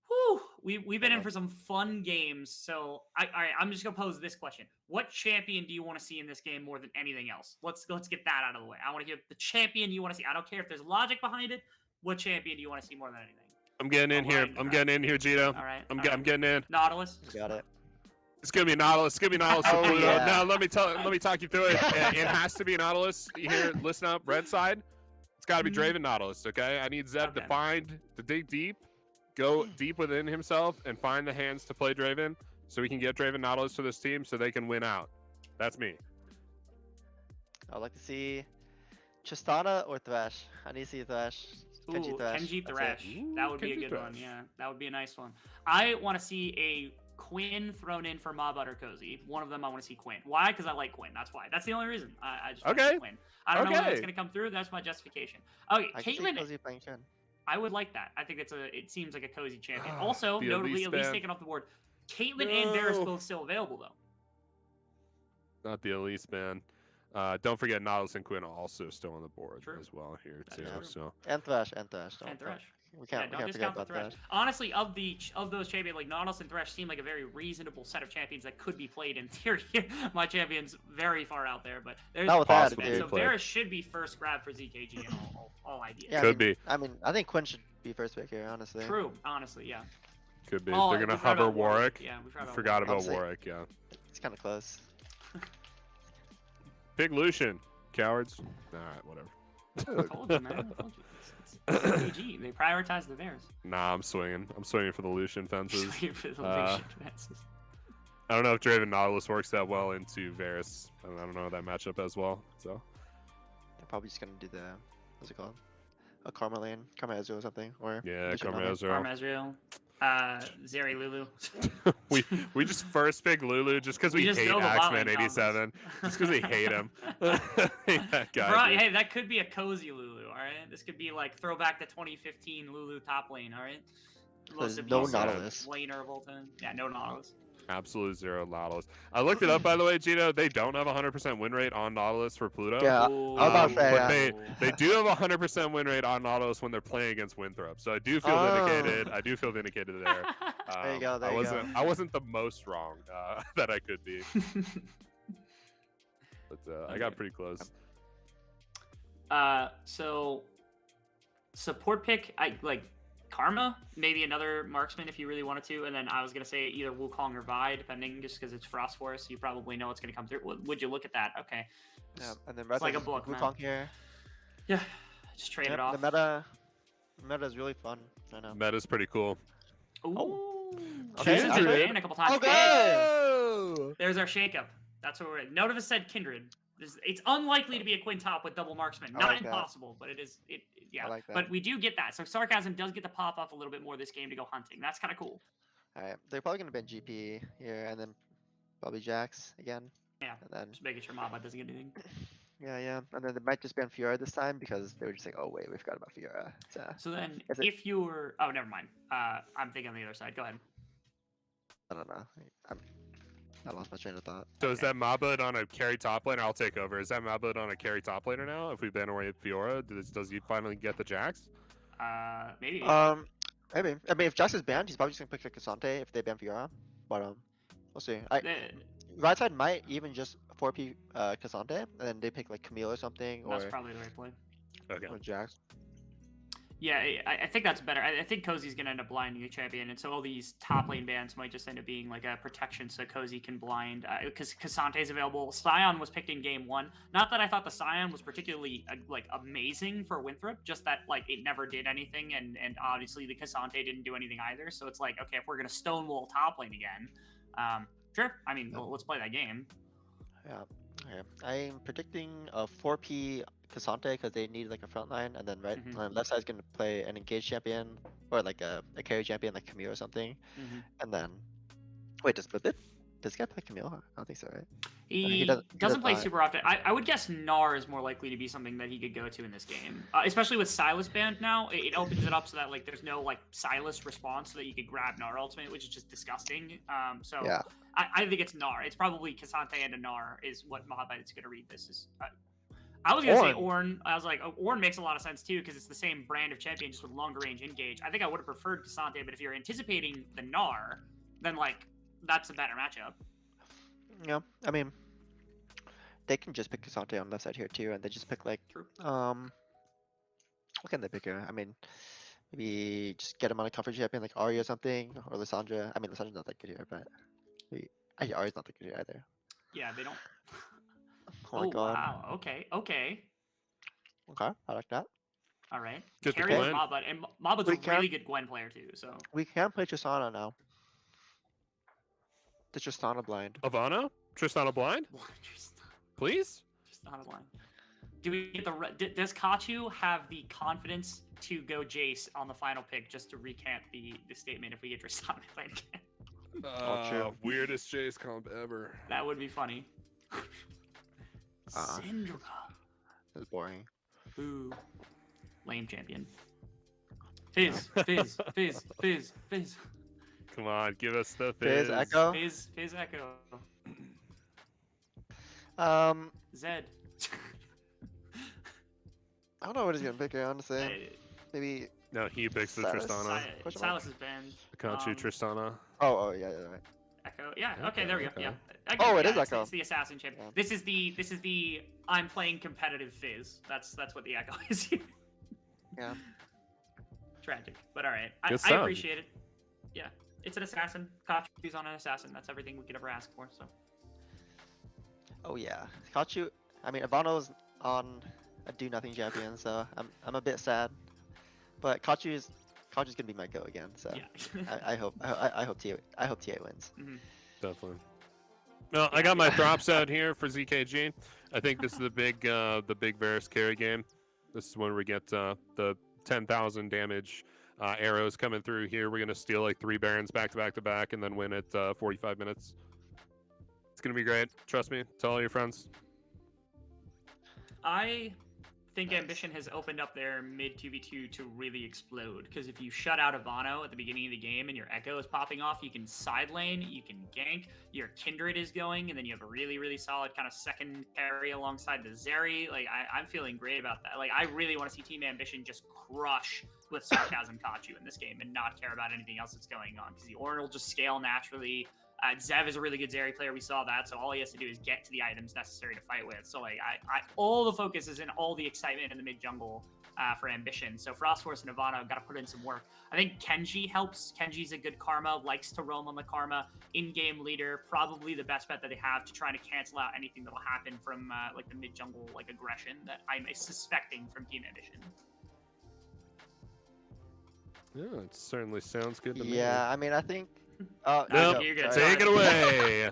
Whew, we've been in for some fun games. So, all right, I'm just gonna pose this question: what champion do you want to see in this game more than anything else? Let's get that out of the way. I want to hear the champion you want to see. I don't care if there's logic behind it. What champion do you want to see more than anything? I'm getting in here. I'm getting in here, Jito. All right. I'm getting in. Nautilus. Got it. It's gonna be Nautilus. It's gonna be Nautilus for Oh, Pluto. yeah. Now let me talk you through it. It has to be Nautilus. Here, listen up. Red side. It's got to be Draven Nautilus. Okay. I need Zeb to dig deep, go deep within himself, and find the hands to play Draven, so we can get Draven Nautilus to this team, so they can win out. That's me. I'd like to see Tristana or Thresh. I need to see Thresh. Kenji Thresh. Kenji That's Thresh. it. That would be a Kenji good one. Thresh. Yeah, that would be a nice one. I want to see a Quinn thrown in for Mob or Cozy. One of them I want to see Quinn. Why? Because I like Quinn. That's why. That's the only reason. I just want to see Quinn. I don't know when it's going to come through. That's my justification. Okay, I can see Caitlyn. Cozy playing Shen. I would like that. I think it seems like a cozy champion. Also, The notably, Elise at least ban. taken off the board. Caitlyn and Varus No. both still available though. Not the Elise man. Don't forget Nautilus and Quinn are also still on the board True. as well here That too. is true. So And Thresh. Don't- And Thresh. We Yeah, can't don't forget discount the about Thresh. Thresh. Honestly, of those champions, like Nautilus and Thresh seem like a very reasonable set of champions that could be played in theory. My champion's very far out there, but there's Not a with that, possibility. dude. So Played. Varus should be first grab for ZKG and all ideas. Yeah, Could be. I mean, I think Quinn should be first pick here, honestly. True, honestly, yeah. could be. Oh, They're we gonna forgot hover about Warwick. Yeah, we forgot about Forgot about Obviously. Warwick. Yeah. It's kind of close. Pick Lucian. Cowards. All right, whatever. I told you, man. I told you. It's ZKG. They prioritize the Varus. Nah, I'm swinging. I'm swinging for the Lucian fences. For the Uh, leadership advances. I don't know if Draven Nautilus works that well into Varus. I don't know that matchup as well. So They're probably just gonna do the what's it called? A Karma lane, Karma Ezreal or something, or yeah, Lucian Karma lane. Ezreal. Farm Ezreal. Zeri Lulu. we just first pick Lulu just because we just hate know the bot lane Axeman 87. Just because we hate him. That guy, Bro, dude. hey, that could be a cozy Lulu, alright? This could be like throwback to 2015 Lulu top lane, alright? There's Most no abusive Nautilus. laner of all time. Yeah, no Nautilus. Absolute zero Nautilus. I looked it up, by the way, Gino. They don't have a 100% win rate on Nautilus for Pluto. Yeah, Ooh. I was about to say, but yeah. they do have a 100% win rate on Nautilus when they're playing against Winthrop. So I do feel vindicated. I do feel vindicated there. There you go, there I you go. I wasn't the most wrong that I could be, but I got pretty close. So support pick, I like Karma, maybe another marksman if you really wanted to, and then I was gonna say either Wukong or Vi, depending, just because it's Frost Force, you probably know it's gonna come through. Would you look at that? Okay. Yeah, and then It's like a book, man. Wukong here. Yeah, just trade it off. The meta is really fun. I know. Meta's pretty cool. Ooh. Okay, This has Kindred. been banned a couple times. Okay. Oh! There's our shakeup. That's what we're in. None of us said Kindred. It's unlikely to be a Quintop with double marksman. I Not like that. impossible, but it is. Yeah. I like that. But we do get that. So Sarcasm does get to pop up a little bit more this game to go hunting. That's kind of cool. Alright, they're probably gonna ban GP here, and then probably Jax again. Yeah. And then Just making sure Maba doesn't get anything. yeah, and then they might just ban Fiora this time because they were just like, oh wait, we forgot about Fiora. So then, Is it- if you're, oh, never mind. I'm thinking on the other side. Go ahead. I don't know. I lost my train of thought. So is that Mabud on a carry top laner? I'll take over. Is that Mabud on a carry top laner now? If we ban away Fiora, does he finally get the Jax? Maybe. Maybe. I mean, if Jax is banned, he's probably just gonna pick like Cassante if they ban Fiora. But we'll see. Right side might even just 4P Cassante, and then they pick like Camille or something, or That's probably the right play. Okay. Or Jax. Yeah, I think that's better. I think Cozy's gonna end up blinding the champion, and so all these top lane bans might just end up being like a protection, so Cozy can blind because Casante's available. Scion was picked in game 1. Not that I thought the Scion was particularly like amazing for Winthrop, just that like it never did anything, and obviously the Casante didn't do anything either. So it's like, okay, if we're gonna stonewall top lane again, sure. I mean, well, let's play that game. Yeah. Okay. I'm predicting a 4P Cassante because they need like a front line, and then left side's gonna play an engaged champion or like a carry champion like Camille or something, and then wait, does this guy play Camille? I don't think so, right? He doesn't play super often. I would guess Gnar is more likely to be something that he could go to in this game, especially with Silas banned now. It opens it up so that like there's no like Silas response, so that you could grab Gnar ultimate, which is just disgusting. So Yeah. I think it's Gnar. It's probably Cassante and a Gnar is what Mohabite is going to read this is. I was going to say Ornn. I was like, Ornn makes a lot of sense too because it's the same brand of champion just with longer range engage. I think I would have preferred Cassante, but if you're anticipating the Gnar, then like that's a better matchup. Yeah, I mean, they can just pick Cassante on left side here too, and they just pick like what can they pick here? I mean, maybe just get him on a comfort champion like Ari or something, or Lissandra. I mean, Lissandra's not that good here, but actually Ari's not that good here either. Yeah, they don't. Oh my god. Wow. Okay. Okay, I like that. All right. Good Carry for Gwen. Mabut, and Mabut's a really good Gwen player too. So We can play Tristana now. The Tristana blind. Ivana? Tristana blind? Please? Tristana blind. Do we get does Kachu have the confidence to go Jace on the final pick just to recant the statement if we get Tristana blind again? True. Weirdest Jace comp ever. That would be funny. Syndra. This is boring. Boo. Lame champion. Fizz. Come on, give us the Fizz. Fizz Echo. Fizz Echo. Zed. I don't know what he's gonna pick here, honestly. Maybe. No, he picks the Silas? Tristana. Silas is banned. Akachu Tristana. Oh yeah, right. Echo. Yeah. Okay. There we go. Okay. Yeah. Oh, it yeah, is Echo. It's the assassin champ. Yeah. This is the I'm playing competitive Fizz. That's what the Echo is here. Yeah. Tragic, but all right. Good I stuff. appreciate it. Yeah, it's an assassin. Kachu's on an assassin. That's everything we could ever ask for. So. Oh yeah, Kachu. I mean, Ivano's on a do nothing champion, so I'm a bit sad. But Kachu's gonna be my go again. So Yeah. I hope TA wins. Mhm. Definitely. No, I got my drops out here for ZKG. I think this is the big Varus carry game. This is when we get the 10,000 damage arrows coming through here. We're gonna steal like 3 Barons back to back to back, and then win at 45 minutes. It's gonna be great. Trust me. Tell all your friends. I think Ambition has opened up their mid 2v2 to really explode, because if you shut out Ivano at the beginning of the game and your Echo is popping off, you can side lane, you can gank, your Kindred is going, and then you have a really, really solid kind of second carry alongside the Zeri. Like, I'm feeling great about that. Like, I really want to see Team Ambition just crush with Sarcasm Kachu in this game and not care about anything else that's going on, because the Ornn will just scale naturally. Zev is a really good Zeri player. We saw that, so all he has to do is get to the items necessary to fight with. So like, all the focus is in all the excitement in the mid jungle for Ambition. So Frostforce and Ivana got to put in some work. I think Kenji helps. Kenji's a good Karma, likes to roam on the Karma, in-game leader, probably the best bet that they have to try to cancel out anything that'll happen from like the mid jungle like aggression that I'm suspecting from Team Ambition. Yeah, it certainly sounds good to me. Yeah, I mean, I think. No, you're good. take it away.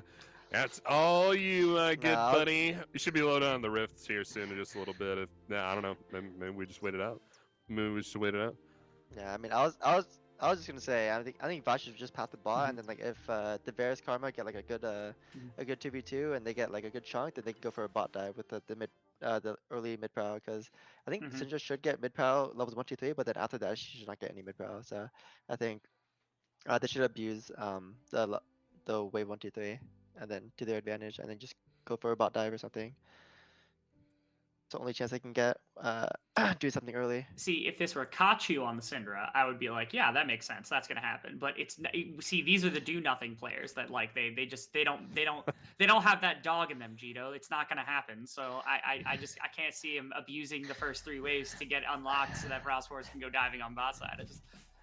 That's all you, good No. buddy. We should be loaded on the rifts here soon in just a little bit. I don't know. Maybe we just wait it out. Maybe we just wait it out. Yeah, I mean, I was just gonna say, I think Vash should just path the bot, and then like if the Varus Karma get like a good 2v2 and they get like a good chunk, then they can go for a bot dive with the early mid prow, because I think Syndra should get mid prow levels 1, 2, 3, but then after that she should not get any mid prow. So I think they should abuse the wave 1, 2, 3, and then to their advantage, and then just go for a bot dive or something. the only chance they can get do something early. See, if this were Kachu on the Syndra, I would be like, yeah, that makes sense. That's gonna happen. But see, these are the do nothing players that like they don't have that dog in them, Jito. It's not gonna happen. So I can't see him abusing the first 3 waves to get unlocked so that Frostforce can go diving on bot side. It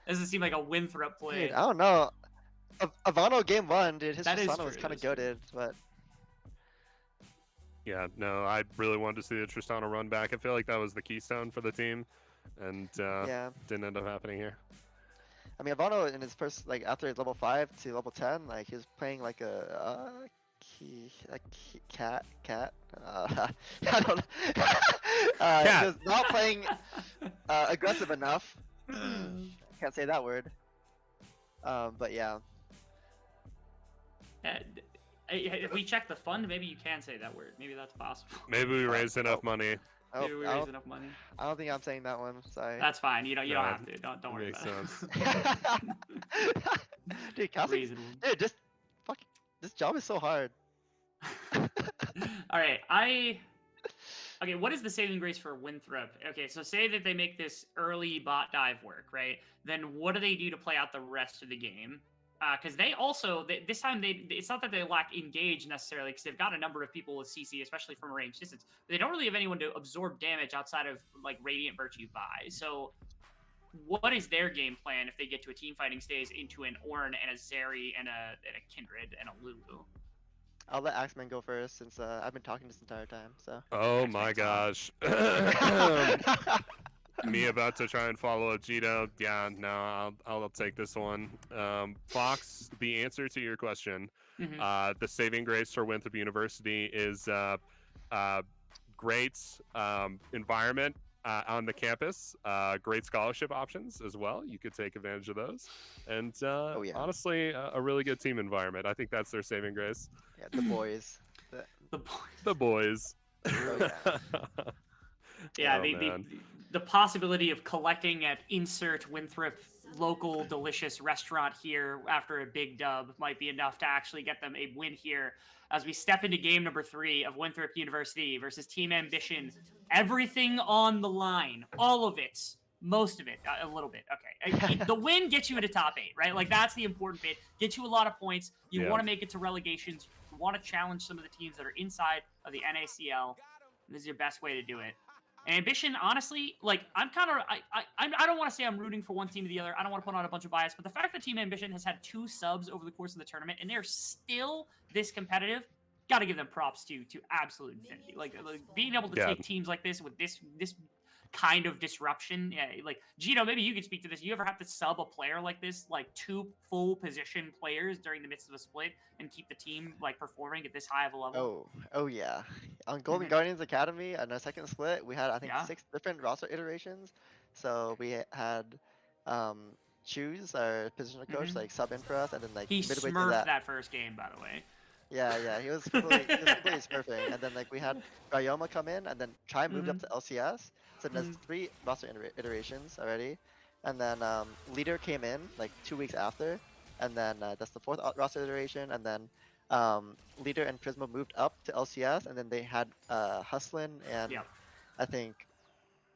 doesn't seem like a Winthrop play. Dude, I don't know. Ivano game 1, dude, his That is Tristana was true, kind that of is true. goated, but Yeah, no, I really wanted to see the Tristana run back. I feel like that was the keystone for the team, and yeah. didn't end up happening here. I mean, Ivano in his first, like, after level 5 to level 10, like, he was playing like a cat. I don't know. He was not playing aggressive enough. Can't say that word. But yeah. If we check the fund, maybe you can say that word. Maybe that's possible. Maybe we raised enough money. Oh, Maybe we raised enough money. I don't think I'm saying that one. Sorry. That's fine. You don't No, have to. Don't worry makes about sense. Dude, it. casting, Reasonable. dude, just fuck. This job is so hard. All right, okay, what is the saving grace for Winthrop? Okay, so say that they make this early bot dive work, right? Then what do they do to play out the rest of the game? Because they also, this time, it's not that they lack engage necessarily, because they've got a number of people with CC, especially from a range distance. But they don't really have anyone to absorb damage outside of, like, Radiant Virtue Vi. So what is their game plan if they get to a team fighting stage into an Ornn and a Zeri and a Kindred and a Lulu? I'll let Axeman go first since I've been talking this entire time. So. Oh my gosh. Me about to try and follow up Jito. Yeah, no, I'll take this one. Fox, the answer to your question, the saving grace for Winthrop University is great environment on the campus, great scholarship options as well. You could take advantage of those, and honestly, a really good team environment. I think that's their saving grace. Yeah, the boys. The boys. The boys. Oh, yeah. Oh, The possibility of collecting at insert Winthrop local delicious restaurant here after a big dub might be enough to actually get them a win here as we step into game number 3 of Winthrop University versus Team Ambition. Everything on the line, all of it, most of it, a little bit. Okay, the win gets you into top 8, right? Like that's the important bit. Get you a lot of points. You want to make it to relegations. You want to challenge some of the teams that are inside of the NACL. This is your best way to do it. And Ambition, honestly, like I'm kind of, I don't want to say I'm rooting for one team or the other. I don't want to put on a bunch of bias, but the fact that Team Ambition has had 2 subs over the course of the tournament and they're still this competitive, got to give them props to absolute infinity. Like being able to take teams like this with this kind of disruption. Yeah, like Gino, maybe you could speak to this. You ever have to sub a player like this, like 2 full position players during the midst of a split and keep the team like performing at this high of a level? Oh yeah. On Golden Guardians Academy, on our second split, we had I think 6 different roster iterations. So we had Choose, our positional coach, like sub in for us, and then like he midway smurfed that first game, by the way. Yeah, he was completely smurfing, and then like we had Ryoma come in, and then Try moved up to LCS. So there's 3 roster iterations already, and then Leader came in like 2 weeks after, and then that's the 4th roster iteration, and then Leader and Prisma moved up to LCS, and then they had Hustlin and I think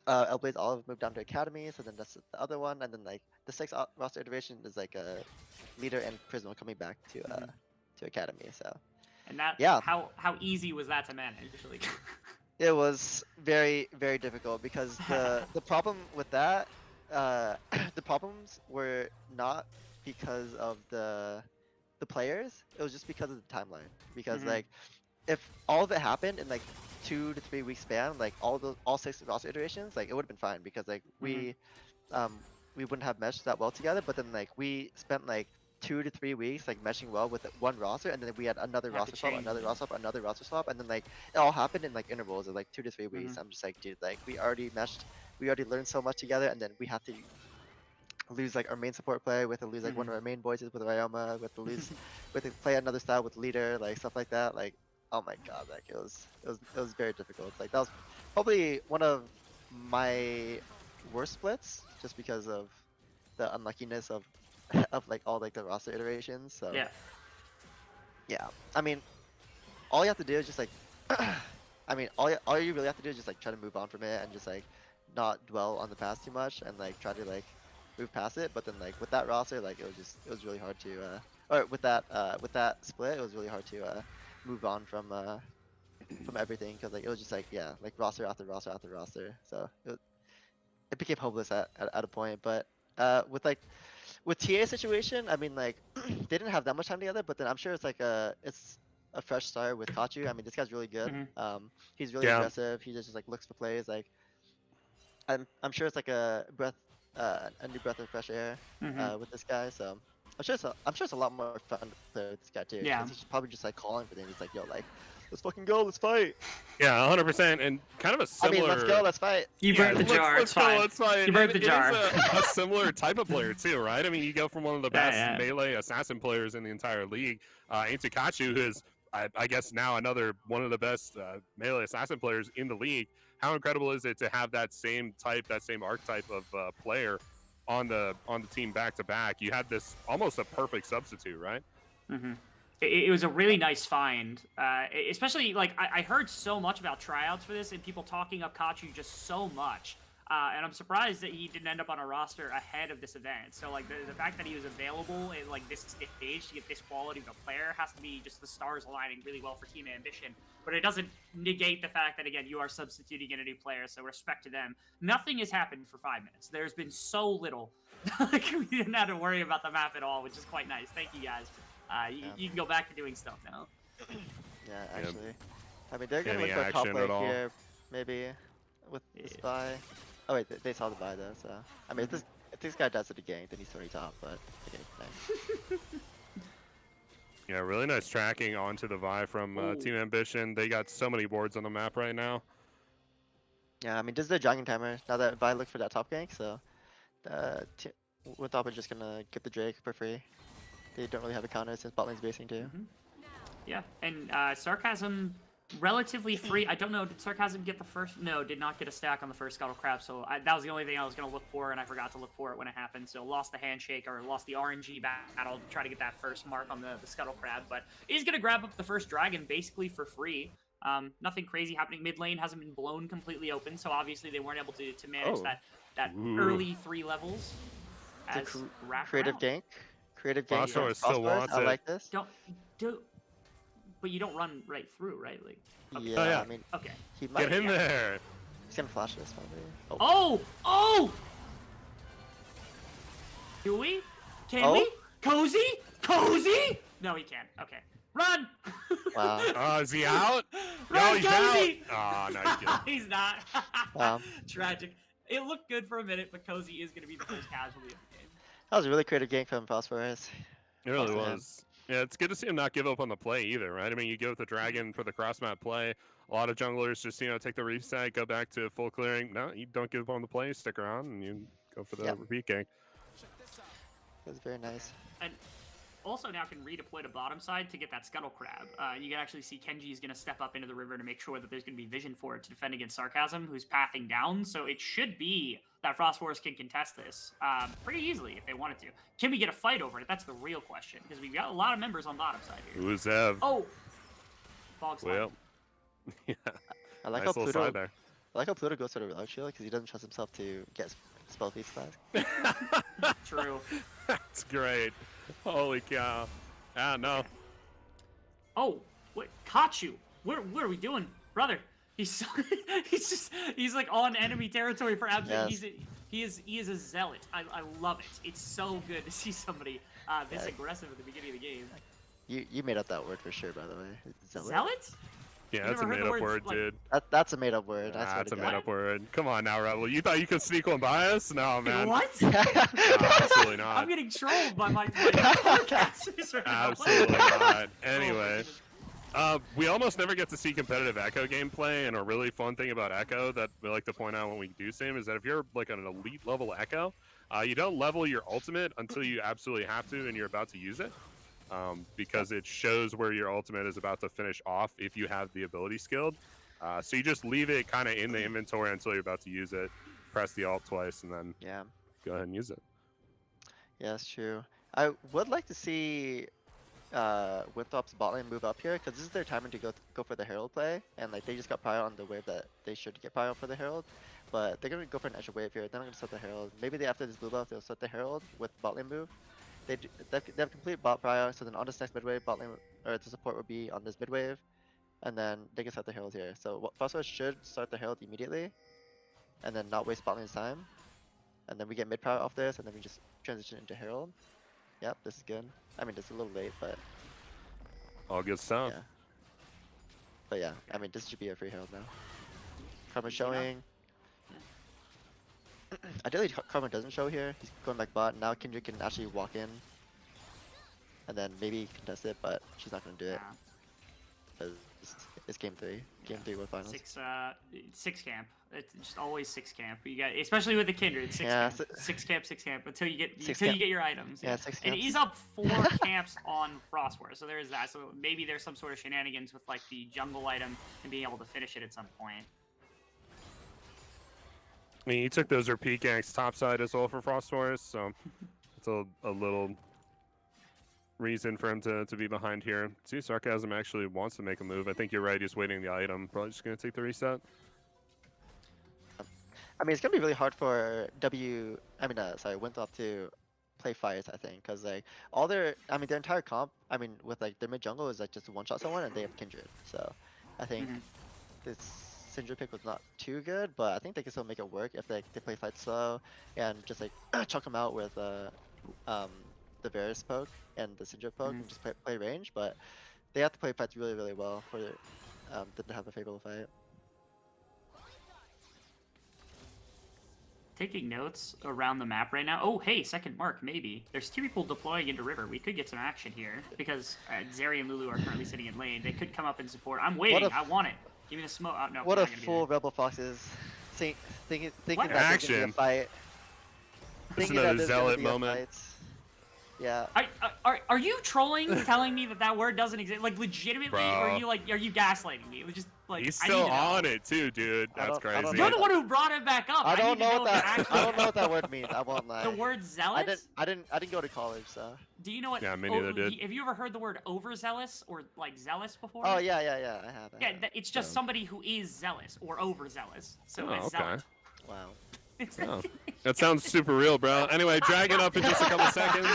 Elblaze Olive moved down to Academy, so then that's the other one, and then like the 6th roster iteration is like Leader and Prisma coming back to Academy. So and that how easy was that to manage? Like it was very, very difficult because the problem with that the problems were not because of the players, it was just because of the timeline. Because like if all of it happened in like 2 to 3 weeks span, like all 6 roster iterations, like it would have been fine because like we wouldn't have meshed that well together. But then like we spent like 2 to 3 weeks like meshing well with one roster, and then we had another roster swap, another roster swap, and then like it all happened in like intervals of like 2 to 3 weeks. I'm just like, dude, like we already meshed, we already learned so much together, and then we have to lose like our main support player, with to lose like one of our main voices with Ryoma, with to lose with to play another style with Leader, like stuff like that. Like oh my god, like it was very difficult. Like that was probably one of my worst splits, just because of the unluckiness of like all like the roster iterations. So yeah, I mean, all you have to do is just like I I mean, all you really have to do is just like try to move on from it and just like not dwell on the past too much and like try to like move past it. But then like with that roster, like it was really hard to or with that split, it was really hard to move on from everything because like it was just like yeah, like roster after roster after roster. So it became hopeless at a point. But with TA situation, I mean like they didn't have that much time together, but then I'm sure it's a fresh start with Kachu. I mean this guy's really good. He's really Yeah. aggressive. He just like looks for plays. Like I'm sure it's like a new breath of fresh air with this guy. So I'm sure it's a lot more fun to play with this guy too. Yeah. Because he's probably just like calling for things. He's like, yo, like let's fucking go, let's fight. Yeah, 100%, and kind of a I similar. mean, let's go, let's fight. You burnt the jar. Let's It's go, fine. let's fight. You burnt the It jar. is a similar type of player too, right? I mean, you go from one of the best Yeah. melee assassin players in the entire league, into Kachu, who is, I guess, now another one of the best melee assassin players in the league. How incredible is it to have that same archetype of player on the team back to back? You had this almost a perfect substitute, right? It was a really nice find, especially like I heard so much about tryouts for this and people talking up Kachu just so much, and I'm surprised that he didn't end up on a roster ahead of this event. So like the fact that he was available at like this stage to get this quality of a player has to be just the stars aligning really well for Team Ambition. But it doesn't negate the fact that again you are substituting in a new player, so respect to them. Nothing has happened for 5 minutes. There's been so little, like we didn't have to worry about the map at all, which is quite nice. Thank you guys. You can go back to doing stuff now. Yeah, actually. I mean, they're gonna Any look for a top action lane at all? here, maybe, with the spy. Oh wait, they saw the buy though, so. I mean, if this guy does it again, then he's Tony top, but okay, nice. Yeah, really nice tracking onto the Vi from Team Ambition. They got so many boards on the map right now. Yeah, I mean, this is the jogging timer, now that Vi looked for that top gank, so. With top are just gonna get the Drake for free. They don't really have a counter since bot lane's basing too. Yeah, and Sarcasm, relatively free. I don't know, did Sarcasm get the first? No, did not get a stack on the first Scuttle Crab, so that was the only thing I was going to look for, and I forgot to look for it when it happened. So lost the handshake, or lost the RNG battle to try to get that first mark on the Scuttle Crab, but he's going to grab up the first dragon basically for free. Nothing crazy happening. Mid lane hasn't been blown completely open, so obviously they weren't able to manage that early 3 levels. As Creative gank. Creative gank. Phosphorus still wants I it. like this. But you don't run right through, right? Like, okay. Yeah, I mean, Okay. he might. Get in there. He's gonna flash this probably. Oh! Do we? Can we? Cozy? No, he can't. Okay. Run! Wow. Oh, is he out? Run, No, he's Cozy! out. Oh, no, he's good. He's not. Wow. Tragic. It looked good for a minute, but Cozy is going to be the first casualty of the game. That was a really creative gank from Phosphorus. It really Awesome. was. Yeah, it's good to see him not give up on the play either, right? I mean, you go with the dragon for the cross-map play. A lot of junglers just, take the reset, go back to full clearing. No, you don't give up on the play, stick around, and you go for the repeat gank. It was very nice. And also now can redeploy to bottom side to get that Scuttle Crab. You can actually see Kenji is going to step up into the river to make sure that there's going to be vision for it to defend against Sarcasm, who's pathing down. So it should be that Phosphorus can contest this pretty easily if they wanted to. Can we get a fight over it? That's the real question, because we've got a lot of members on bottom side here. Who's Ev? Oh! Bog slide. Well, yeah. I like Nice how little Pluto. side there. I like how Pluto goes for the Relic Shield because he doesn't trust himself to get spell piece fast. True. That's great. Holy cow. Ah, no. Oh, what? Kachu! What are we doing? Brother, he's he's like on enemy territory for absolute. Yes. He is a zealot. I love it. It's so good to see somebody this aggressive at the beginning of the game. You made up that word for sure, by the way. Zealot? Yeah, You that's a never heard the made-up words, word, like- dude. That's a made up word. I swear That's to a God. made-up word. Come on now, Rebel. You thought you could sneak one by us? No, man. What? No, absolutely I'm not. getting trolled by my podcasters right now. Absolutely not. Anyway, we almost never get to see competitive Echo gameplay, and a really fun thing about Echo that we like to point out when we do see him is that if you're like an elite level Echo, you don't level your ultimate until you absolutely have to and you're about to use it. Because it shows where your ultimate is about to finish off if you have the ability skilled. So you just leave it kind of in the inventory until you're about to use it, press the alt twice, and then Yeah. go ahead and use it. Yeah, that's true. I would like to see Winthrop's bot lane move up here, because this is their timing to go for the Herald play, and like they just got prior on the wave that they should get prior for the Herald, but they're gonna go for an extra wave here. They're not gonna start the Herald. Maybe after this blue buff, they'll start the Herald with bot lane move. They have complete bot prior, so then on this next mid wave, bot lane or the support would be on this mid wave, and then they can start the Herald here. So Frostwars should start the Herald immediately, and then not waste bot lane's time, and then we get mid power off this, and then we just transition into Herald. Yep, this is good. I mean, it's a little late, but All good stuff. yeah. But yeah, I mean, this should be a free Herald now. Karma showing. Ideally, Karma doesn't show here. He's going back bot. Now Kindred can actually walk in. And then maybe contest it, but she's not going to do it. Because it's game 3. Game 3 World Finals. Six camp. It's just always 6 camp. You got, especially with the Kindred, 6 Yeah, camp. 6 camp until you get Six you camp. get your items. Yeah, 6 And camps. he's up 4 camps on Frostwars, so there is that. So maybe there's some sort of shenanigans with like the jungle item and being able to finish it at some point. I mean, he took those repeat ganks topside as well for Frostwars, so it's a little reason for him to be behind here. See, Sarcasm actually wants to make a move. I think you're right. He's waiting the item. Probably just going to take the reset. I mean, it's going to be really hard for Winthrop to play fights, I think. Because, like, their entire comp, with, like, their mid jungle is, like, just to one-shot someone and they have Kindred. So, I think this Syndra pick was not too good, but I think they can still make it work if they play fight slow and just like chuck them out with the Varus poke and the Syndra poke and just play range. But they have to play fights really, really well for them to have a favorable fight. Taking notes around the map right now. Oh, hey, second mark, maybe. There's 2 people deploying into river. We could get some action here because Zeri and Lulu are currently sitting in lane. They could come up and support. I'm waiting. I want it. Give me the smoke. Oh, no, What a fool Rebel Fox is. Thinking that there's gonna be a fight. It's another zealot moment. Yeah. Are you trolling, telling me that word doesn't exist? Like, legitimately? Bro. Or are you gaslighting me? It was just like, He's still on it too, dude. That's crazy. You're the one who brought it back up. I don't know what that word means. I won't lie. The word zealot? I didn't go to college, so. Do you know what? Yeah, me neither did. Have you ever heard the word overzealous or like zealous before? Oh yeah, I have. Yeah, it's just somebody who is zealous or overzealous. So it's zealot. Wow. Oh, that sounds super real, bro. Anyway, Dragon up in just a couple seconds.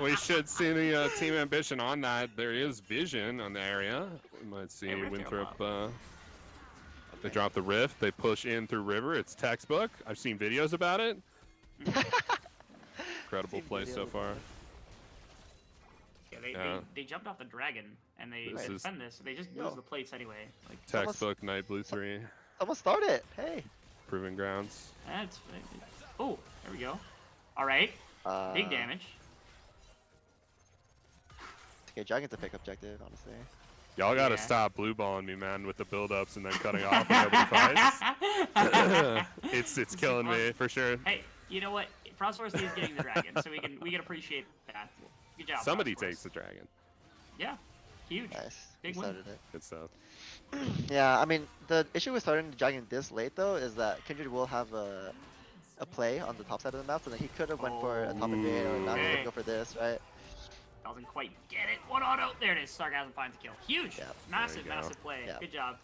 We should see the Team Ambition on that. There is vision on the area. We might see Winthrop. They drop the rift. They push in through river. It's textbook. I've seen videos about it. Incredible play so far. Yeah, they jumped off the dragon and they defend this. They just lose the plates anyway. Like, textbook Night Blue 3. Almost started. Hey. Proving grounds. Oh, there we go. All right. Big damage. Okay, Dragon's a pick objective, honestly. Y'all gotta stop blue balling me, man, with the build-ups and then cutting off when nobody fights. It's killing me for sure. Hey, you know what? Frostwars is getting the dragon, so we can appreciate that. Good job. Somebody takes the dragon. Yeah, huge. Nice. Big win. Good stuff. Yeah, I mean, the issue with starting the dragon this late though is that Kindred will have a play on the top side of the map, so then he could have went for a top invade or not go for this, right? Doesn't quite get it. One auto. There it is. Sarcasm finds a kill. Huge. Yeah. Massive play. Yeah. Good job.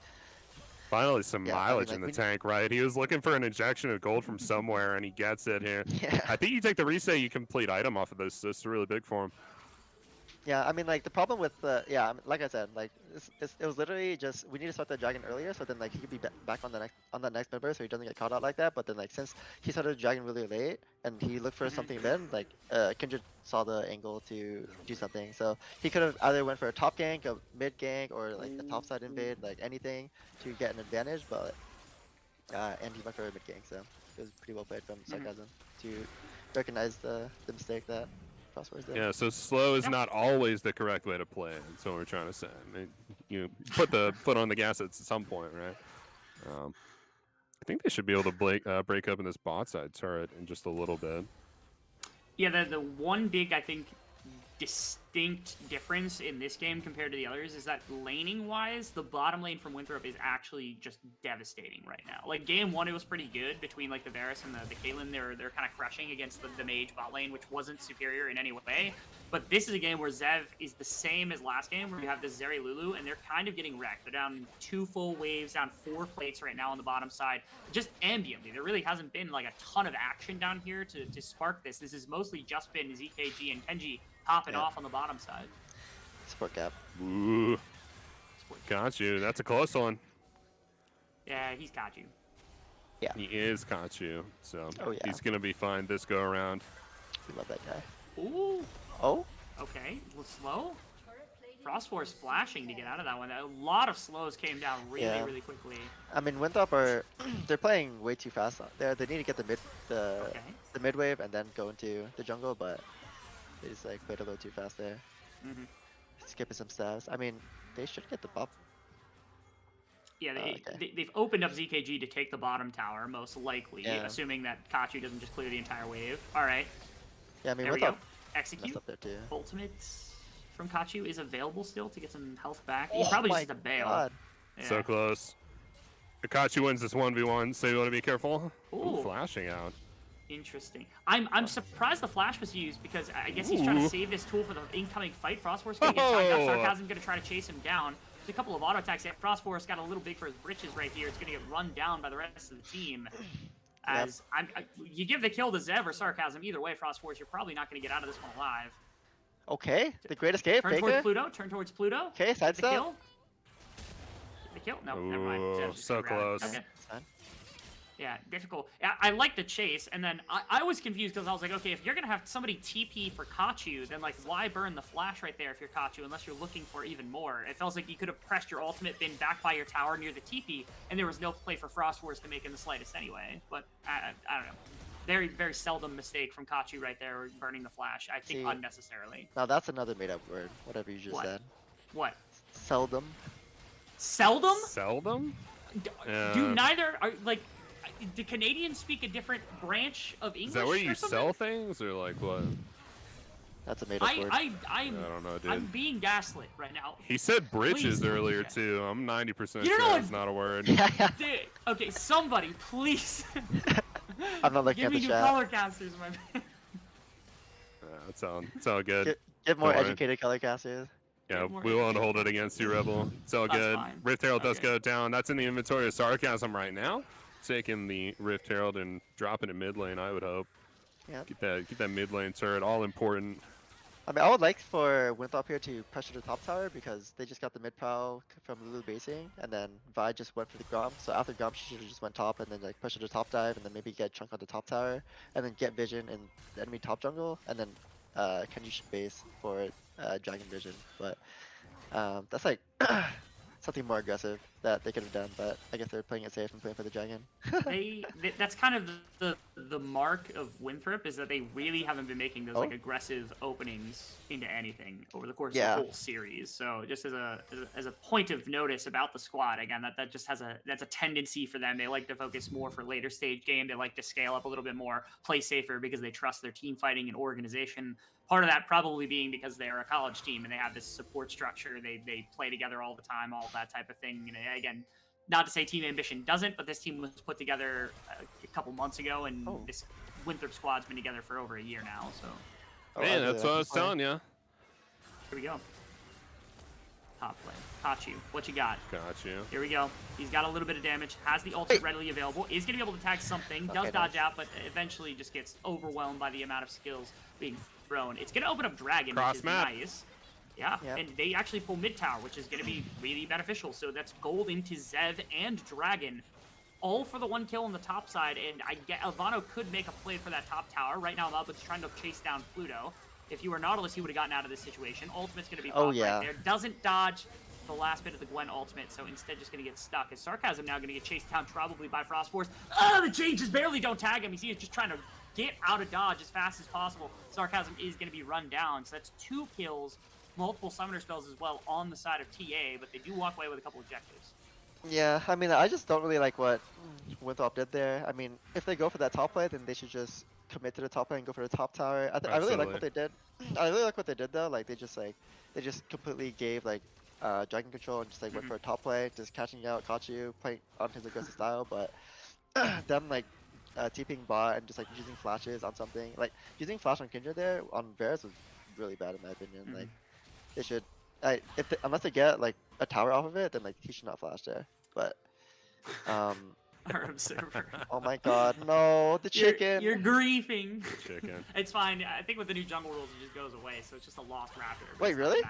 Finally, some mileage in the tank, right? He was looking for an injection of gold from somewhere, and he gets it here. Yeah. I think you take the reset, you complete item off of this. This is really big for him. Yeah, I mean, like, the problem with the, like I said, like, it was literally just, we need to start the dragon earlier, so then, like, he could be back on the next member, so he doesn't get caught out like that, but then, like, since he started the dragon really late, and he looked for something then, like, Kindred saw the angle to do something, so he could have either went for a top gank, a mid gank, or, like, a top side invade, like, anything to get an advantage, but, and he went for a mid gank, so it was pretty well played from Sarcasm to recognize the mistake that yeah, so slow is not always the correct way to play. That's what we're trying to say. I mean, you put the foot on the gas at some point, right? I think they should be able to break up in this bot side turret in just a little bit. Yeah, the one big, I think, distinct distinct difference in this game compared to the others is that laning wise, the bottom lane from Winthrop is actually just devastating right now. Like game 1, it was pretty good between like the Varus and the Caitlyn. They're kind of crushing against the mage bot lane, which wasn't superior in any way. But this is a game where Zev is the same as last game, where you have the Zeri Lulu, and they're kind of getting wrecked. They're down 2 full waves, down 4 plates right now on the bottom side. Just ambiently, there really hasn't been like a ton of action down here to spark this. This has mostly just been ZKG and Kenji popping off on the bottom side. Support gap. Ooh. Got you. That's a close one. Yeah, he's got you. Yeah. He is caught you, so Oh, yeah. he's going to be fine this go around. We love that guy. Ooh. Oh? Okay, a little slow. Frost Force flashing to get out of that one. A lot of slows came down really, really quickly. I mean, Winthrop are they're playing way too fast there. They need to get the mid wave and then go into the jungle, but they just like played a little too fast there. Skipping some stabs. I mean, they should get the buff. Yeah, they've opened up ZKG to take the bottom tower, most likely, assuming that Kachu doesn't just clear the entire wave. All right. Yeah, I mean, there we go. Execute. Up there too. Ultimate from Kachu is available still to get some health back. He probably just a bail. Yeah. So close. Akachi wins this 1v1, so you want to be careful. Ooh. Flashing out. Interesting. I'm surprised the flash was used because I guess he's trying to save this tool for the incoming fight. Frost Force gonna get timed up. Sarcasm gonna try to chase him down. There's a couple of auto attacks. Frost Force got a little big for his britches right here. It's gonna get run down by the rest of the team. As you give the kill to Zev or Sarcasm, either way, Frost Force, you're probably not gonna get out of this one alive. Okay, the great escape. Turn towards Pluto. Turn towards Pluto. Okay, side the kill. The kill? No, never mind. So close. Okay. Yeah, difficult. I like the chase, and then I was confused because I was like, okay, if you're gonna have somebody TP for Kachu, then like why burn the flash right there if you're Kachu unless you're looking for even more? It feels like you could have pressed your ultimate, been back by your tower near the TP, and there was no play for Frost Wars to make in the slightest anyway. But I don't know. Very, very seldom mistake from Kachu right there, burning the flash. I think unnecessarily. Now that's another made-up word. Whatever you just said. What? Seldom. Seldom? Seldom? Do neither are like. Do Canadians speak a different branch of English? Is that where you sell things, or like what? That's a made-up word. I don't know, dude. I'm being gaslit right now. He said britches earlier too. I'm 90% sure that's not a word. Dude, okay, somebody please. I'm not looking at the chat. Give me new color casters, my man. It's all good. Get more educated color casters. Yeah, we won't hold it against you, Rebel. It's all good. Fine. Rift Herald does go down. That's in the inventory of Sarcasm right now. Taking the Rift Herald and dropping it mid lane, I would hope. Yeah. Get that mid lane turret, all important. I mean, I would like for Winthrop here to pressure the top tower because they just got the mid prow from Lulu basing, and then Vi just went for the Grom. So after Grom, she should have just went top and then like pressure the top dive, and then maybe get chunk on the top tower, and then get vision in the enemy top jungle, and then Kenji should base for Dragon Vision. But that's like something more aggressive that they could have done, but I guess they're playing it safe and playing for the dragon. That's kind of the mark of Winthrop is that they really haven't been making those like aggressive openings into anything over the course of the whole series. So just as a point of notice about the squad, again, that just that's a tendency for them. They like to focus more for later stage game. They like to scale up a little bit more, play safer because they trust their team fighting and organization. Part of that probably being because they're a college team and they have this support structure. They play together all the time, all that type of thing. You know, again, not to say Team Ambition doesn't, but this team was put together a couple months ago, and this Winthrop squad's been together for over a year now. So, man, that's what I was telling you. Here we go. Top play. Caught you. What you got? Got you. Here we go. He's got a little bit of damage. Has the ultimate readily available. Is going to be able to tag something. Does dodge out, but eventually just gets overwhelmed by the amount of skills being thrown. It's going to open up Dragon, which is nice. Yeah, and they actually pull mid tower, which is going to be really beneficial. So that's gold into Zev and Dragon, all for the one kill on the top side. And I get Alvano could make a play for that top tower. Right now, Malbuk's trying to chase down Pluto. If you were Nautilus, he would have gotten out of this situation. Ultimate's going to be popped right there. Doesn't dodge the last bit of the Gwen ultimate, so instead just going to get stuck. As Sarcasm now going to get chased down probably by Frost Force. The changes barely don't tag him. He's just trying to get out of dodge as fast as possible. Sarcasm is going to be run down, so that's 2 kills. Multiple summoner spells as well on the side of TA, but they do walk away with a couple objectives. Yeah, I mean, I just don't really like what Winthrop did there. I mean, if they go for that top play, then they should just commit to the top lane and go for the top tower. I really like what they did. I really like what they did though. Like they just completely gave like dragon control and just like went for a top play, just catching out Kachu, playing on his aggressive style. But them like TPing bot and just like using flashes on something, like using flash on Kindred there on Varus was really bad in my opinion. Like they should, unless they get like a tower off of it, then like he should not flash there. But Our observer. oh my god, no, the chicken. You're griefing. Chicken. It's fine. I think with the new jungle rules, it just goes away, so it's just a lost raptor. Wait, really?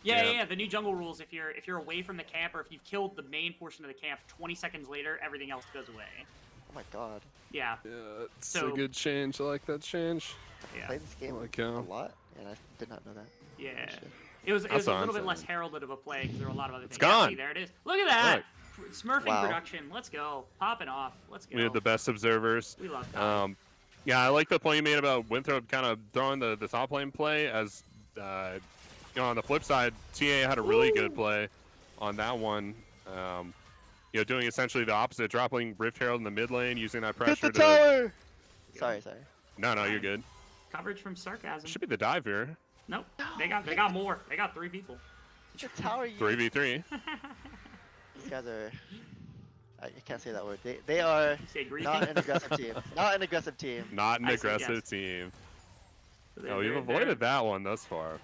Yeah. The new jungle rules, if you're away from the camp or if you've killed the main portion of the camp, 20 seconds later, everything else goes away. Oh my god. Yeah. Yeah, it's a good change. I like that change. Yeah. I played this game a lot, and I did not know that. Yeah. It was a little bit less heralded of a play because there were a lot of other things. It's gone. See, there it is. Look at that. Look. Smurfing production. Let's go. Popping off. Let's go. We had the best observers. We love that. Yeah, I like the point you made about Winthrop kind of throwing the top lane play. As on the flip side, TA had a really good play on that one. Doing essentially the opposite, dropping Rift Herald in the mid lane, using that pressure. Hit the tower! Sorry. No, you're good. Coverage from Sarcasm. Should be the dive here. Nope. They got more. They got 3 people. The tower. 3v3. These guys are. I can't say that word. They are not an aggressive team. Not an aggressive team. Not an aggressive team. Oh, you've avoided that one thus far.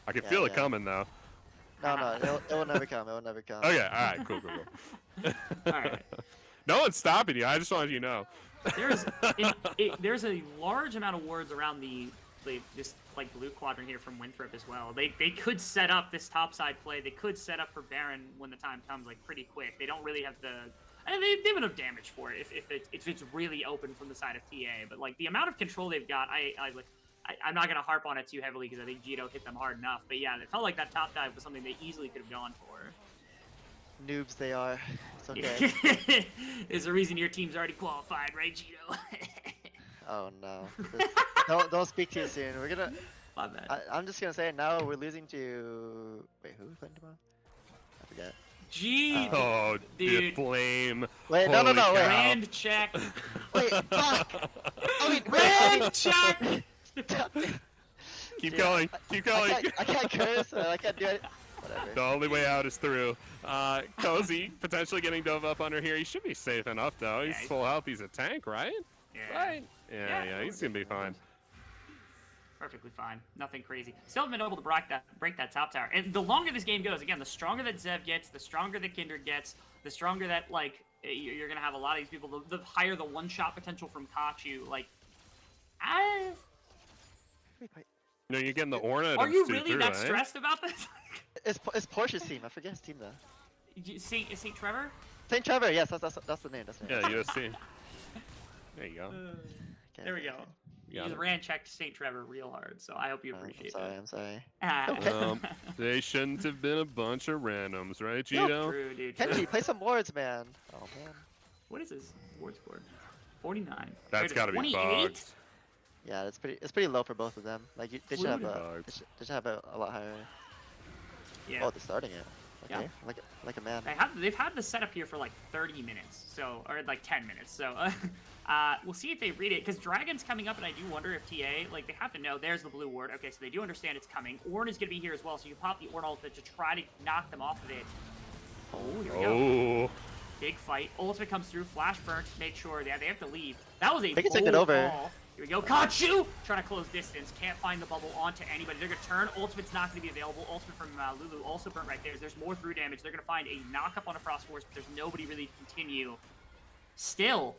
I can feel it coming though. No, it will never come. It will never come. Okay, all right, cool. All right. No one's stopping you. I just wanted you to know. There's a large amount of wards around this like blue quadrant here from Winthrop as well. They could set up this topside play. They could set up for Baron when the time comes, like pretty quick. They don't really have the. And they have enough damage for it if it's really open from the side of TA. But like the amount of control they've got, I'm not gonna harp on it too heavily because I think Jito hit them hard enough. But yeah, it felt like that top dive was something they easily could have gone for. Noobs they are. It's okay. There's a reason your team's already qualified, right, Jito? Oh no. Don't speak too soon. We're gonna. My bad. I'm just gonna say it now. We're losing to. Wait, who are we playing tomorrow? I forget. Gee. Oh, dude. Flame. Wait, no, wait. Rand check. Wait, fuck. Rand check. Keep going. I can't curse. I can't do it. Whatever. The only way out is through. Cozy potentially getting dove up under here. He should be safe enough though. He's full health. He's a tank, right? Yeah. Right. Yeah. He's gonna be fine. Perfectly fine. Nothing crazy. Still haven't been able to break that top tower. And the longer this game goes, again, the stronger that Zev gets, the stronger that Kindred gets, the stronger that you're gonna have a lot of these people. The higher the one-shot potential from Kachu. No, you're getting the Orna. Are you really that stressed about this? It's Porsche's team. I forget his team though. St. Trevor? St. Trevor. Yes, that's the name. Yeah, USC. There you go. There we go. You just ran checked St. Trevor real hard, so I hope you appreciate it. I'm sorry. They shouldn't have been a bunch of randoms, right, Jito? True, dude. Kenji, play some wards, man. Oh man. What is his ward score? 49. That's got to be bugged. Yeah, it's pretty low for both of them. Like they should have a lot higher. Yeah. Oh, they're starting it. Okay, yeah. like a man. They've had the setup here for like 30 minutes, or like 10 minutes. So we'll see if they read it, because Dragon's coming up, and I do wonder if TA, like, they have to know. There's the blue ward. Okay, so they do understand it's coming. Ornn is gonna be here as well, so you pop the Ornn ultimate to try to knock them off of it. Oh, here we go. Big fight. Ultimate comes through. Flash burnt. Make sure they have to leave. That was a bold take it over. call. Here we go. Kachu! Trying to close distance. Can't find the bubble onto anybody. They're going to turn. Ultimate's not going to be available. Ultimate from Lulu also burnt right there. There's more through damage. They're going to find a knock-up on a Frost Force, but there's nobody really to continue. Still,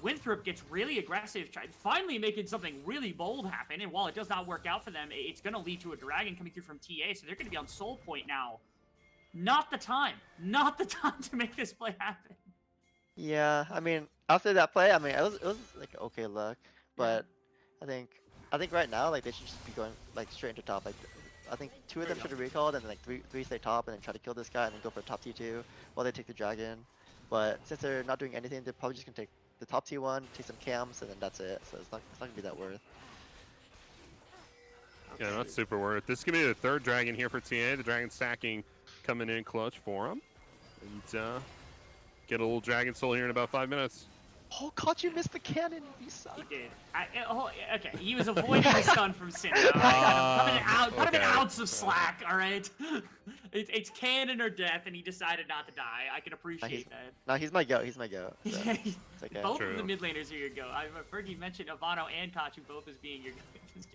Winthrop gets really aggressive, finally making something really bold happen, and while it does not work out for them, it's going to lead to a Dragon coming through from TA, so they're going to be on Soul Point now. Not the time. Not the time to make this play happen. Yeah, I mean, after that play, I mean, it was like okay luck, but I think right now, like, they should just be going like straight into top. Like, I think 2 of them should have recalled, and then like three stay top, and then try to kill this guy, and then go for a top T2 while they take the Dragon. But since they're not doing anything, they're probably just gonna take the top T1, take some camps, and then that's it. So it's not gonna be that worth. Yeah, not super worth. This is gonna be the 3rd Dragon here for TA. The Dragon stacking coming in clutch for him, and get a little Dragon Soul here in about 5 minutes. Oh, caught you missed the cannon. You suck. He did. Okay, he was avoiding the stun from Cinder. Cut him an ounce of slack, all right? It's cannon or death, and he decided not to die. I can appreciate that. No, he's my goat. He's my goat. So it's okay. Both True. of the mid laners are your goat. I've heard you mention Ivano and Kachu both as being your goat.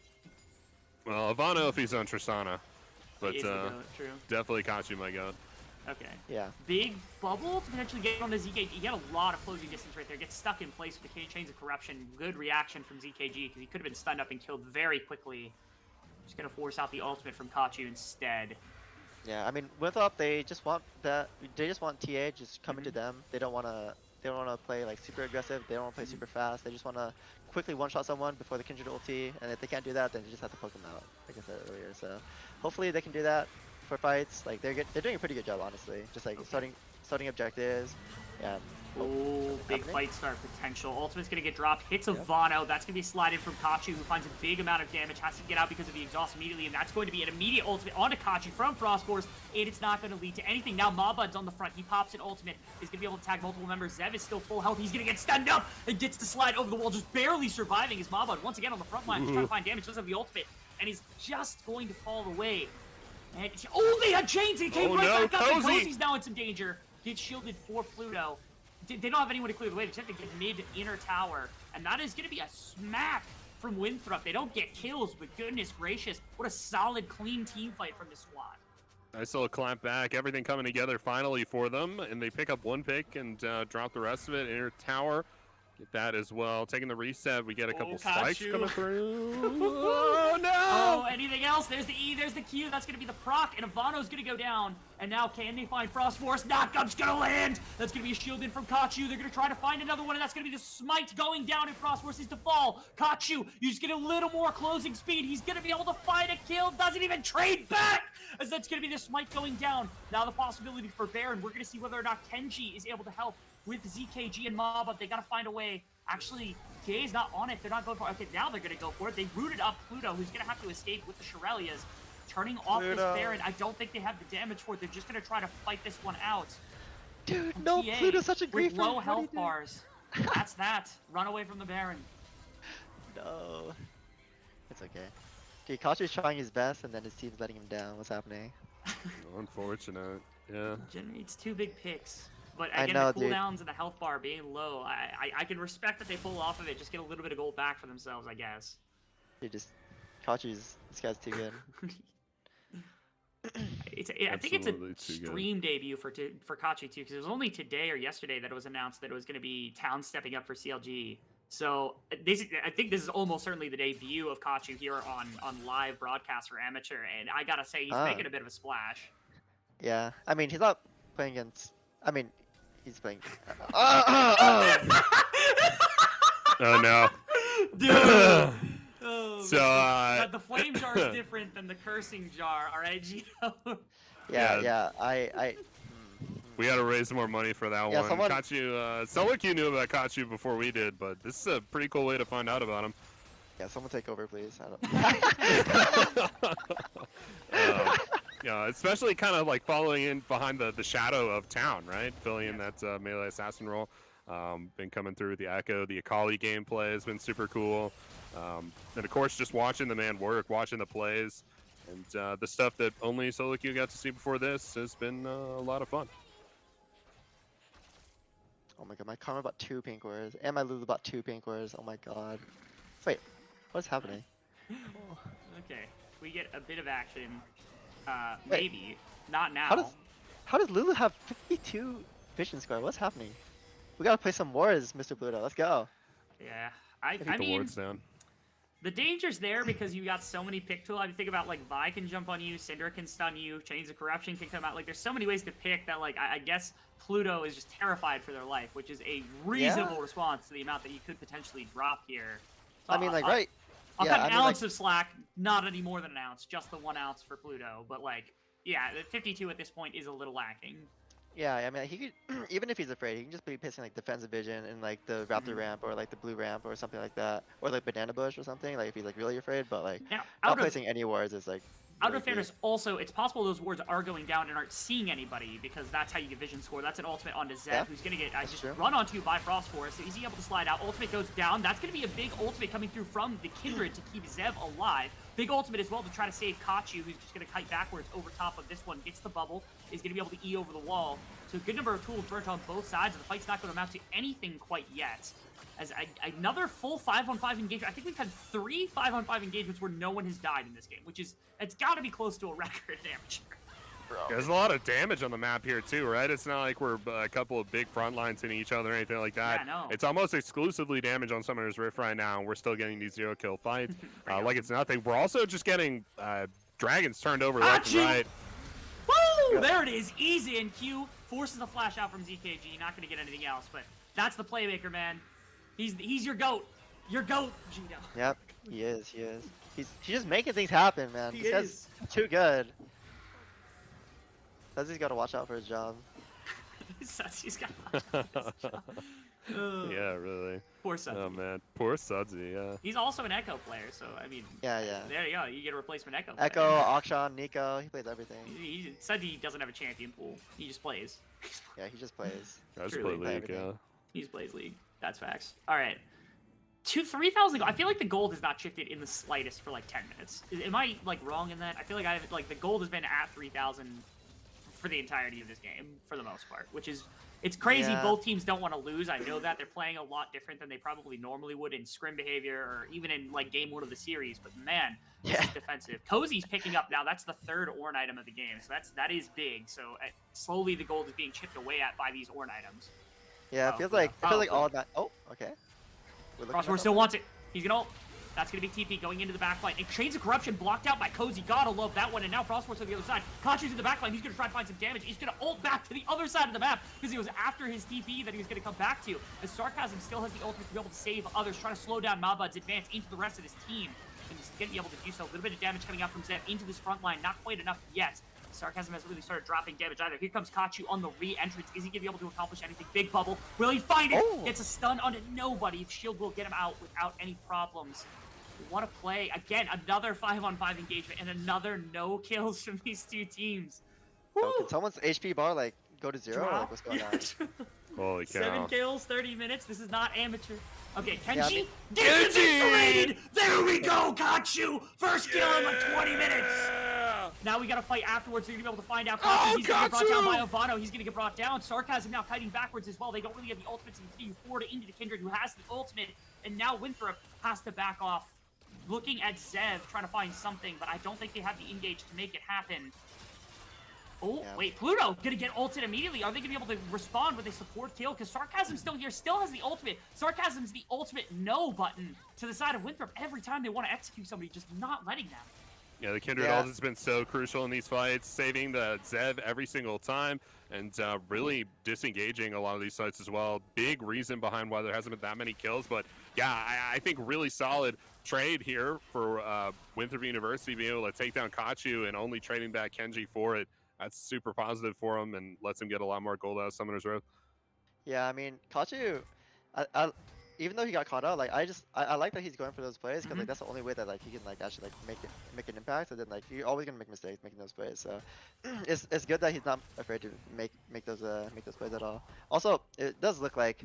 Well, Ivano if he's on Tristana, but He is the goat, true. definitely Kachu my goat. Okay. Yeah. Big bubble to potentially get on the ZKG. You get a lot of closing distance right there. Gets stuck in place with the Chains of Corruption. Good reaction from ZKG because he could have been stunned up and killed very quickly. Just gonna force out the ultimate from Kachu instead. Yeah. I mean, Winthrop, they just want that. They just want TA just coming to them. They don't want to. They don't want to play like super aggressive. They don't want to play super fast. They just want to quickly one-shot someone before the Kindred ulti. And if they can't do that, then you just have to poke them out, like I said earlier. So hopefully they can do that for fights. Like they're doing a pretty good job, honestly. Just like starting objectives. Yeah. Oh, big happening? fight start potential. Ultimate's gonna get dropped. Hits a Yep. Vano. That's gonna be slided from Kachu, who finds a big amount of damage. Has to get out because of the exhaust immediately, and that's going to be an immediate ultimate onto Kachu from Frostborz, and it's not going to lead to anything. Now Mabud's on the front. He pops an ultimate. He's gonna be able to tag multiple members. Zev is still full health. He's gonna get stunned up and gets to slide over the wall, just barely surviving as Mabud once again on the front line, just trying to find damage. Doesn't have the ultimate, and he's just going to fall away. And they had chains. He came right back up. And Cozy's now in some danger. Gets shielded for Pluto. They don't have anyone to clear the way. They just have to get mid inner tower. And that is going to be a smack from Winthrop. They don't get kills, but goodness gracious, what a solid, clean team fight from this squad. Nice little clamp back. Everything coming together finally for them. And they pick up one pick and drop the rest of it. Inner tower. Get that as well. Taking the reset, we get a couple spikes Kachu. coming through. Oh, no! Oh, anything else? There's the E, there's the Q. That's going to be the proc, and Ivano's going to go down. And now can they find Frostborz? Knockup's going to land. That's going to be a shield in from Kachu. They're going to try to find another one, and that's going to be the smite going down, and Frostborz is to fall. Kachu, you just get a little more closing speed. He's going to be able to find a kill. Doesn't even trade back, as that's going to be the smite going down. Now the possibility for Baron. We're going to see whether or not Kenji is able to help with ZKG and Mob, but they got to find a way. Actually, TA is not on it. They're not going for it. Okay, now they're going to go for it. They rooted up Pluto, who's going to have to escape with the Shirelias. Turning off this Baron, I don't think they have the damage for it. They're just going to try to fight this one out. Dude, And no, TA, Pluto's such a with griefer. low What health do you do? bars. That's that. Run away from the Baron. No. It's okay. Okay, Kachu's trying his best, and then his team's letting him down. What's happening? Unfortunate. Yeah. Generates 2 big picks. But I again, know, the dude. cooldowns and the health bar being low, I can respect that they pull off of it. Just get a little bit of gold back for themselves, I guess. Kachu's, this guy's too good. I think it's Absolutely a too good. stream debut for Kachi too, because it was only today or yesterday that it was announced that it was going to be Town stepping up for CLG. So I think this is almost certainly the debut of Kachu here on live broadcast for amateur, and I gotta say he's making a bit of a splash. Yeah, I mean, he's not playing against. I mean, he's playing. Oh, no. Dude. Oh, So, but the flame jar is different than the cursing jar, all right, Gino? Yeah. We got to raise more money for that Yeah, one. someone- Kachu, sound like you knew about Kachu before we did, but this is a pretty cool way to find out about him. Yeah, someone take over, please. I don't... Yeah, especially kind of like following in behind the shadow of Town, right? Filling in that melee assassin role. Been coming through with the Echo, the Akali gameplay has been super cool. And of course, just watching the man work, watching the plays, and the stuff that only Solo Q got to see before this has been a lot of fun. Oh my god, my Karma bought 2 pink ores, and my Lulu bought 2 pink ores. Oh my god. Wait, what's happening? Okay, we get a bit of action. Wait. Maybe. Not now. How does Lulu have 52 vision score? What's happening? We gotta play some wars, Mr. Pluto. Let's go. Yeah. I Keep the mean, wards down. the danger's there because you got so many pick tools. I mean, think about like Vi can jump on you, Cinder can stun you, Chains of Corruption can come out. Like, there's so many ways to pick that. Like, I guess Pluto is just terrified for their life, which is a reasonable response to the amount that you could potentially drop here. So I mean, like, right? I'll yeah, cut an I mean, ounce of slack, not any more than an ounce, just the 1 ounce for Pluto. But like, yeah, the 52 at this point is a little lacking. Yeah, I mean, he could, even if he's afraid, he can just be pissing like defensive vision in like the Raptor ramp or like the blue ramp or something like that, or like banana bush or something. Like if he's like really afraid, but like Now, not placing any wards is like out of fairness, also, it's possible those wards are going down and aren't seeing anybody, because that's how you get vision score. That's an ultimate onto Zev, who's going to get just run onto by Frost Force. So is he able to slide out? Ultimate goes down. That's going to be a big ultimate coming through from the Kindred to keep Zev alive. Big ultimate as well to try to save Kachu, who's just going to kite backwards over top of this one. Gets the bubble. Is going to be able to E over the wall. So a good number of tools burnt on both sides. The fight's not going to amount to anything quite yet. As another full 5-on-5 engagement. I think we've had 3 5-on-5 engagements where no one has died in this game, which is, it's got to be close to a record in amateur. There's a lot of damage on the map here too, right? It's not like we're a couple of big front lines hitting each other or anything like that. Yeah, no. It's almost exclusively damage on Summoner's Rift right now, and we're still getting these 0-kill fights. Like it's nothing. We're also just getting dragons turned over left and right. Woo! There it is. Easy, and Q forces the flash out from ZKG. Not going to get anything else, but that's the playmaker, man. He's your GOAT. Your GOAT, Gino. Yep, he is. He's just making things happen, man. This guy's too good. Sudsy's got to watch out for his job. Sudsy's got to watch out for his job. Yeah, really. Poor Sudsy. Oh man, poor Sudsy. Yeah. He's also an Echo player, so I mean. Yeah. There you go. You get a replacement Echo. Echo, Akshan, Nico. He plays everything. Sudsy doesn't have a champion pool. He just plays. Yeah, he just plays. I just play League. Yeah. He just plays League. That's facts. All right. 3,000. I feel like the gold has not shifted in the slightest for like 10 minutes. Am I like wrong in that? I feel like the gold has been at 3,000 for the entirety of this game for the most part, which is it's crazy. Yeah. Both teams don't want to lose. I know that they're playing a lot different than they probably normally would in scrim behavior or even in like game 1 of the series. But man, this is defensive. Cozy's picking up now. That's the 3rd Ornn item of the game, so that is big. So slowly the gold is being chipped away at by these Ornn items. Yeah, it feels like all that. Oh, okay. Frostforce still wants it. He's gonna ult. That's gonna be TP going into the backline. And Chains of Corruption blocked out by Cozy. Gotta love that one. And now Frostforce on the other side. Kachu's in the backline. He's gonna try to find some damage. He's gonna ult back to the other side of the map because he was after his TP that he was gonna come back to. As Sarcasm still has the ultimate to be able to save others, trying to slow down Mabud's advance into the rest of his team. And he's gonna be able to do so. A little bit of damage coming out from Zev into this front line. Not quite enough yet. Sarcasm hasn't really started dropping damage either. Here comes Kachu on the re-entrance. Is he going to be able to accomplish anything? Big bubble. Will he find it? Gets a stun onto nobody. Shield will get him out without any problems. What a play. Again, another 5-on-5 engagement and another no kills from these two teams. Oh, can someone's HP bar like go to 0? Like, what's going on? Holy cow. 7 kills, 30 minutes. This is not amateur. Okay, Kenji. Yeah, I mean, gets eviscerated! There we go, Kachu! First kill in like 20 minutes! Now we gotta fight afterwards, so you're gonna be able to find out Kachu. He's gonna get brought down by Ovano. He's gonna get brought down. Sarcasm now kiting backwards as well. They don't really have the ultimates to continue forward into the Kindred, who has the ultimate. And now Winthrop has to back off, looking at Zev, trying to find something, but I don't think they have the engage to make it happen. Oh, wait, Pluto gonna get ulted immediately. Are they gonna be able to respond with a support kill? Because Sarcasm's still here, still has the ultimate. Sarcasm's the ultimate no button to the side of Winthrop every time they want to execute somebody, just not letting them. Yeah, the Kindred ult has been so crucial in these fights, saving the Zev every single time, and really disengaging a lot of these fights as well. Big reason behind why there hasn't been that many kills, but yeah, I think really solid trade here for Winthrop University being able to take down Kachu and only trading back Kenji for it. That's super positive for him and lets him get a lot more gold out of Summoner's Rift. Yeah, I mean, Kachu, even though he got caught out, like I like that he's going for those plays because like that's the only way that like he can like actually like make an impact. And then like you're always gonna make mistakes making those plays. So it's good that he's not afraid to make those plays at all. Also, it does look like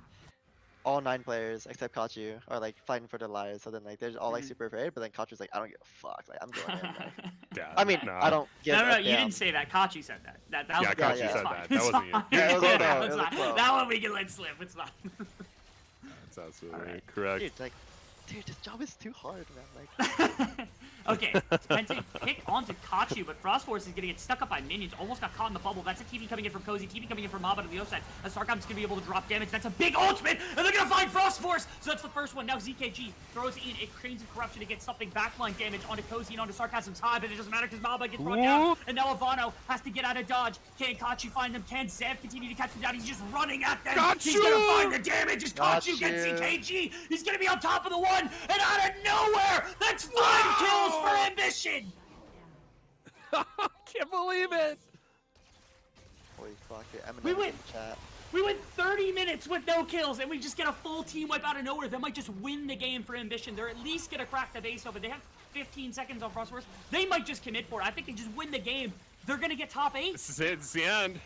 all 9 players except Kachu are like fighting for their lives. So then like they're all like super afraid, but then Kachu's like, I don't give a fuck. Like I'm going in. Like, yeah, I mean, I don't give a No, you didn't say that. Kachu said that. That was Kachu said that. That wasn't you. Yeah, it was that one we can let slip. It's fine. That's absolutely correct. Dude, this job is too hard, man. Like. Okay, Penta kick onto Kachu, but Frostforce is gonna get stuck up by minions. Almost got caught in the bubble. That's a TV coming in from Cozy, TV coming in from Mabud on the other side. As Sarcom's gonna be able to drop damage. That's a big ultimate, and they're gonna find Frostforce. So that's the first one. Now ZKG throws in a Chains of Corruption to get something backline damage onto Cozy and onto Sarcasm's high, but it doesn't matter because Mabud gets brought down. And now Ivano has to get out of dodge. Can Kachu find them? Can Zev continue to catch them down? He's just running at them. Kachu! He's gonna find the damage as Kachu gets ZKG. He's gonna be on top of the one, and out of nowhere, that's 5 kills for Ambition. Can't believe it! Holy fuck, We Eminem went in chat. We went 30 minutes with no kills, and we just get a full team wipe out of nowhere. That might just win the game for Ambition. They're at least gonna crack the base open. They have 15 seconds on Frostforce. They might just commit for it. I think they just win the game. They're gonna get top 8. This is it. It's the end.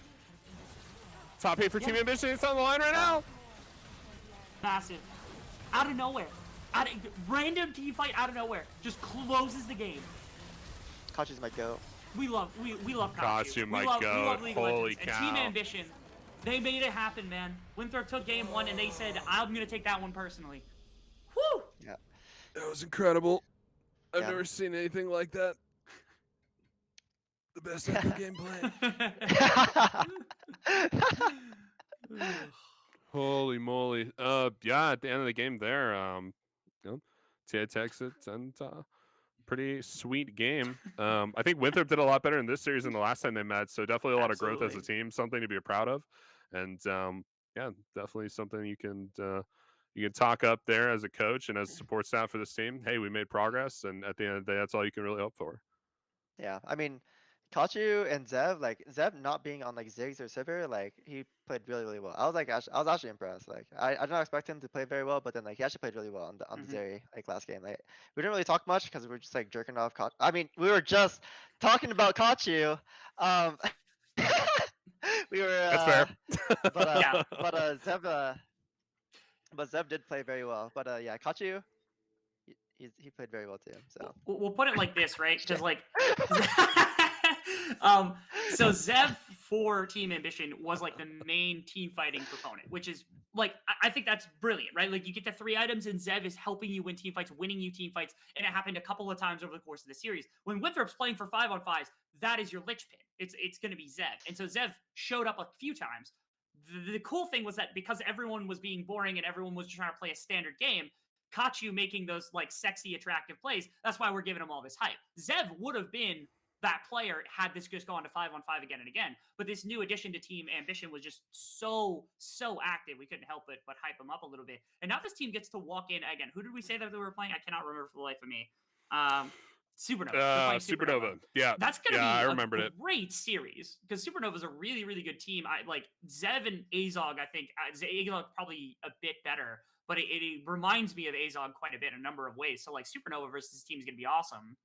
Top 8 for Team Ambition. It's on the line right now. Massive. Out of nowhere. Random team fight out of nowhere. Just closes the game. Kachi's my goat. We love Kachi. Kachi might We go. love League of Holy Legends. cow. And Team Ambition, they made it happen, man. Winthrop took game 1 and they said, I'm gonna take that one personally. Woo! Yeah. That was incredible. I've Yeah. never seen anything like that. The best echo gameplay. Holy moly. Yeah, at the end of the game there, TA takes it and pretty sweet game. I think Winthrop did a lot better in this series than the last time they met, so definitely a lot of growth as a team, something to be proud of. And yeah, definitely something you can talk up there as a coach and as support staff for this team. Hey, we made progress, and at the end of the day, that's all you can really hope for. Yeah, I mean, Kachu and Zev, like Zev not being on like Ziggs or Sivir, like he played really really well. I was actually impressed. Like I did not expect him to play very well, but then like he actually played really well on the Zeri like last game. Like we didn't really talk much because we were just like jerking off Kachu. I mean, we were just talking about Kachu. We were. That's fair. But Zev did play very well. But yeah, Kachu. He played very well too. So we'll put it like this, right? Because like, so Zev for Team Ambition was like the main team fighting proponent, which is like I think that's brilliant, right? Like you get the 3 items, and Zev is helping you win team fights, winning you team fights, and it happened a couple of times over the course of the series. When Winthrop's playing for 5-on-5s, that is your lich pin. It's going to be Zev, and so Zev showed up a few times. The cool thing was that because everyone was being boring and everyone was just trying to play a standard game, Kachu making those like sexy, attractive plays. That's why we're giving him all this hype. Zev would have been that player had this just gone to 5-on-5 again and again. But this new addition to Team Ambition was just so active. We couldn't help but hype him up a little bit. And now this team gets to walk in again. Who did we say that they were playing? I cannot remember for the life of me. Supernova. Supernova. Yeah. That's gonna be I remembered a great series because Supernova's a really, really good team. I like Zev and Azog. I think Azog probably a bit better, but it reminds me of Azog quite a bit in a number of ways. So like Supernova versus this team is gonna be awesome.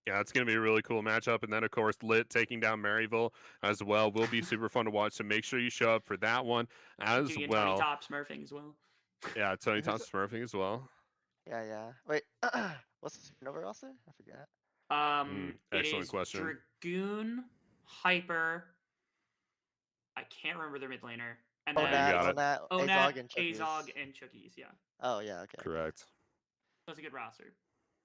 Yeah, it's going to be a really cool matchup. And then, of course, Lit taking down Maryville as well will be super fun to watch. So make sure you show up for that one as well. Tony Top smurfing as well. Yeah, Tony Top smurfing as well. Yeah. Wait, what's the Supernova roster? I forget. Excellent question. Dragoon, Hyper. I can't remember their mid laner. And Onat, Azog, and Chookies. Yeah. Oh yeah, okay. Correct. That's a good roster.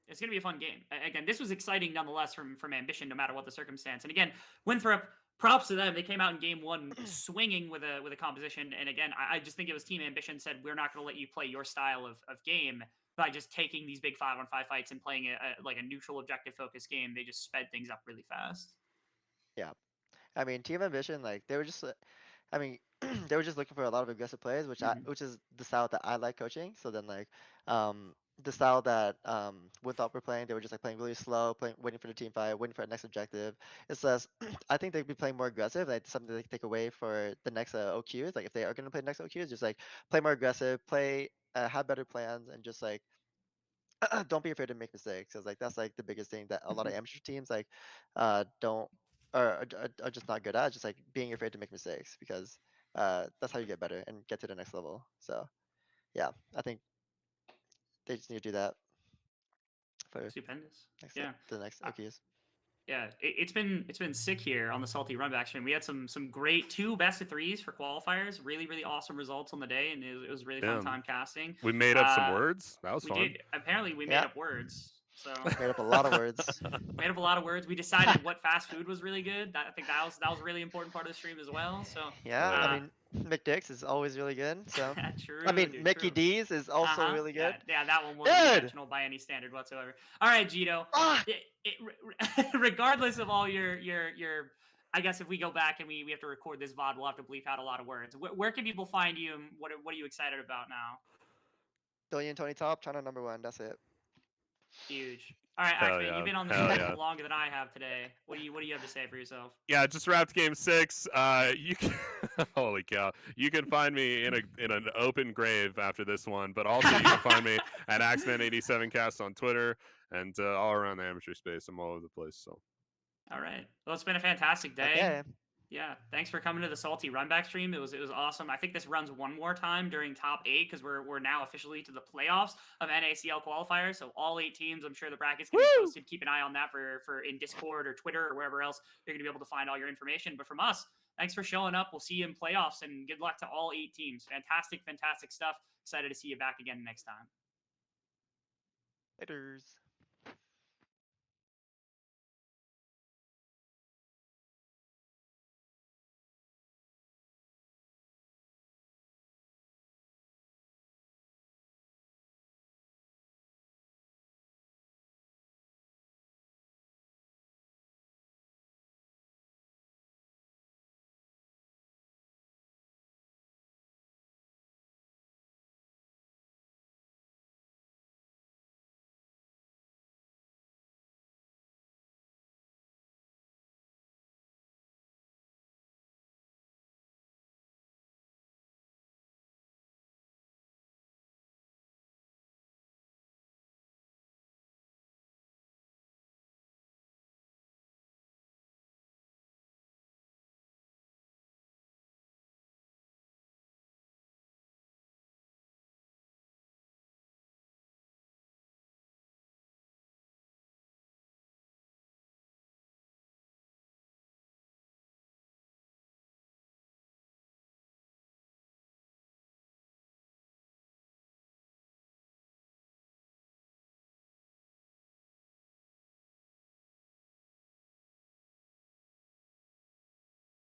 It's going to be a fun game. Again, this was exciting nonetheless from Ambition, no matter what the circumstance. And again, Winthrop, props to them. They came out in game 1 swinging with a composition. And again, I just think it was Team Ambition said, we're not going to let you play your style of game by just taking these big 5-on-5 fights and playing a neutral objective focused game. They just sped things up really fast. Yeah. I mean, Team Ambition, like they were just they were just looking for a lot of aggressive plays, which is the style that I like coaching. So then like the style that Winthrop were playing, they were just like playing really slow, waiting for the team fight, waiting for the next objective. It says I think they'd be playing more aggressive, like something they can take away for the next OQs. Like if they are going to play next OQs, just like play more aggressive, have better plans, and just like don't be afraid to make mistakes. Cause like that's like the biggest thing that a lot of amateur teams like don't are just not good at. Just like being afraid to make mistakes, because that's how you get better and get to the next level. So yeah, I think they just need to do that for Stupendous. the next OQs. Yeah, it's been sick here on the Salty Runback stream. We had some great 2 best of 3s for qualifiers. Really, really awesome results on the day, and it was really fun time casting. We made up some words. That was fun. We did. Apparently, we made up words. So made up a lot of words. Made up a lot of words. We decided what fast food was really good. I think that was a really important part of the stream as well. So yeah, I mean, McDick's is always really good. So true. I mean, Mickey D's is also really good. Yeah, that one wasn't intentional by any standard whatsoever. All right, Gito. Regardless of all your, I guess if we go back and we have to record this VOD, we'll have to bleep out a lot of words. Where can people find you, and what are you excited about now? Billion Tony Top, China #1. That's it. Huge. All right, Hell Axman, yeah. you've been on the Hell show yeah. longer than I have today. What do you have to say for yourself? Yeah, just wrapped game 6. You can holy cow. You can find me in an open grave after this one, but also you can find me at Axman87cast on Twitter and all around the amateur space. I'm all over the place. So All right. Well, it's been a fantastic day. Okay. Yeah, thanks for coming to the Salty Runback stream. It was awesome. I think this runs one more time during top 8 because we're now officially to the playoffs of NACL qualifiers. So all 8 teams, I'm sure the bracket's gonna be posted. Keep an eye on that for in Discord or Twitter or wherever else you're gonna be able to find all your information. But from us, thanks for showing up. We'll see you in playoffs and good luck to all 8 teams. Fantastic stuff. Excited to see you back again next time. Laters.